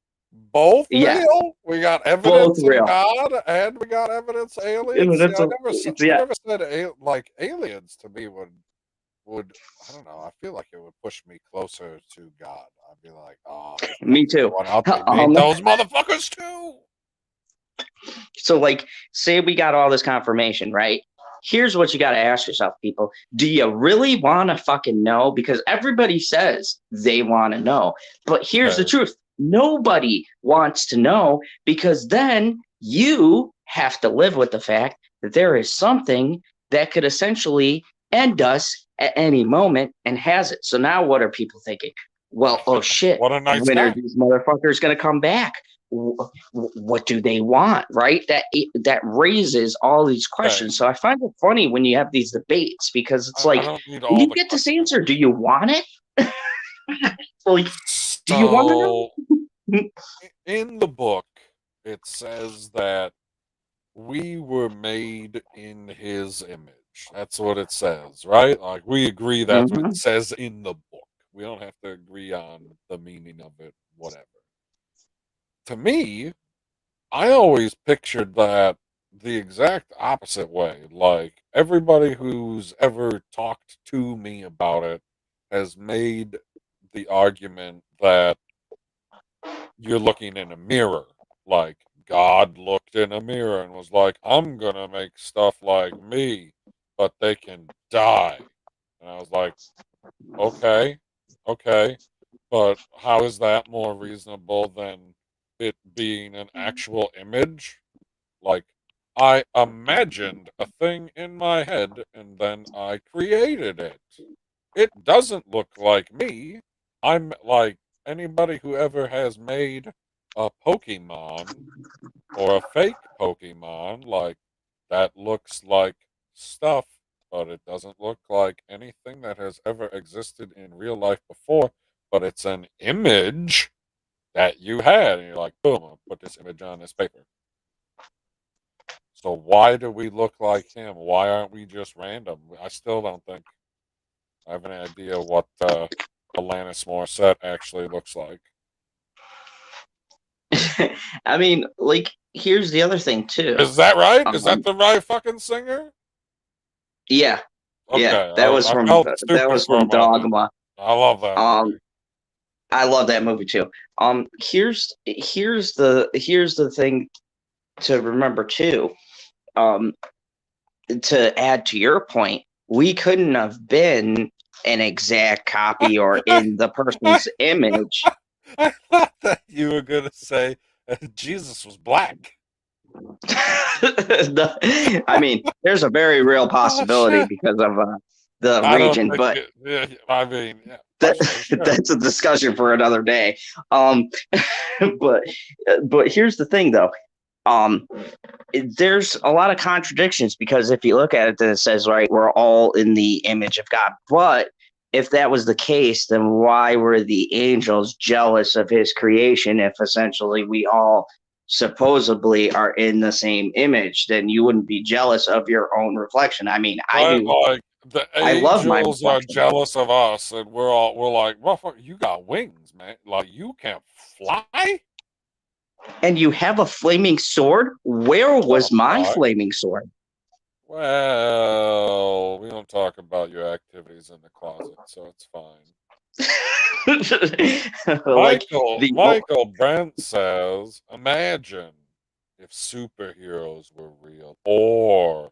Both Yeah, real? We got both evidence of real. God and we got evidence of You know, aliens. See, that's a, I yeah. never said like aliens to me would, I don't know, I feel like it would push me closer to God. I'd be like, oh, if Me God's too. going out, they made those motherfuckers too. So, like, say we got all this confirmation, right? Here's what you got to ask yourself, people. Do you really want to fucking know? Because everybody says they want to know. But here's the Okay. truth. Nobody wants to know, because then you have to live with the fact that there is something that could essentially end us at any moment, and has it. So now what are people thinking? Well, oh shit, What a nice when are guy. these motherfuckers going to come back? What do they want, right? That raises all these Okay. questions. So I find it funny when you have these debates, because it's I like, don't need when all you the get this questions. answer, do you want it? Like, do you want So, to know? in the book, it says that we were made in his image. That's what it says, right? Like, we agree that's what it Mhm. says in the book. We don't have to agree on the meaning of it, whatever. To me, I always pictured that the exact opposite way. Like, everybody who's ever talked to me about it has made the argument that you're looking in a mirror. Like, God looked in a mirror and was like, I'm gonna make stuff like me, but they can die. And I was like, okay, okay, but how is that more reasonable than it being an actual image? Like, I imagined a thing in my head and then I created it. It doesn't look like me. I'm like anybody who ever has made a Pokemon or a fake Pokemon, like that looks like stuff, but it doesn't look like anything that has ever existed in real life before. But it's an image that you had, and you're like, boom, I'll put this image on this paper. So why do we look like him? Why aren't we just random? I still don't think I have any idea what Alanis Morissette actually looks like. I mean, like, here's the other thing too. Is that right? Is that Um, the right fucking singer? yeah, yeah, Okay, I felt that stupid was for a from moment. Dogma. I love that Um, movie. I love that movie too. Here's the thing to remember too. Um, to add to your point, we couldn't have been an exact copy or in the I, person's image. I thought that you were gonna say Jesus was black. I mean, there's a very real Oh possibility shit! because of the I don't region, think but it. Yeah, I mean, yeah, that partially, sure. that's a discussion for another day. Um, but here's the thing, though. Um, there's a lot of contradictions, because if you look at it, then it says, right, we're all in the image of God. But if that was the case, then why were the angels jealous of his creation if essentially we all supposedly are in the same image? Then you wouldn't be jealous of your own reflection. I mean, I Right? do. Like the I love my angels are reflection. jealous of us, and we're like, motherfucker, you got wings, man. Like you can't fly. And you have a flaming sword? Where The was my fuck? flaming sword? Well, we don't talk about your activities in the closet, so it's fine. Like the Michael Brent says, imagine if superheroes were real or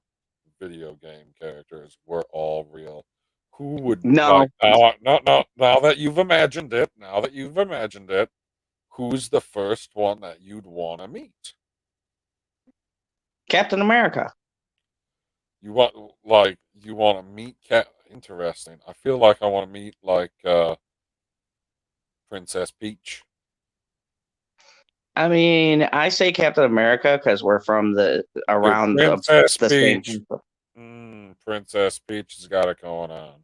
video game characters were all real. Who would like no, now that you've imagined it, who's the first one that you'd want to meet? Captain America. You want to meet Cat interesting. I feel like I want to meet like Princess Peach. I mean, I say Captain America because we're from the Dude, around Princess the same Peach. people. Princess Peach has got it going on.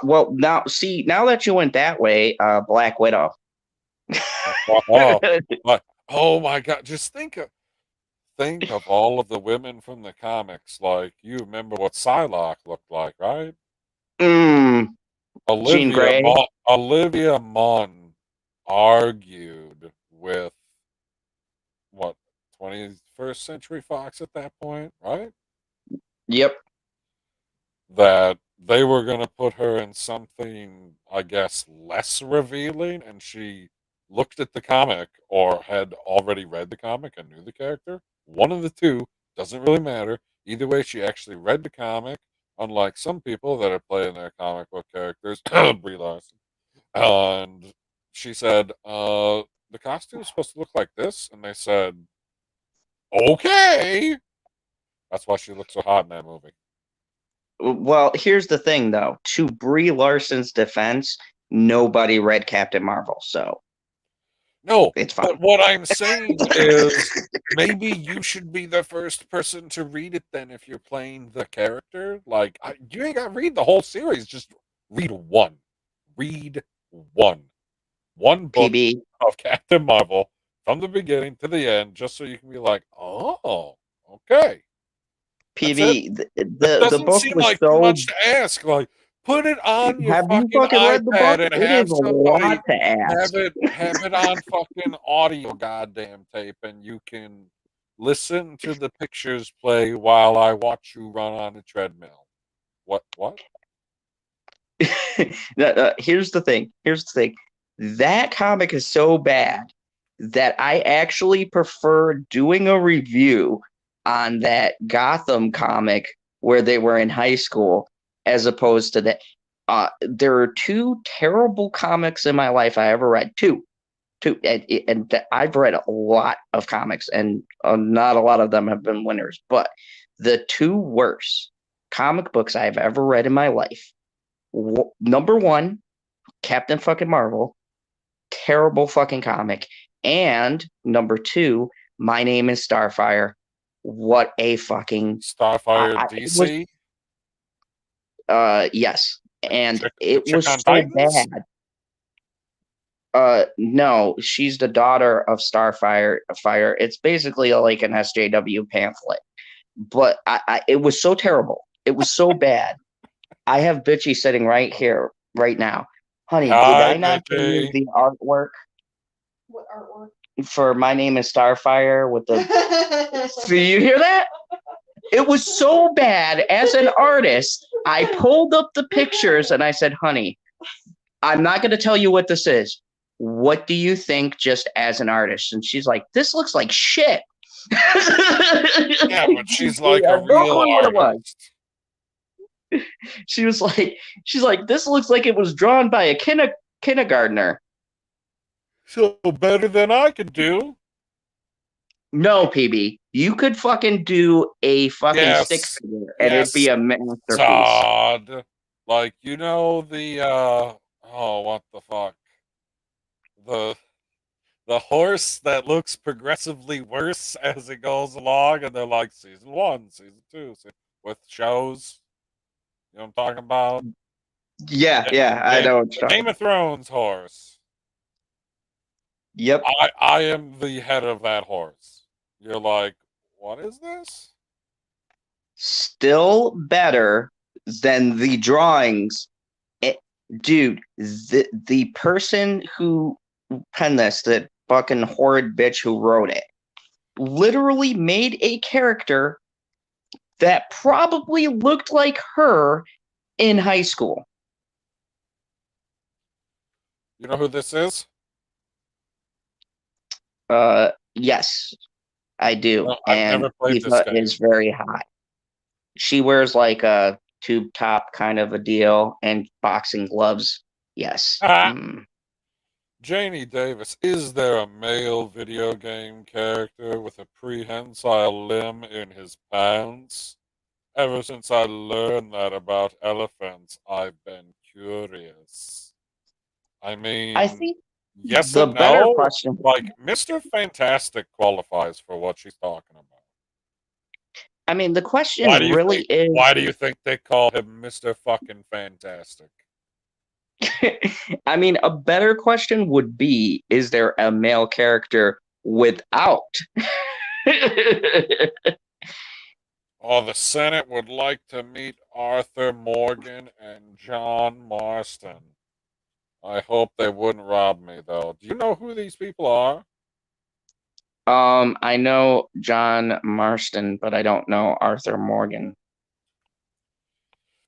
Well, now that you went that way, Black Widow. Oh, but oh my God! Just think of all of the women from the comics. Like you remember what Psylocke looked like, right? mm, Jean Grey. Olivia Munn argued with what 21st Century Fox at that point, right? Yep. That they were going to put her in something, I guess, less revealing, and she looked at the comic or had already read the comic and knew the character. One of the two, doesn't really matter. Either way, she actually read the comic, unlike some people that are playing their comic book characters, Brie Larson. And she said, the costume's supposed to look like this. And they said, okay. That's why she looks so hot in that movie. Well, here's the thing, though. To Brie Larson's defense, nobody read Captain Marvel, so No, it's but fine. what I'm saying is maybe you should be the first person to read it then if you're playing the character. Like, you ain't got to read the whole series. Just read one. Read one. One book PB, of Captain Marvel from the beginning to the end, just so you can be like, oh, okay. That's it. PB, That the doesn't book seem was like too so. much to ask. Like, put it on your Have you fucking fucking read the book? iPad and It is have a lot somebody to ask. have it on fucking audio goddamn tape, and you can listen to the pictures play while I watch you run on the treadmill. What? Here's the thing. Here's the thing. That comic is so bad that I actually prefer doing a review on that Gotham comic where they were in high school as opposed to that. There are two terrible comics in my life I ever read. Two, and I've read a lot of comics, and not a lot of them have been winners. But the two worst comic books I've ever read in my life. Number one, Captain fucking Marvel, terrible fucking comic. And number two, My Name is Starfire. What a fucking Starfire it was DC? yes. And The it chick was on so Titans? bad. No, she's the daughter of Starfire. Fire. It's basically like an SJW pamphlet. But it was so terrible. It was so bad. I have Bitchy sitting right here, right now. Honey, did Hi, I not send you Bitchy. the artwork? What artwork? For My Name is Starfire with the. Do you hear that? It was so bad. As an artist, I pulled up the pictures and I said, honey, I'm not going to tell you what this is. What do you think just as an artist? And she's like, this looks like shit. Yeah, but she's like a No real clue what it was. artist. She's like, this looks like it was drawn by a kindergartner. So better than I could do. No, PB, you could fucking do a fucking stick Yes. figure and it'd be Yes. a masterpiece. Todd. Like, you know the oh, what the fuck? The the horse that looks progressively worse as it goes along, and they're like season 1, season 2, with shows. You know what I'm talking about? Yeah, I know what you're Game talking. of Thrones horse. Yep. I am the head of that horse. You're like, what is this? Still better than the drawings. Dude, the person who penned this, the fucking horrid bitch who wrote it, literally made a character that probably looked like her in high school. You know who this is? Yes, I do. No, I've And never played this Eva game. is very hot. She wears like a tube top kind of a deal and boxing gloves. Yes. Janie Davis, is there a male video game character with a prehensile limb in his pants? Ever since I learned that about elephants, I've been curious. I I mean, think yes the and better no. question. Like, Mr. Fantastic qualifies for what she's talking about. I mean, the Why question do you really think is. why do you think they call him Mr. fucking Fantastic? I mean, a better question would be: is there a male character without? Oh, the Senate would like to meet Arthur Morgan and John Marston. I hope they wouldn't rob me, though. Do you know who these people are? I know John Marston, but I don't know Arthur Morgan.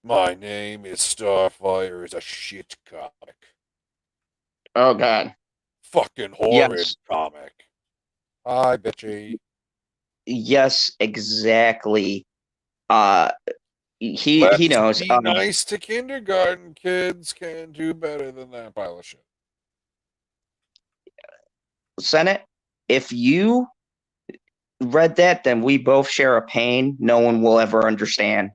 My name is Starfire is a shit comic. Oh God. Fucking horrid Yes. comic. Hi, bitchy. Yes, exactly. Uh he Let's knows. be nice to kindergarten kids. Can do better than that pile of shit. Senate, if you read that, then we both share a pain no one will ever understand.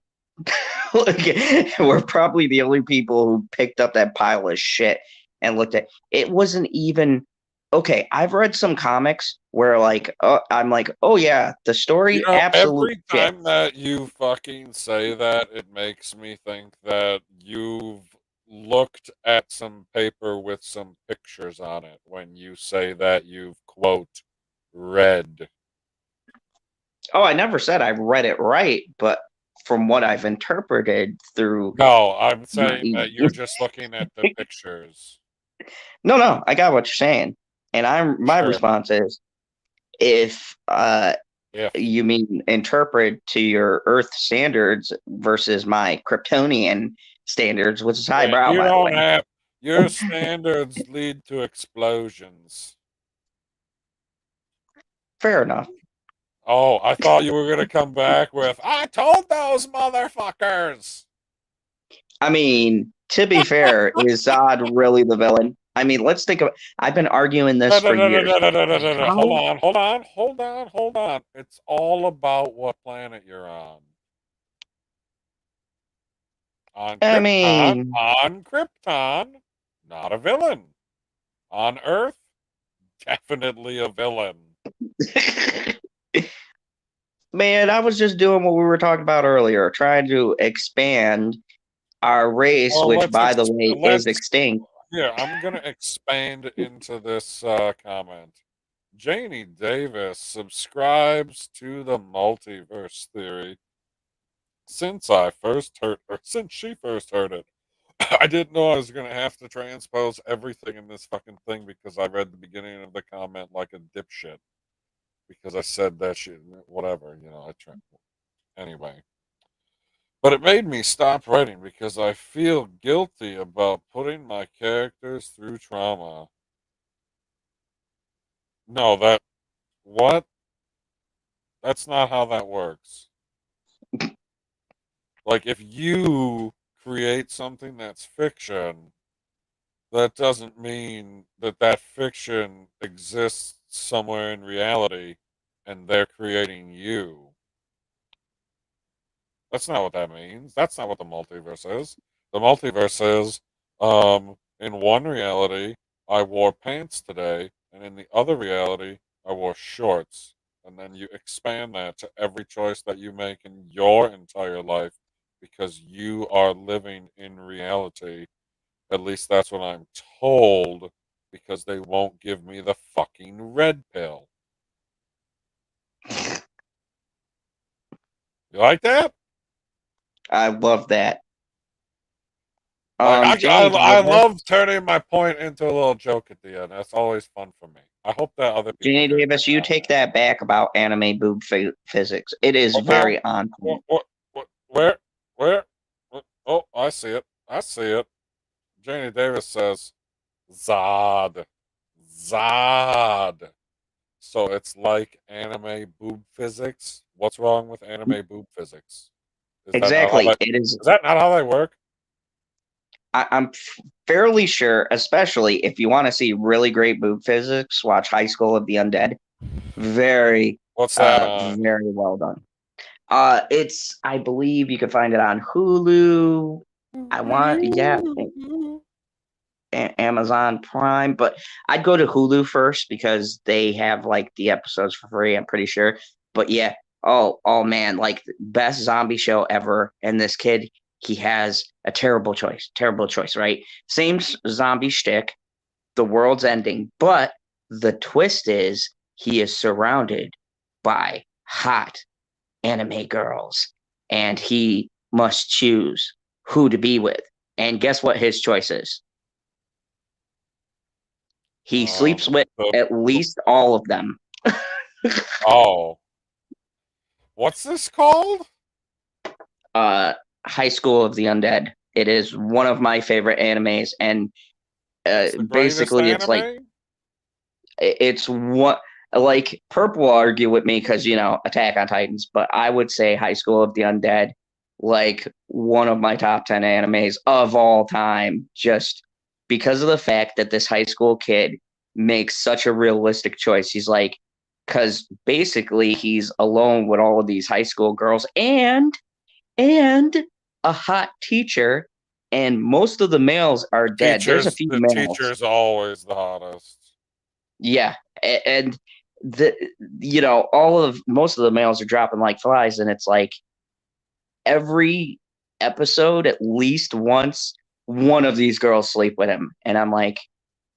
Like, we're probably the only people who picked up that pile of shit and looked at it. Wasn't even okay. I've read some comics where, like, I'm like, oh yeah, the You story, know, absolute every shit. time that you fucking say that, it makes me think that you've looked at some paper with some pictures on it when you say that you've, quote, read. Oh, I never said I read it right, but from what I've interpreted through No, I'm my saying that you're just looking at the pictures. no, I got what you're saying, and my Sure. response is if If. you mean interpret to your Earth standards versus my Kryptonian standards, which is Yeah, highbrow, you by the don't way. have. Your standards lead to explosions. Fair enough. Oh, I thought you were going to come back with, I told those motherfuckers. I mean, to be fair, is Zod really the villain? I mean, let's think of. I've been arguing No, this no, for no, no, years. no, no, no, no, no, no. Hold How? on, hold on, hold on, hold on. It's all about what planet you're on. I mean, On Krypton, not a villain. On Earth, definitely a villain. man, I was just doing what we were talking about earlier, trying to expand our race, Well, which, by the way, is let's extinct. here. I'm gonna expand into this comment. Janie Davis subscribes to the multiverse theory. Since she first heard it, I didn't know I was going to have to transpose everything in this fucking thing because I read the beginning of the comment like a dipshit because I said that shit, whatever, anyway. But it made me stop writing because I feel guilty about putting my characters through trauma. No, what? That's not how that works. Like, if you create something that's fiction, that doesn't mean that that fiction exists somewhere in reality and they're creating you. That's not what that means. That's not what the multiverse is. The multiverse is, in one reality, I wore pants today, and in the other reality, I wore shorts. And then you expand that to every choice that you make in your entire life because you are living in reality. At least that's what I'm told because they won't give me the fucking red pill. You like that? I love that. Like Janie I Davis. love turning my point into a little joke at the end. That's always fun for me. I hope that other people Janie get Davis, you that. take that back about anime physics. It is What now? very on point. Where? Where? Oh, I see it. I see it. Janie Davis says Zod. Zod. So it's like anime boob physics. What's wrong with anime boob physics? Exactly. It is. Is that not how they work? I'm fairly sure, especially if you want to see really great boob physics, watch High School of the Undead. Very, What's that on? very well done. It's, I believe you can find it on Hulu. Yeah, I think Amazon Prime, but I'd go to Hulu first because they have like the episodes for free, I'm pretty sure. But yeah, oh man, like best zombie show ever. And this kid, he has a terrible choice, right? Same zombie shtick, the world's ending, but the twist is he is surrounded by hot anime girls, and he must choose who to be with. And guess what his choice is? He sleeps with The, at least all of them. oh, what's this called? High School of the Undead. It is one of my favorite animes, and It's the greatest basically anime? it's what like Purp will argue with me because Attack on Titans, but I would say High School of the Undead, like one of my top 10 animes of all time, just because of the fact that this high school kid makes such a realistic choice. He's like, because basically he's alone with all of these high school girls and a hot teacher, and most of the males are dead. There's a few The males. teacher's always the hottest. Yeah, and the all of most of the males are dropping like flies, and it's like every episode, at least once, one of these girls sleep with him, and I'm like,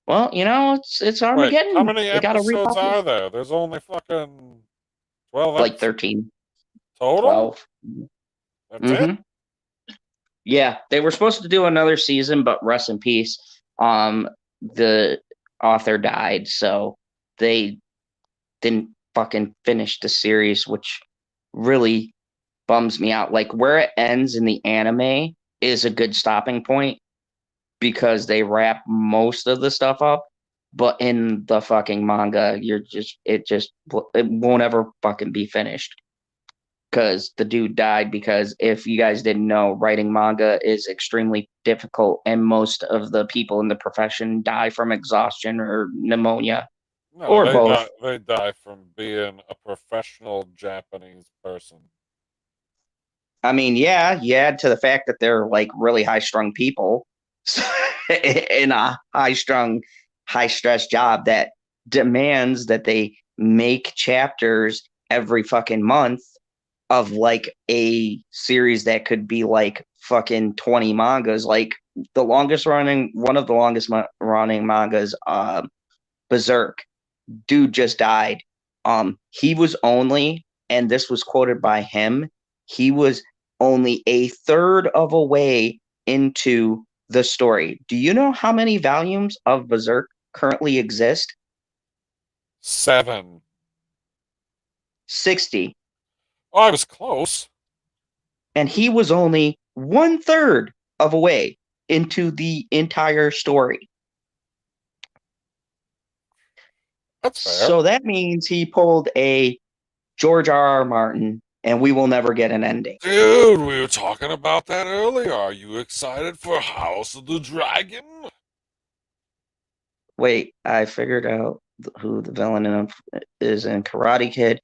well, it's Wait, how Armageddon. many They got to episodes repopulate. are there? There's only fucking 12 Like episodes 13, total? 12. That's it? Mm-hmm. Yeah, they were supposed to do another season, but rest in peace. The author died, so they didn't fucking finish the series, which really bums me out. Like where it ends in the anime is a good stopping point because they wrap most of the stuff up. But in the fucking manga, it won't ever fucking be finished because the dude died. Because if you guys didn't know, writing manga is extremely difficult, and most of the people in the profession die from exhaustion or pneumonia No, or both. they die from being a professional Japanese person. I mean, yeah, you add to the fact that they're like really high strung people in a high strung, high stress job that demands that they make chapters every fucking month of like a series that could be like fucking 20 mangas. Like one of the longest running mangas, Berserk. Dude just died. He was only, and this was quoted by him, he was only a third of a way into the story. Do you know how many volumes of Berserk currently exist? 7. 60. Oh, I was close. And he was only one third of a way into the entire story. That's fair. So that means he pulled a George R. R. Martin, and we will never get an ending. Dude, we were talking about that earlier. Are you excited for House of the Dragon? Wait, I figured out who the villain is in Karate Kid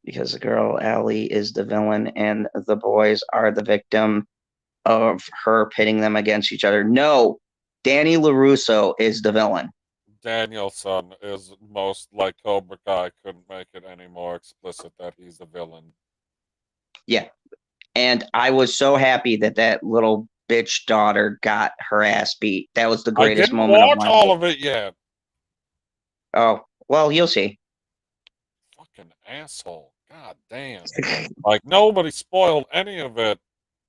because the girl Allie is the villain and the boys are the victim of her pitting them against each other. No, Danny LaRusso is the villain. Danielson is most like Cobra Kai. Couldn't make it any more explicit that he's the villain. Yeah. And I was so happy that that little bitch daughter got her ass beat. That was the I greatest didn't moment of watch my all life. of it yet. Oh, well, you'll see. Fucking asshole. God damn. Like, nobody spoiled any of it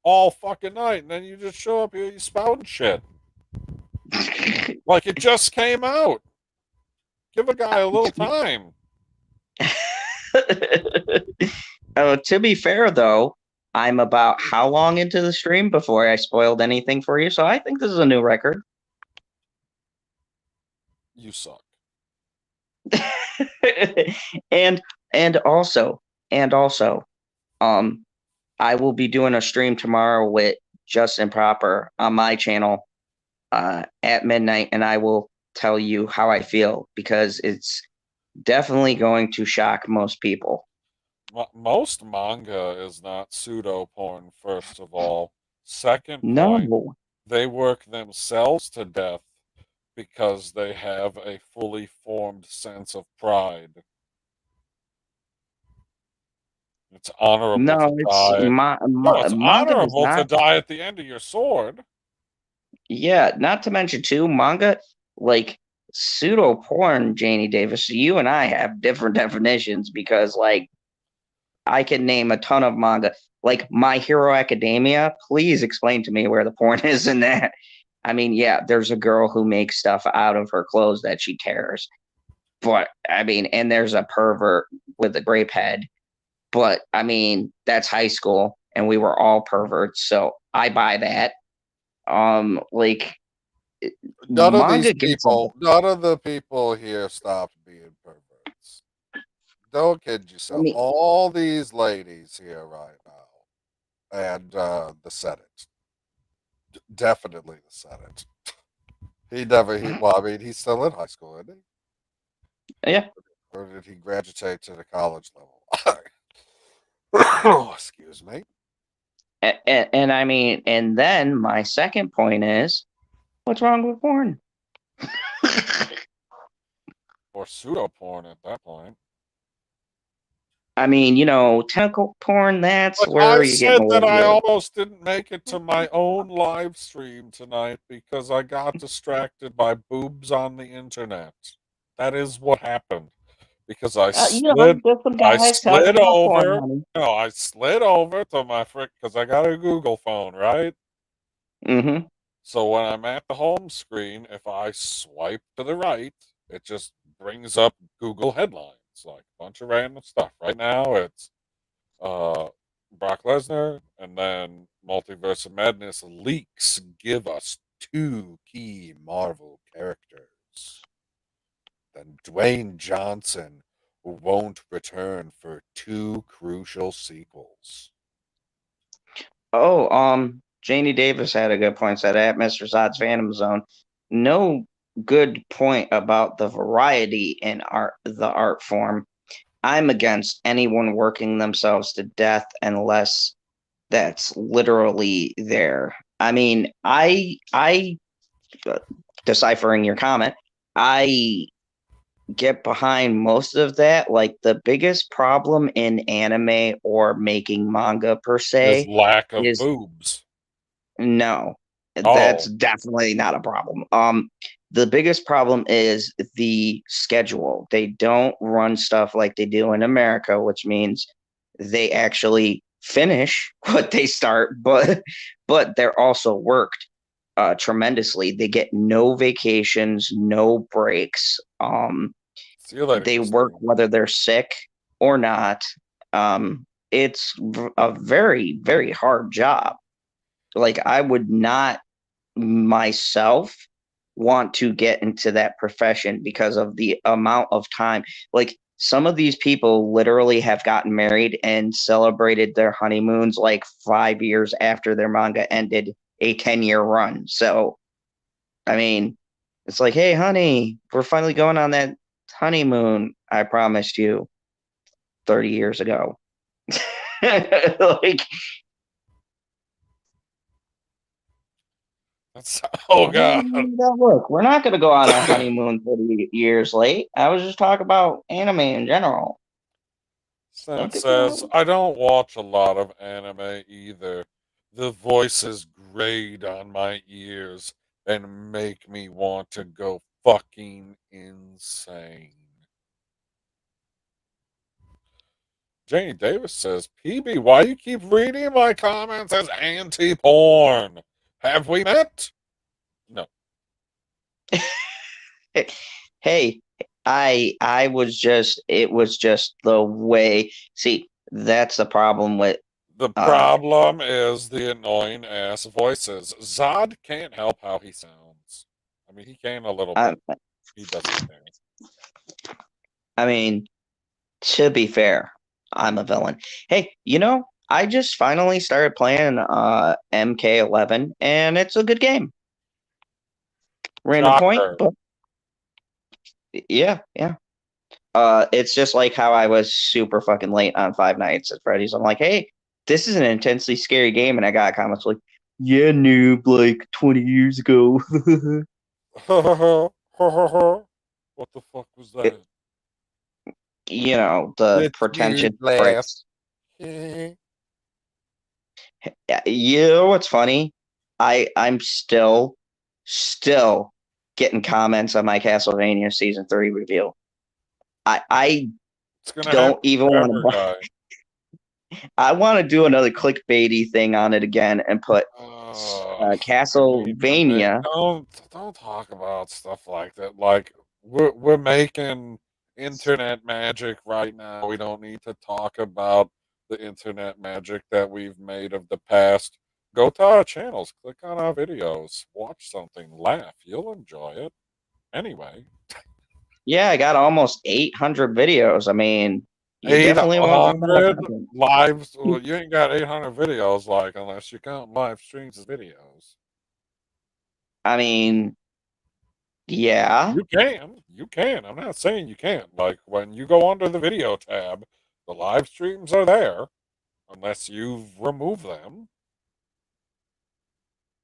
all fucking night, and then you just show up here, you spouting shit. Like, it just came out. Give a guy a little time. To be fair, though, I'm about how long into the stream before I spoiled anything for you? So I think this is a new record. You suck. and and also and also, um, I will be doing a stream tomorrow with Justin Proper on my channel at midnight, and I will tell you how I feel because it's definitely going to shock most people. Most manga is not pseudo porn, first of all. Second point, No, they work themselves to death because they have a fully formed sense of pride. It's honorable to no, it's die. No, it's manga does honorable to not. die at the end of your sword. Yeah, not to mention too, manga like pseudo porn, Janie Davis. You and I have different definitions because like I can name a ton of manga. Like My Hero Academia, please explain to me where the porn is in that. I mean, yeah, there's a girl who makes stuff out of her clothes that she tears. But I mean, and there's a pervert with a grape head. But I mean, that's high school. and we were all perverts. So I buy that. Like None of these manga gets a people, none of the people here stopped being perverts. Don't kid I yourself. mean, All these ladies here right now, and the Senate, definitely the Senate. He never. Well, I mean, he's still in high school, isn't he? yeah. Or did he graduate to the college level? Oh, excuse me. And I mean, and then my second point is, what's wrong with porn? Or pseudo porn at that point. I mean, tentacle porn, that's But I where you get said that more I weird. almost didn't make it to my own live stream tonight because I got distracted by boobs on the internet. That is what happened. Because Different I guys talking slid about porn, over, honey. no, I slid over to my frick, because I got a Google phone, right? Mm-hmm. So when I'm at the home screen, if I swipe to the right, it just brings up Google headlines, like a bunch of random stuff. Right now, it's uh, Brock Lesnar, and then Multiverse of Madness leaks give us two key Marvel characters. Then Dwayne Johnson won't return for two crucial sequels. Oh, Janie Davis had a good point. Said at Mr. Zod's Phantom Zone, no good point about the variety in the art form. I'm against anyone working themselves to death unless that's literally there. I mean, I deciphering your comment, I get behind most of that. Like the biggest problem in anime or making manga per Is se lack of is boobs. no, that's Oh, definitely not a problem. The biggest problem is the schedule. They don't run stuff like they do in America, which means they actually finish what they start, but they're also worked tremendously. They get no vacations, no breaks. see you later, They work Christine. whether they're sick or not. It's a very, very hard job. Like I would not myself want to get into that profession because of the amount of time. Like some of these people literally have gotten married and celebrated their honeymoons like 5 years after their manga ended a 10-year run. So, I mean, it's like, hey, honey, we're finally going on that honeymoon I promised you 30 years ago. Like, That's, oh, how God. does that work? We're not going to go on our honeymoon 30 years late. I was just talking about anime in general. Senate Look at that. says, I don't watch a lot of anime either. The voices grate on my ears and make me want to go fucking insane. Janie Davis says, PB, why you keep reading my comments as anti-porn? Have we met? No. Hey, I was just it was just the way. See, that's the problem with The uh problem is the annoying ass voices. Zod can't help how he sounds. I mean, he can a little I, bit. He doesn't care. I mean, to be fair, I'm a villain. Hey, I just finally started playing MK11 and it's a good game. Random point, Shocker. but yeah, yeah. It's just like how I was super fucking late on Five Nights at Freddy's. I'm like, hey, this is an intensely scary game, and I got comments like, yeah, noob, like 20 years ago. What the fuck was It, that? the It's pretentious dude laugh. bricks. You know what's funny? I'm still getting comments on my Castlevania season 3 review. I It's gonna don't happen even to want every to. guy. I want to do another clickbaity thing on it again and put I need to make Castlevania. don't talk about stuff like that. Like we're making internet magic right now. We don't need to talk about the internet magic that we've made of the past, go to our channels, click on our videos, watch something, laugh. You'll enjoy it. Anyway, Yeah, I got almost 800 videos. I mean, you definitely want some of my 800 content. lives. Well, you ain't got 800 videos, like, unless you count live streams as videos. I mean, yeah. You can. You can. I'm not saying you can't. Like, when you go under the video tab, the live streams are there, unless you've removed them.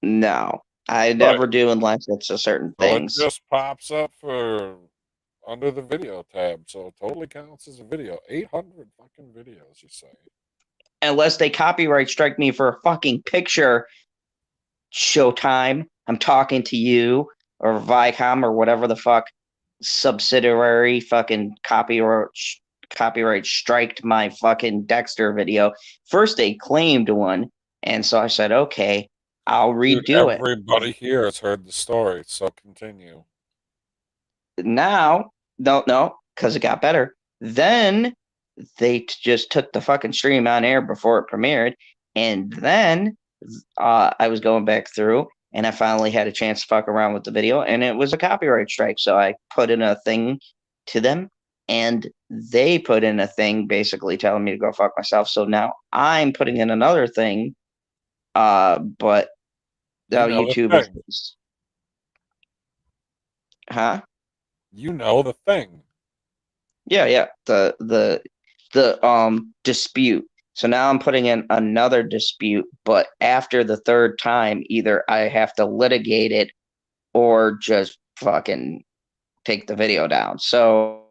No, I Right. never do unless it's a certain So it things. just pops up for under the video tab. So it totally counts as a video. 800 fucking videos, you say. Unless they copyright strike me for a fucking picture, Showtime, I'm talking to you, or Viacom, or whatever the fuck subsidiary fucking copyright striked my fucking Dexter video. First they claimed one, and so I said, okay, I'll Dude, redo it. everybody here has heard the story, so continue. Now, no, because it got better. Then they just took the fucking stream on air before it premiered, and then I was going back through, and I finally had a chance to fuck around with the video, and it was a copyright strike. So I put in a thing to them, and they put in a thing basically telling me to go fuck myself. So now I'm putting in another thing, but You now know the YouTube thing. is, huh? You know the thing. Yeah. The dispute. So now I'm putting in another dispute, but after the third time, either I have to litigate it or just fucking take the video down. So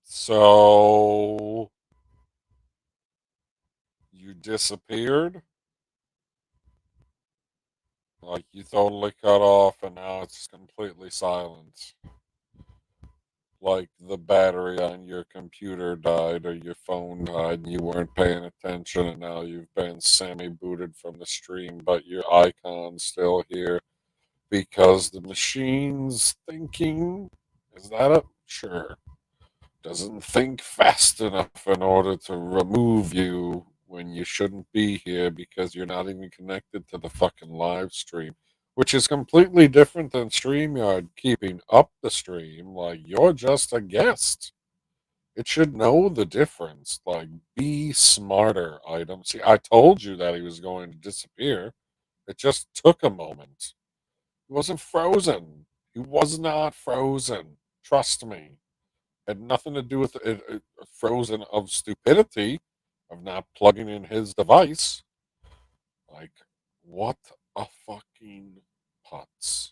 So you disappeared? Like, you totally cut off and now it's completely silent. Like the battery on your computer died or your phone died and you weren't paying attention and now you've been semi-booted from the stream, but your icon's still here because the machine's thinking. Is that a sure? Doesn't think fast enough in order to remove you when you shouldn't be here because you're not even connected to the fucking live stream, which is completely different than StreamYard keeping up the stream. Like, you're just a guest. It should know the difference. Like, be smarter, item. See, I told you that he was going to disappear. It just took a moment. He wasn't frozen. He was not frozen. Trust me. Had nothing to do with it, frozen of stupidity, of not plugging in his device. Like, what a fucking putz.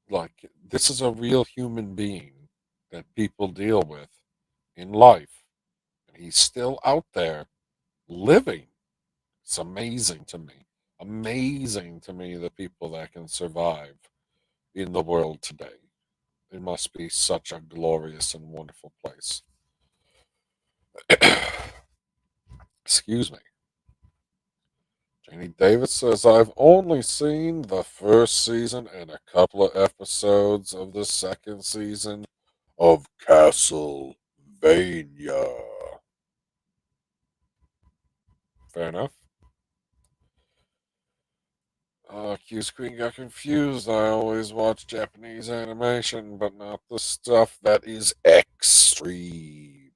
Like, this is a real human being that people deal with in life. And he's still out there living. It's amazing to me. Amazing to me the people that can survive in the world today. It must be such a glorious and wonderful place. Excuse me. Janie Davis says, I've only seen the first season and a couple of episodes of the second season of Castlevania. Fair enough. Q Screen got confused. I always watch Japanese animation, but not the stuff that is extreme.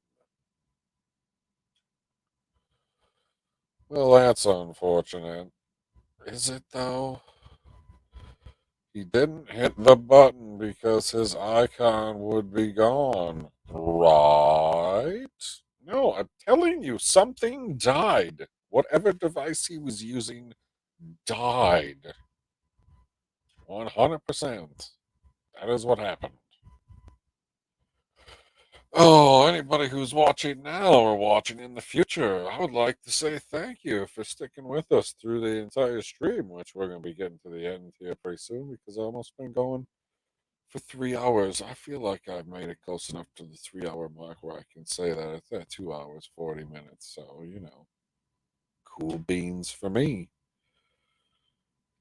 Well, that's unfortunate. Is it though? He didn't hit the button because his icon would be gone. Right? No, I'm telling you, something died. Whatever device he was using died. 100%. That is what happened. Oh, anybody who's watching now or watching in the future, I would like to say thank you for sticking with us through the entire stream, which we're going to be getting to the end here pretty soon because I've almost been going for 3 hours. I feel like I've made it close enough to the 3 hour mark where I can say that it's at 2 hours, 40 minutes. So, cool beans for me.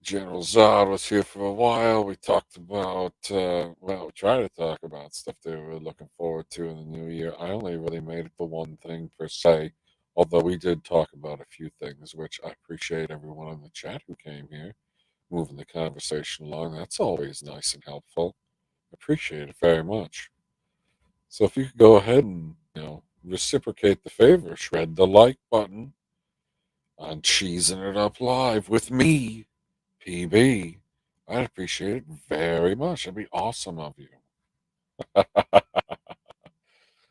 General Zod was here for a while. We talked about, we tried to talk about stuff that we were looking forward to in the new year. I only really made it to one thing per se, although we did talk about a few things, which I appreciate everyone in the chat who came here, moving the conversation along. That's always nice and helpful. Appreciate it very much. So if you could go ahead and, reciprocate the favor, shred the like button on Cheesing It Up Live with me, PB. I'd appreciate it very much. It'd be awesome of you.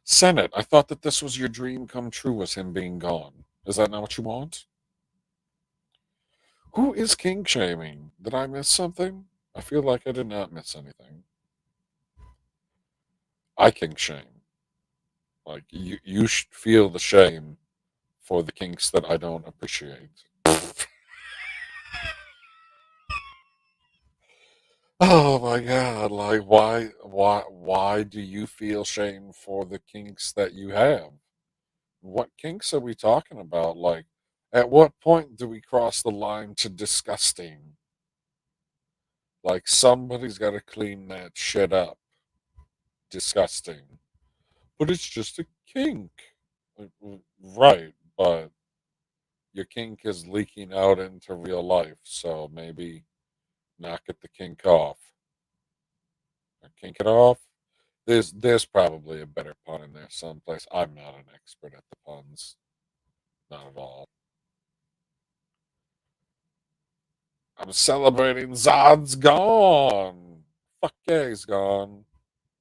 Senate, I thought that this was your dream come true, was him being gone. Is that not what you want? Who is king shaming? Did I miss something? I feel like I did not miss anything. I king shame. Like you should feel the shame for the kinks that I don't appreciate. Oh my god, like why do you feel shame for the kinks that you have? What kinks are we talking about? Like at what point do we cross the line to disgusting? Like somebody's got to clean that shit up. Disgusting. But it's just a kink. Right, but your kink is leaking out into real life, so maybe knock it the kink off. Or kink it off. There's probably a better pun in there someplace. I'm not an expert at the puns. Not at all. I'm celebrating Zod's gone. Fuck yeah, he's gone.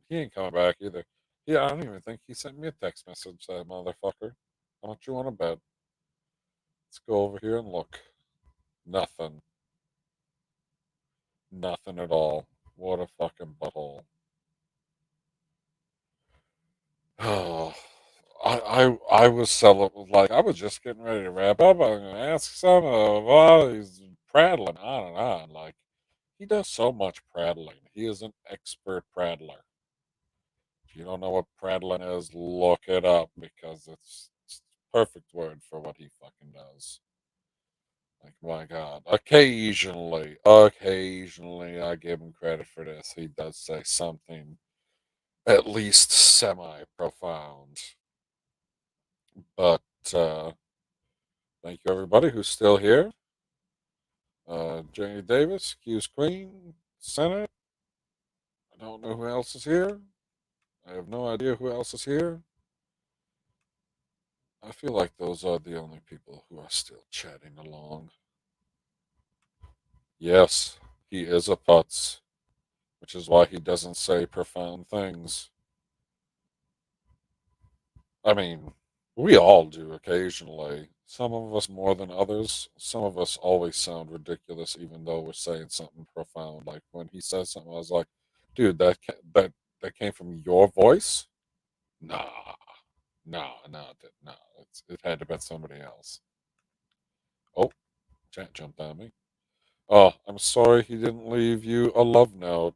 He ain't coming back either. Yeah, I don't even think he sent me a text message, that motherfucker. How much you want to bet? Let's go over here and look. Nothing. Nothing at all. What a fucking butthole. Oh, I was like I was just getting ready to wrap up. I'm gonna ask some of he's prattling on and on. Like he does so much prattling. He is an expert prattler. If you don't know what prattling is, look it up because it's the perfect word for what he fucking does. Like my God, occasionally I give him credit for this. He does say something at least semi profound. But thank you everybody who's still here. Jenny Davis, Q's Queen, Senate. I don't know who else is here. I have no idea who else is here. I feel like those are the only people who are still chatting along. Yes, he is a putz, which is why he doesn't say profound things. I mean, we all do occasionally. Some of us more than others. Some of us always sound ridiculous, even though we're saying something profound. Like when he says something, I was like, "Dude, that came from your voice." Nah, no, no. It had to have been somebody else. Oh, chat jumped on me. Oh, I'm sorry he didn't leave you a love note.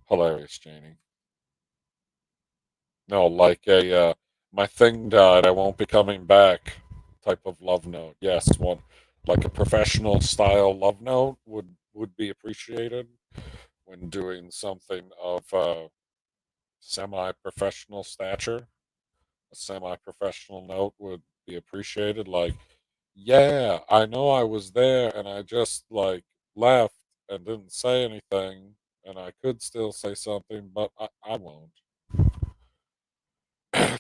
Hilarious, Janie. No, like a my thing died, I won't be coming back type of love note. Yes, one like a professional style love note would be appreciated when doing something of semi-professional stature. A semi-professional note would be appreciated. Like, yeah, I know I was there and I just like left and didn't say anything, and I could still say something, but I won't.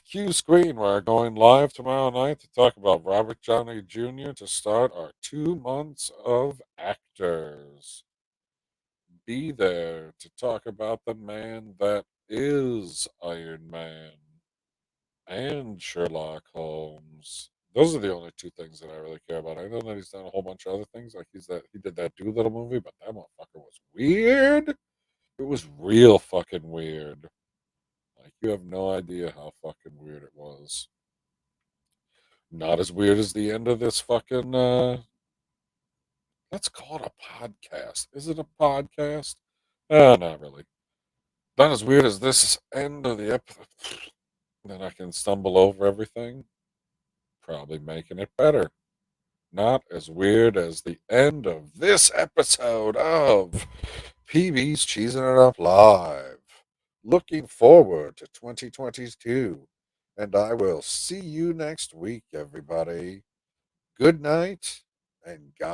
Q Screen, we're going live tomorrow night to talk about Robert Downey Jr. to start our 2 months of actors. Be there to talk about the man that is Iron Man and Sherlock Holmes. Those are the only two things that I really care about. I know that he's done a whole bunch of other things, like he did that Doolittle movie, but that motherfucker was weird. It was real fucking weird. Like you have no idea how fucking weird it was. Not as weird as the end of this fucking let's call it a podcast. Is it a podcast? Not really. Not as weird as this end of the episode. Then I can stumble over everything. Probably making it better. not as weird as the end of this episode of PB's Cheesing It Up Live. Looking forward to 2022, and I will see you next week, everybody. Good night, and God.